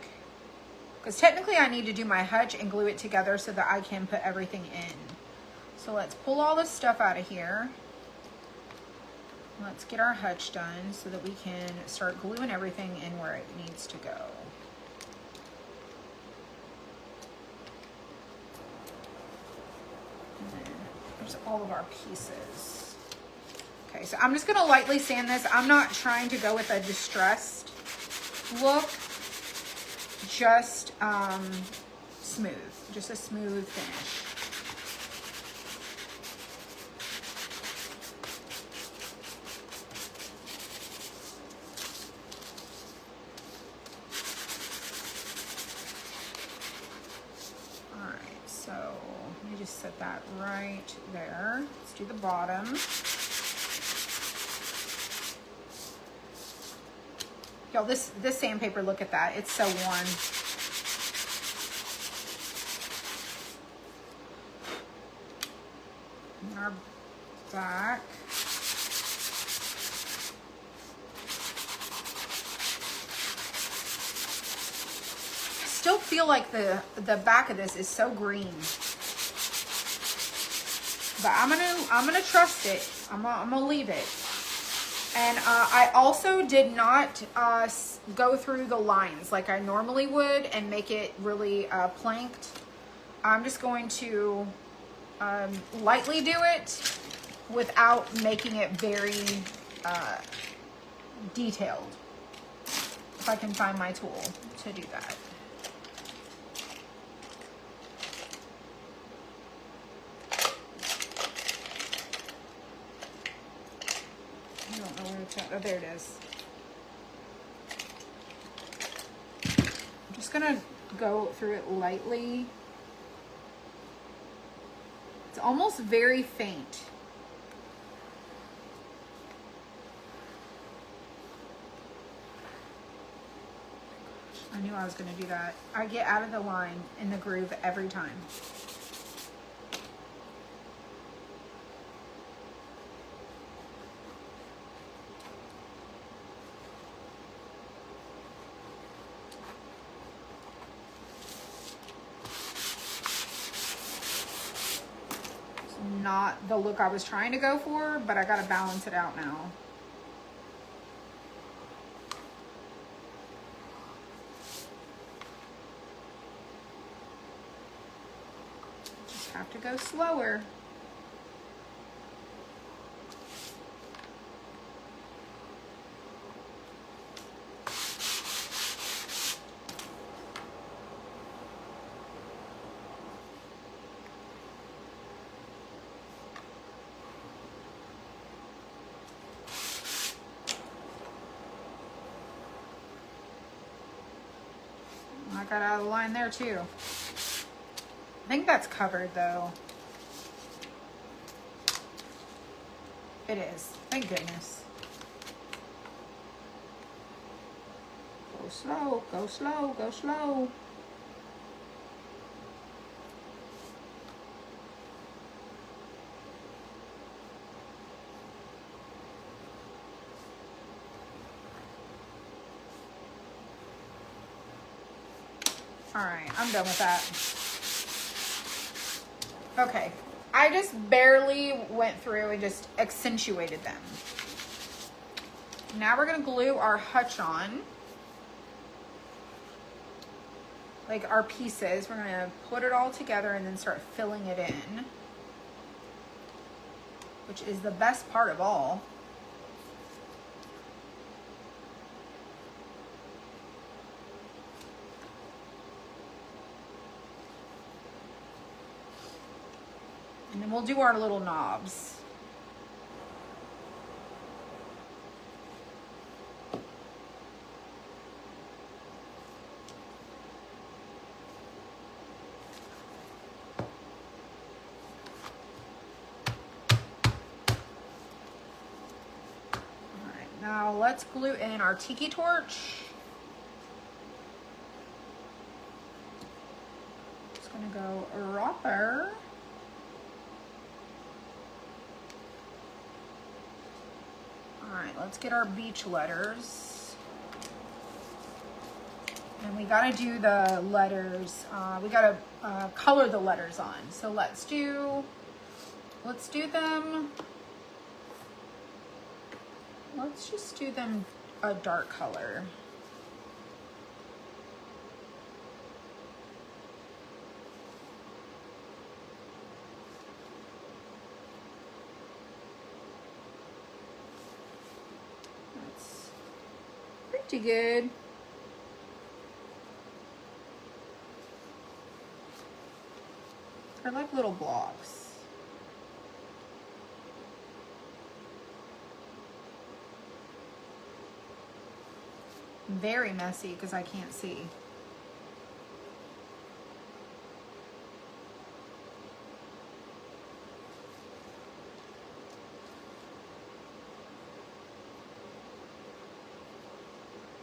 Because technically I need to do my hutch and glue it together so that I can put everything in. So let's pull all this stuff out of here. Let's get our hutch done so that we can start gluing everything in where it needs to go. There's all of our pieces. Okay, so I'm just gonna lightly sand this. I'm not trying to go with a distressed look. Just smooth, just a smooth finish. So let me just set that right there. Let's do the bottom. Y'all, this sandpaper, look at that. It's so worn. And our back. Still feel like the back of this is so green, but I'm gonna trust it. I'm gonna leave it. And I also did not go through the lines like I normally would and make it really planked. I'm just going to lightly do it without making it very detailed, if I can find my tool to do that. I don't know where it's at. Oh, there it is. I'm just gonna go through it lightly. It's almost very faint. I knew I was gonna do that. I get out of the line in the groove every time. Not the look I was trying to go for, but I gotta balance it out now. Just have to go slower. I got out of the line there too. I think that's covered though. It is. Thank goodness. Go slow, go slow, go slow. All right, I'm done with that. Okay, I just barely went through and just accentuated them. Now we're gonna glue our hutch on. Like our pieces, we're gonna put it all together and then start filling it in, which is the best part of all. And then we'll do our little knobs. All right, now let's glue in our tiki torch. Just gonna go rubber. All right, let's get our beach letters. And we gotta do the letters, we gotta color the letters on. So let's do them, let's just do them a dark color. Pretty good. They're like little blocks. Very messy because I can't see.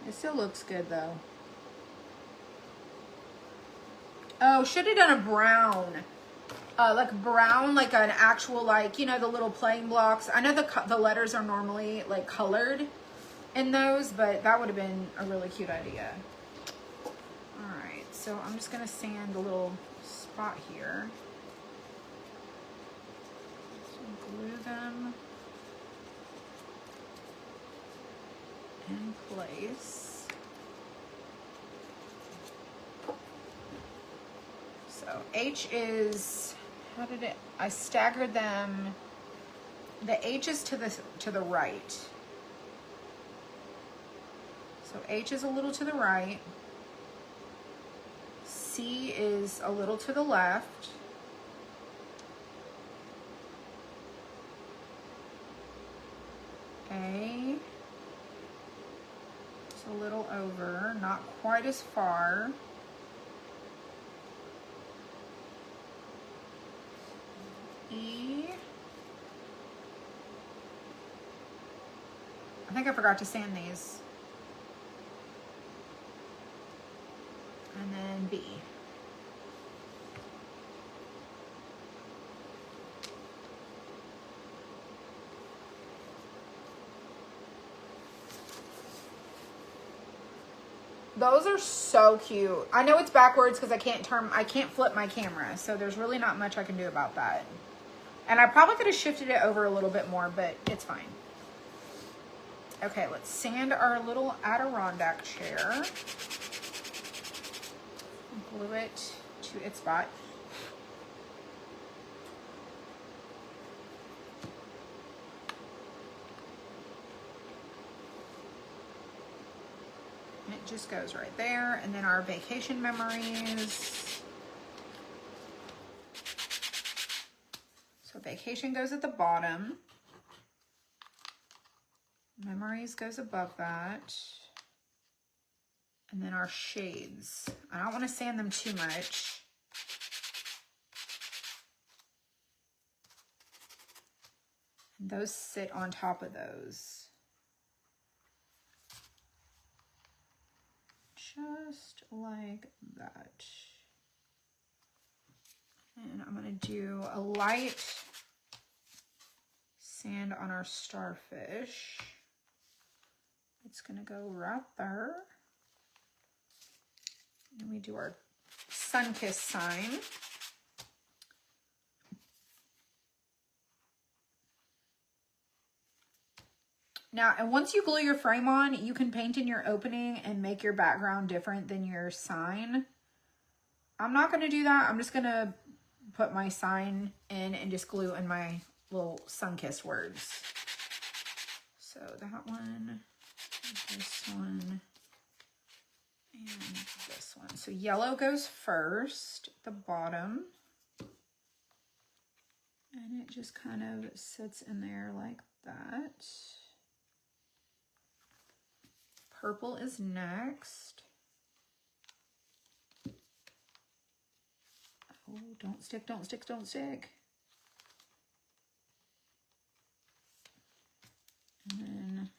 It still looks good though. Oh, should have done a brown. Like brown, like an actual, like, you know, the little plain blocks. I know the letters are normally like colored in those, but that would have been a really cute idea. All right, so I'm just gonna sand a little spot here. So glue them in place. So H is, how did it, I staggered them. The H is to the right. So H is a little to the right. C is a little to the left. A is a little over, not quite as far. E. I think I forgot to sand these. And then B. Those are so cute. I know it's backwards because I can't flip my camera, so there's really not much I can do about that. And I probably could have shifted it over a little bit more, but it's fine. Okay, let's sand our little Adirondack chair. Glue it to its spot. And it just goes right there. And then our vacation memories. So vacation goes at the bottom. Memories goes above that. And then our shades. I don't want to sand them too much. And those sit on top of those. Just like that. And I'm going to do a light sand on our starfish. It's going to go right there. And we do our sun-kissed sign. Now, and once you glue your frame on, you can paint in your opening and make your background different than your sign. I'm not going to do that. I'm just going to put my sign in and just glue in my little sun-kissed words. So that one, this one, and this one. So yellow goes first at the bottom. And it just kind of sits in there like that. Purple is next. Oh, don't stick, don't stick, don't stick. And then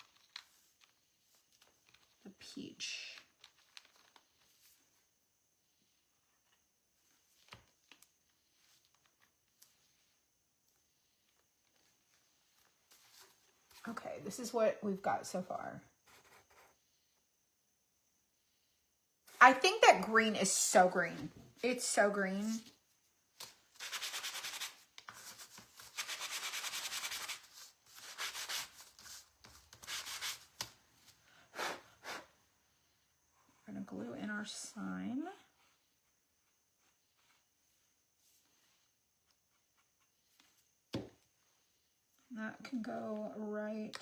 the peach. Okay, this is what we've got so far. I think that green is so green. It's so green. We're going to glue in our sign. That can go right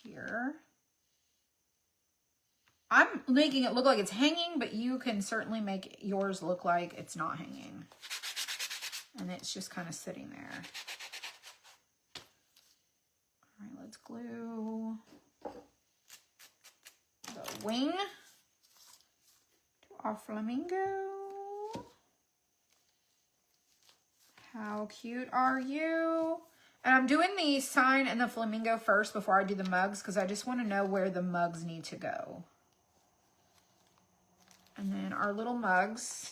here. I'm making it look like it's hanging, but you can certainly make yours look like it's not hanging. And it's just kind of sitting there. All right, let's glue the wing to our flamingo. How cute are you? And I'm doing the sign and the flamingo first before I do the mugs because I just want to know where the mugs need to go. And then our little mugs.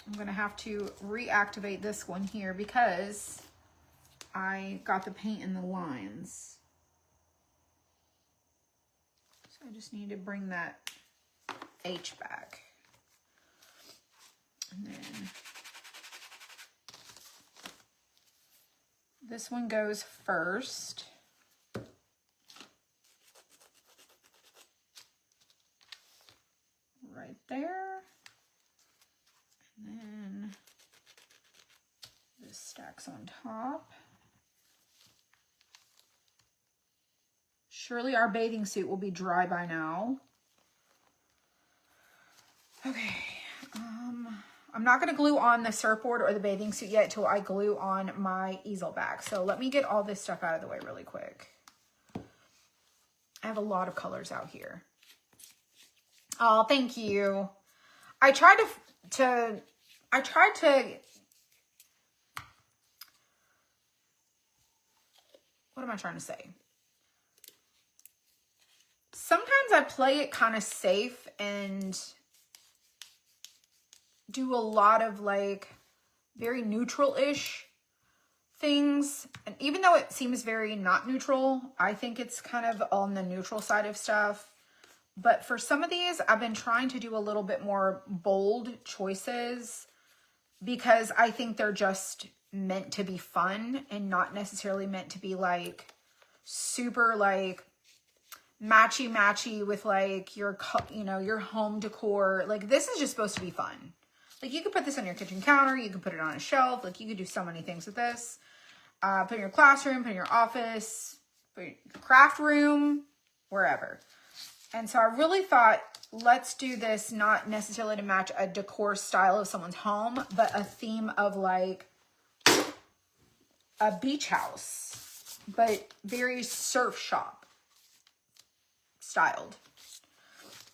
I'm going to have to reactivate this one here because I got the paint in the lines. So I just need to bring that H back. And then this one goes first. Right there. And then this stacks on top. Surely our bathing suit will be dry by now. Okay. I'm not going to glue on the surfboard or the bathing suit yet until I glue on my easel back. So let me get all this stuff out of the way really quick. I have a lot of colors out here. Oh, thank you. I tried to what am I trying to say? Sometimes I play it kind of safe and do a lot of like very neutral-ish things. And even though it seems very not neutral, I think it's kind of on the neutral side of stuff. But for some of these, I've been trying to do a little bit more bold choices because I think they're just meant to be fun and not necessarily meant to be like super like matchy with like your, you know, your home decor. Like this is just supposed to be fun. Like you could put this on your kitchen counter. You can put it on a shelf. Like you could do so many things with this. Put in your classroom, put in your office, put in your craft room, wherever. And so I really thought, let's do this not necessarily to match a decor style of someone's home, but a theme of like a beach house, but very surf shop styled.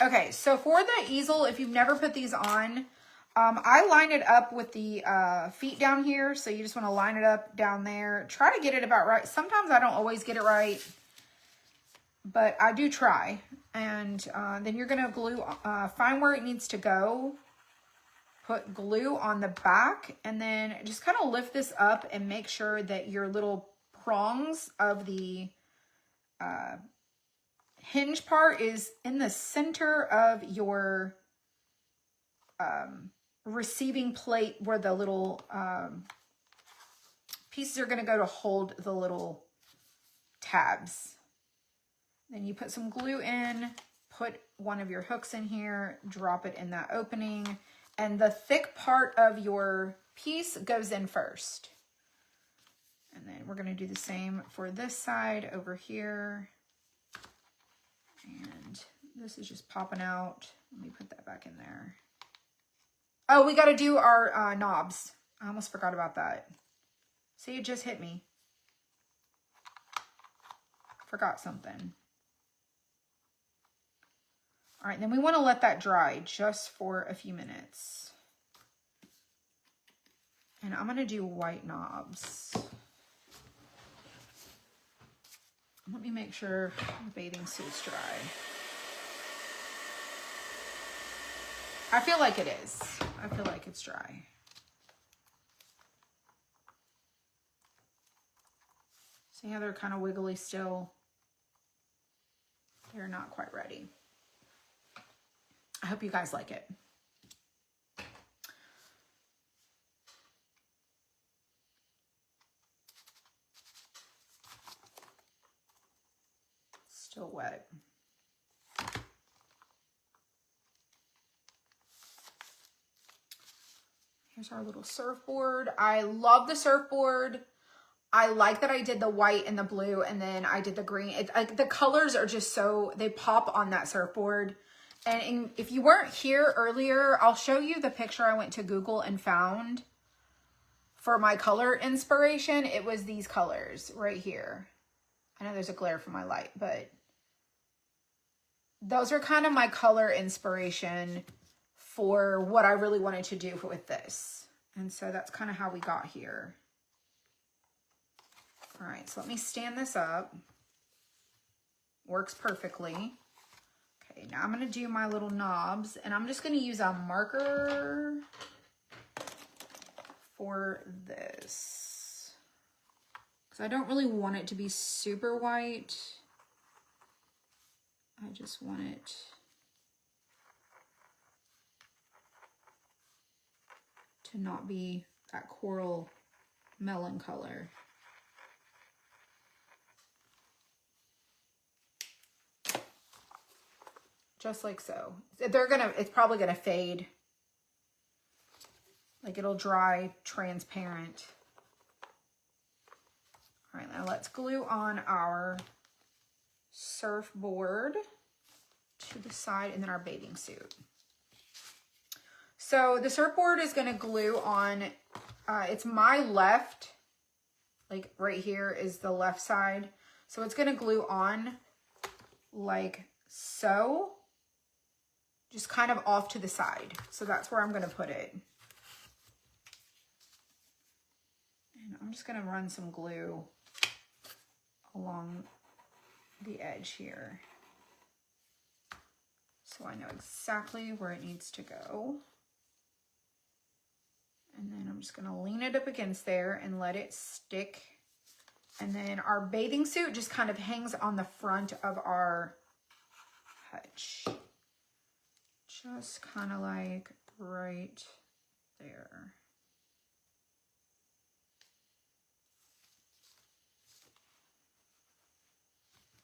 Okay, so for the easel, if you've never put these on, I line it up with the feet down here. So you just want to line it up down there. Try to get it about right. Sometimes I don't always get it right, but I do try. And then you're going to glue, find where it needs to go. Put glue on the back and then just kind of lift this up and make sure that your little prongs of the hinge part is in the center of your receiving plate where the little pieces are going to go to hold the little tabs. Then you put some glue in, put one of your hooks in here, drop it in that opening, and the thick part of your piece goes in first. And then we're going to do the same for this side over here. And this is just popping out. Let me put that back in there. Oh, we got to do our knobs. I almost forgot about that. See, it just hit me. Forgot something. All right, then we want to let that dry just for a few minutes. And I'm going to do white knobs. Let me make sure the bathing suit's dry. I feel like it is. I feel like it's dry. See how they're kind of wiggly still? They're not quite ready. I hope you guys like it. Still wet. Here's our little surfboard. I love the surfboard. I like that I did the white and the blue and then I did the green. The colors are just so, they pop on that surfboard. And if you weren't here earlier, I'll show you the picture I went to Google and found for my color inspiration. It was these colors right here. I know there's a glare from my light, but those are kind of my color inspiration for what I really wanted to do with this. And so that's kind of how we got here. All right, so let me stand this up. Works perfectly. Okay, now I'm going to do my little knobs, and I'm just going to use a marker for this, because I don't really want it to be super white. I just want it to not be that coral melon color. Just like so. It's probably gonna fade. Like it'll dry transparent. All right, now let's glue on our surfboard to the side, and then our bathing suit. So the surfboard is gonna glue on, it's my left, like right here is the left side. So it's gonna glue on like so. Just kind of off to the side. So that's where I'm going to put it. And I'm just going to run some glue along the edge here, so I know exactly where it needs to go. And then I'm just going to lean it up against there and let it stick. And then our bathing suit just kind of hangs on the front of our hutch. Just kind of like right there.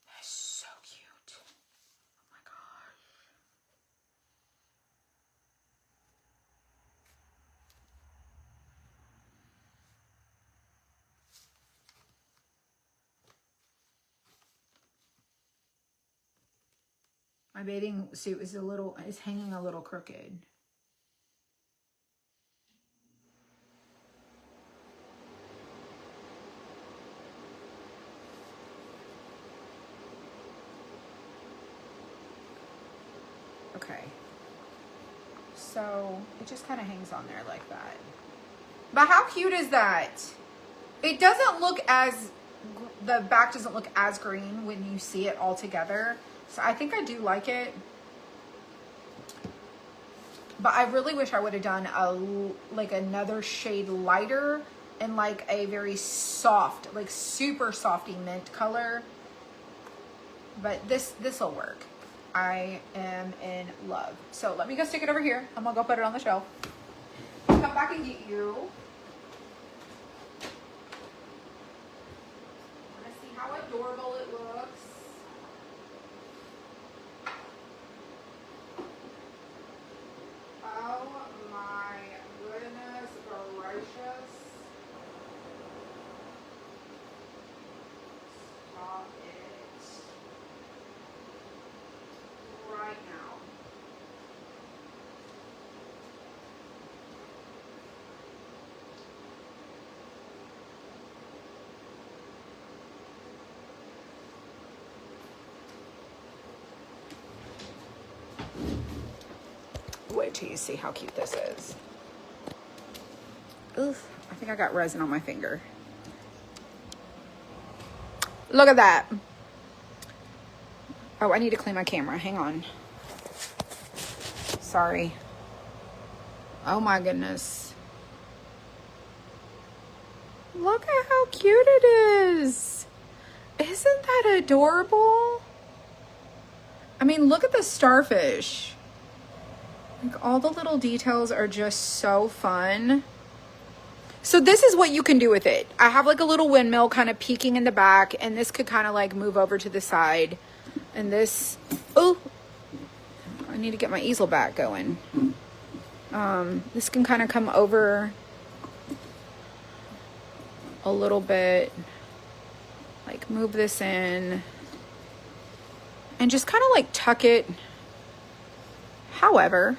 That's so cute. Oh my gosh. My bathing suit is hanging a little crooked. Okay. So it just kind of hangs on there like that. But how cute is that? It doesn't look as, the back doesn't look as green when you see it all together. So I think I do like it. But I really wish I would have done like another shade lighter and like a very soft, like super softy mint color. But this will work. I am in love. So let me go stick it over here. I'm gonna go put it on the shelf. Come back and get you. Wanna see how adorable it looks? Oh my goodness gracious. Stop it. Right now. Wait till you see how cute this is. Oof, I think I got resin on my finger. Look at that. Oh, I need to clean my camera. Hang on. Sorry. Oh my goodness. Look at how cute it is. Isn't that adorable? I mean, look at the starfish. Like all the little details are just so fun. So this is what you can do with it. I have like a little windmill kind of peeking in the back, and this could kind of like move over to the side. And this, oh, I need to get my easel back going. This can kind of come over a little bit, like move this in and just kind of like tuck it However,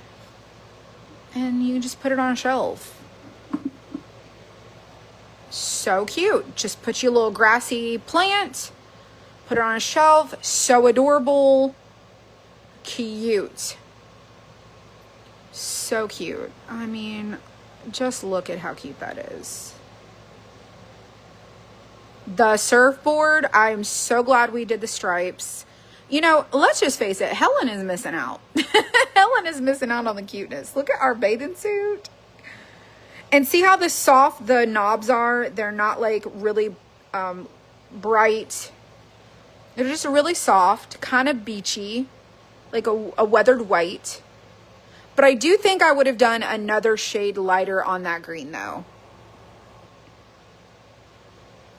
and you can just put it on a shelf. So cute. Just put your little grassy plant, put it on a shelf. So adorable. Cute. So cute. I mean, just look at how cute that is. The surfboard, I'm so glad we did the stripes. You know, let's just face it, Helen is missing out. Helen is missing out on the cuteness. Look at our bathing suit. And see how soft the knobs are? They're not like really bright. They're just really soft, kind of beachy, like a weathered white. But I do think I would have done another shade lighter on that green though.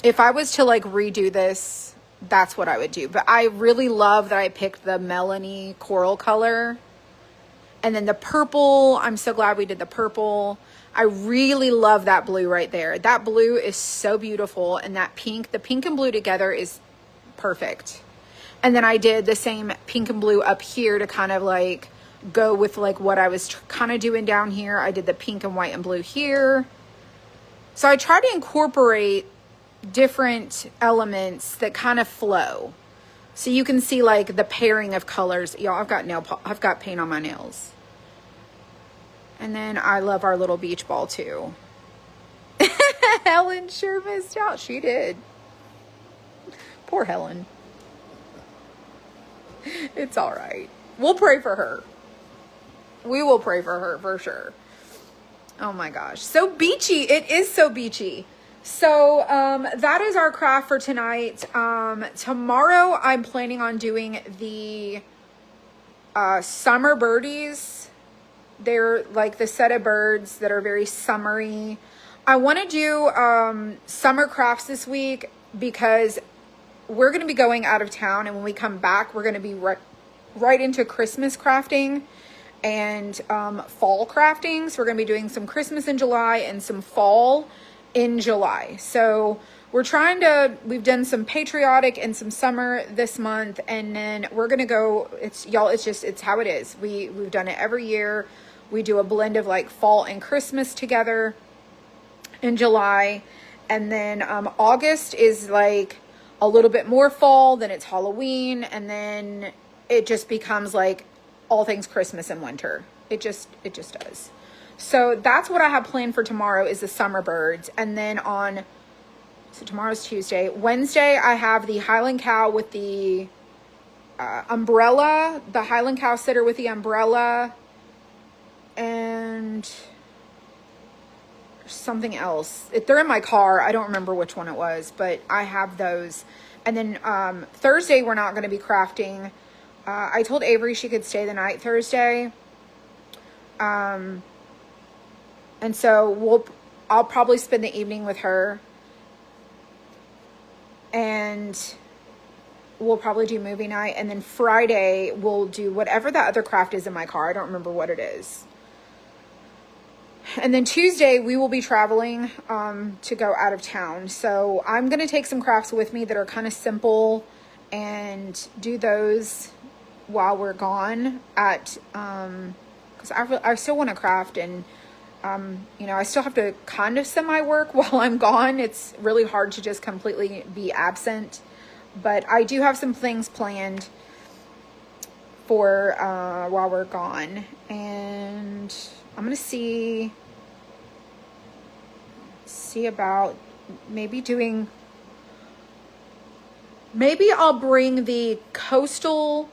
If I was to like redo this, that's what I would do. But I really love that I picked the Melanie coral color. And then the purple, I'm so glad we did the purple. I really love that blue right there. That blue is so beautiful. And that pink, the pink and blue together is perfect. And then I did the same pink and blue up here to kind of like go with like what I was kind of doing down here. I did the pink and white and blue here. So I tried to incorporate different elements that kind of flow. So you can see like the pairing of colors. Y'all, I've got paint on my nails. And then I love our little beach ball too. Helen sure missed out. She did. Poor Helen. It's all right. We'll pray for her. We will pray for her for sure. Oh my gosh. So beachy. It is so beachy. So that is our craft for tonight. Tomorrow I'm planning on doing the summer birdies. They're like the set of birds that are very summery. I want to do summer crafts this week because we're going to be going out of town, and when we come back we're going to be right into Christmas crafting and fall crafting. So we're going to be doing some Christmas in July and some fall in July. So we've done some patriotic and some summer this month, and then we're going to go, it's how it is. We've done it every year. We do a blend of like fall and Christmas together in July. And then August is like a little bit more fall, then it's Halloween, and then it just becomes like all things Christmas and winter. It just does. So that's what I have planned for tomorrow is the summer birds. And then so tomorrow's Tuesday. Wednesday, I have the Highland cow with the umbrella, the Highland cow sitter with the umbrella, and something else. They're in my car. I don't remember which one it was, but I have those. And then Thursday, we're not going to be crafting. I told Avery she could stay the night Thursday. And so I'll probably spend the evening with her, and we'll probably do movie night. And then Friday we'll do whatever that other craft is in my car. I don't remember what it is. And then Tuesday we will be traveling to go out of town. So I'm going to take some crafts with me that are kind of simple and do those while we're gone because I still want to craft, and I still have to kind of semi-work while I'm gone. It's really hard to just completely be absent. But I do have some things planned for while we're gone. And I'm going to see about maybe I'll bring the coastal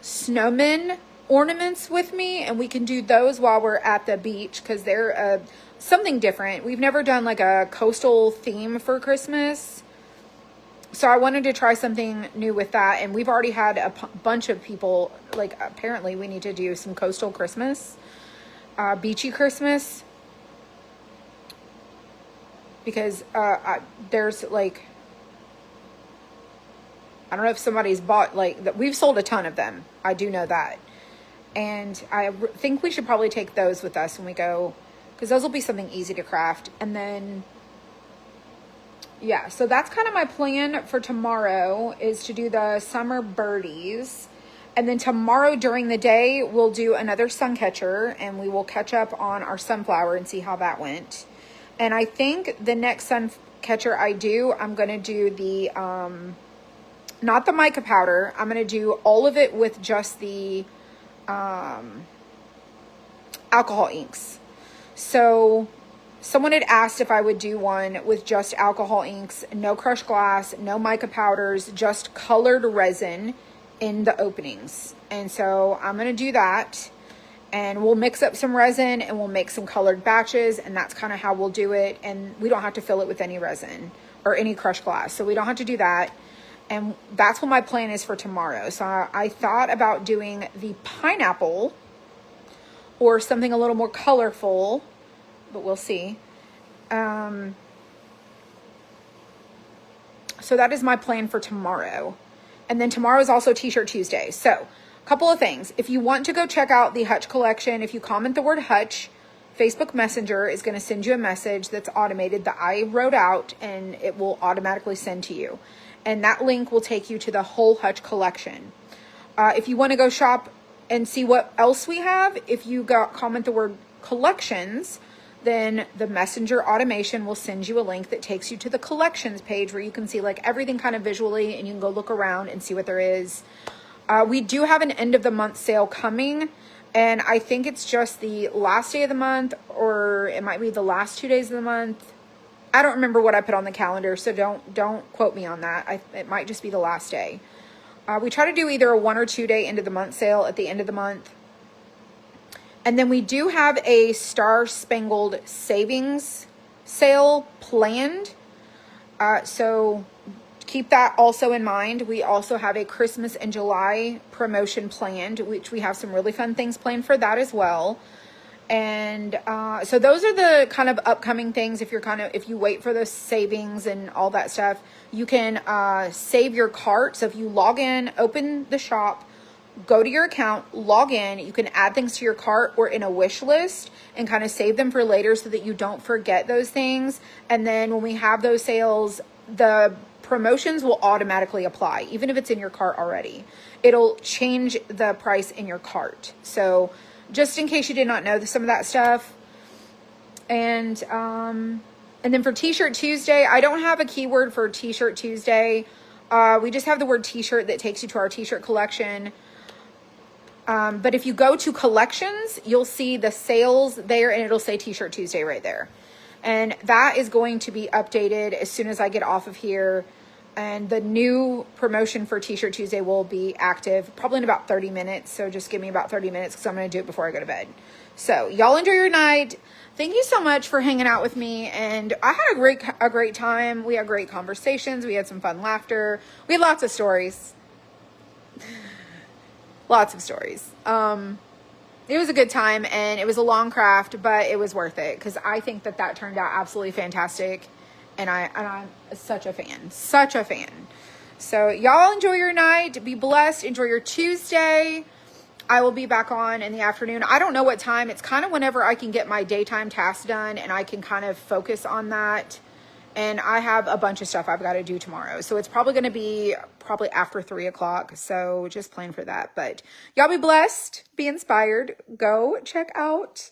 snowmen ornaments with me, and we can do those while we're at the beach because they're something different. We've never done like a coastal theme for Christmas, so I wanted to try something new with that. And we've already had a bunch of people like, apparently we need to do some coastal Christmas, beachy Christmas, because there's like, I don't know if somebody's bought like, we've sold a ton of them. I do know that. And I think we should probably take those with us when we go, because those will be something easy to craft. And then, yeah, so that's kind of my plan for tomorrow, is to do the summer birdies. And then tomorrow during the day, we'll do another sun catcher, and we will catch up on our sunflower and see how that went. And I think the next sun catcher I do, I'm going to do the, not the mica powder. I'm going to do all of it with just the alcohol inks. So someone had asked if I would do one with just alcohol inks, no crushed glass, no mica powders, just colored resin in the openings. And so I'm going to do that, and we'll mix up some resin and we'll make some colored batches, and that's kind of how we'll do it. And we don't have to fill it with any resin or any crushed glass, so we don't have to do that. And that's what my plan is for tomorrow. So I thought about doing the pineapple or something a little more colorful, but we'll see. So that is my plan for tomorrow. And then tomorrow is also T-shirt Tuesday. So a couple of things. If you want to go check out the Hutch collection, if you comment the word Hutch, Facebook Messenger is going to send you a message that's automated that I wrote out, and it will automatically send to you. And that link will take you to the whole Hutch collection. If you want to go shop and see what else we have, if you comment the word collections, then the Messenger automation will send you a link that takes you to the collections page where you can see like everything kind of visually, and you can go look around and see what there is. We do have an end of the month sale coming, and I think it's just the last day of the month, or it might be the last 2 days of the month. I don't remember what I put on the calendar, so don't quote me on that. It might just be the last day. We try to do either a 1 or 2 day end of the month sale at the end of the month. And then we do have a Star Spangled Savings sale planned. So keep that also in mind. We also have a Christmas and July promotion planned, which we have some really fun things planned for that as well. And so those are the kind of upcoming things. If you wait for the savings and all that stuff, you can save your cart. So if you log in, open the shop, go to your account, log in, you can add things to your cart or in a wish list and kind of save them for later so that you don't forget those things. And then when we have those sales, the promotions will automatically apply, even if it's in your cart already. It'll change the price in your cart. So just in case you did not know some of that stuff. And then for T-shirt Tuesday, I don't have a keyword for T-shirt Tuesday. We just have the word T-shirt that takes you to our T-shirt collection. But if you go to collections, you'll see the sales there, and it'll say T-shirt Tuesday right there. And that is going to be updated as soon as I get off of here. And the new promotion for T-shirt Tuesday will be active probably in about 30 minutes. So just give me about 30 minutes because I'm going to do it before I go to bed. So y'all enjoy your night. Thank you so much for hanging out with me. And I had a great time. We had great conversations. We had some fun laughter. We had lots of stories. Lots of stories. It was a good time, and it was a long craft, but it was worth it because I think that turned out absolutely fantastic. And I'm such a fan. So y'all enjoy your night. Be blessed. Enjoy your Tuesday. I will be back on in the afternoon. I don't know what time. It's kind of whenever I can get my daytime tasks done and I can kind of focus on that. And I have a bunch of stuff I've got to do tomorrow. So it's probably going to be after 3 o'clock. So just plan for that. But y'all be blessed. Be inspired. Go check out.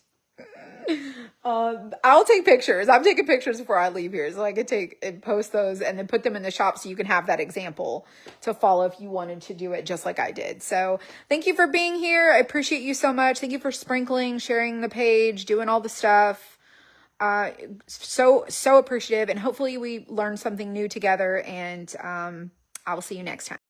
I'll take pictures. I'm taking pictures before I leave here. So I could take and post those and then put them in the shop so you can have that example to follow if you wanted to do it just like I did. So thank you for being here. I appreciate you so much. Thank you for sprinkling, sharing the page, doing all the stuff. So appreciative, and hopefully we learned something new together, and I will see you next time.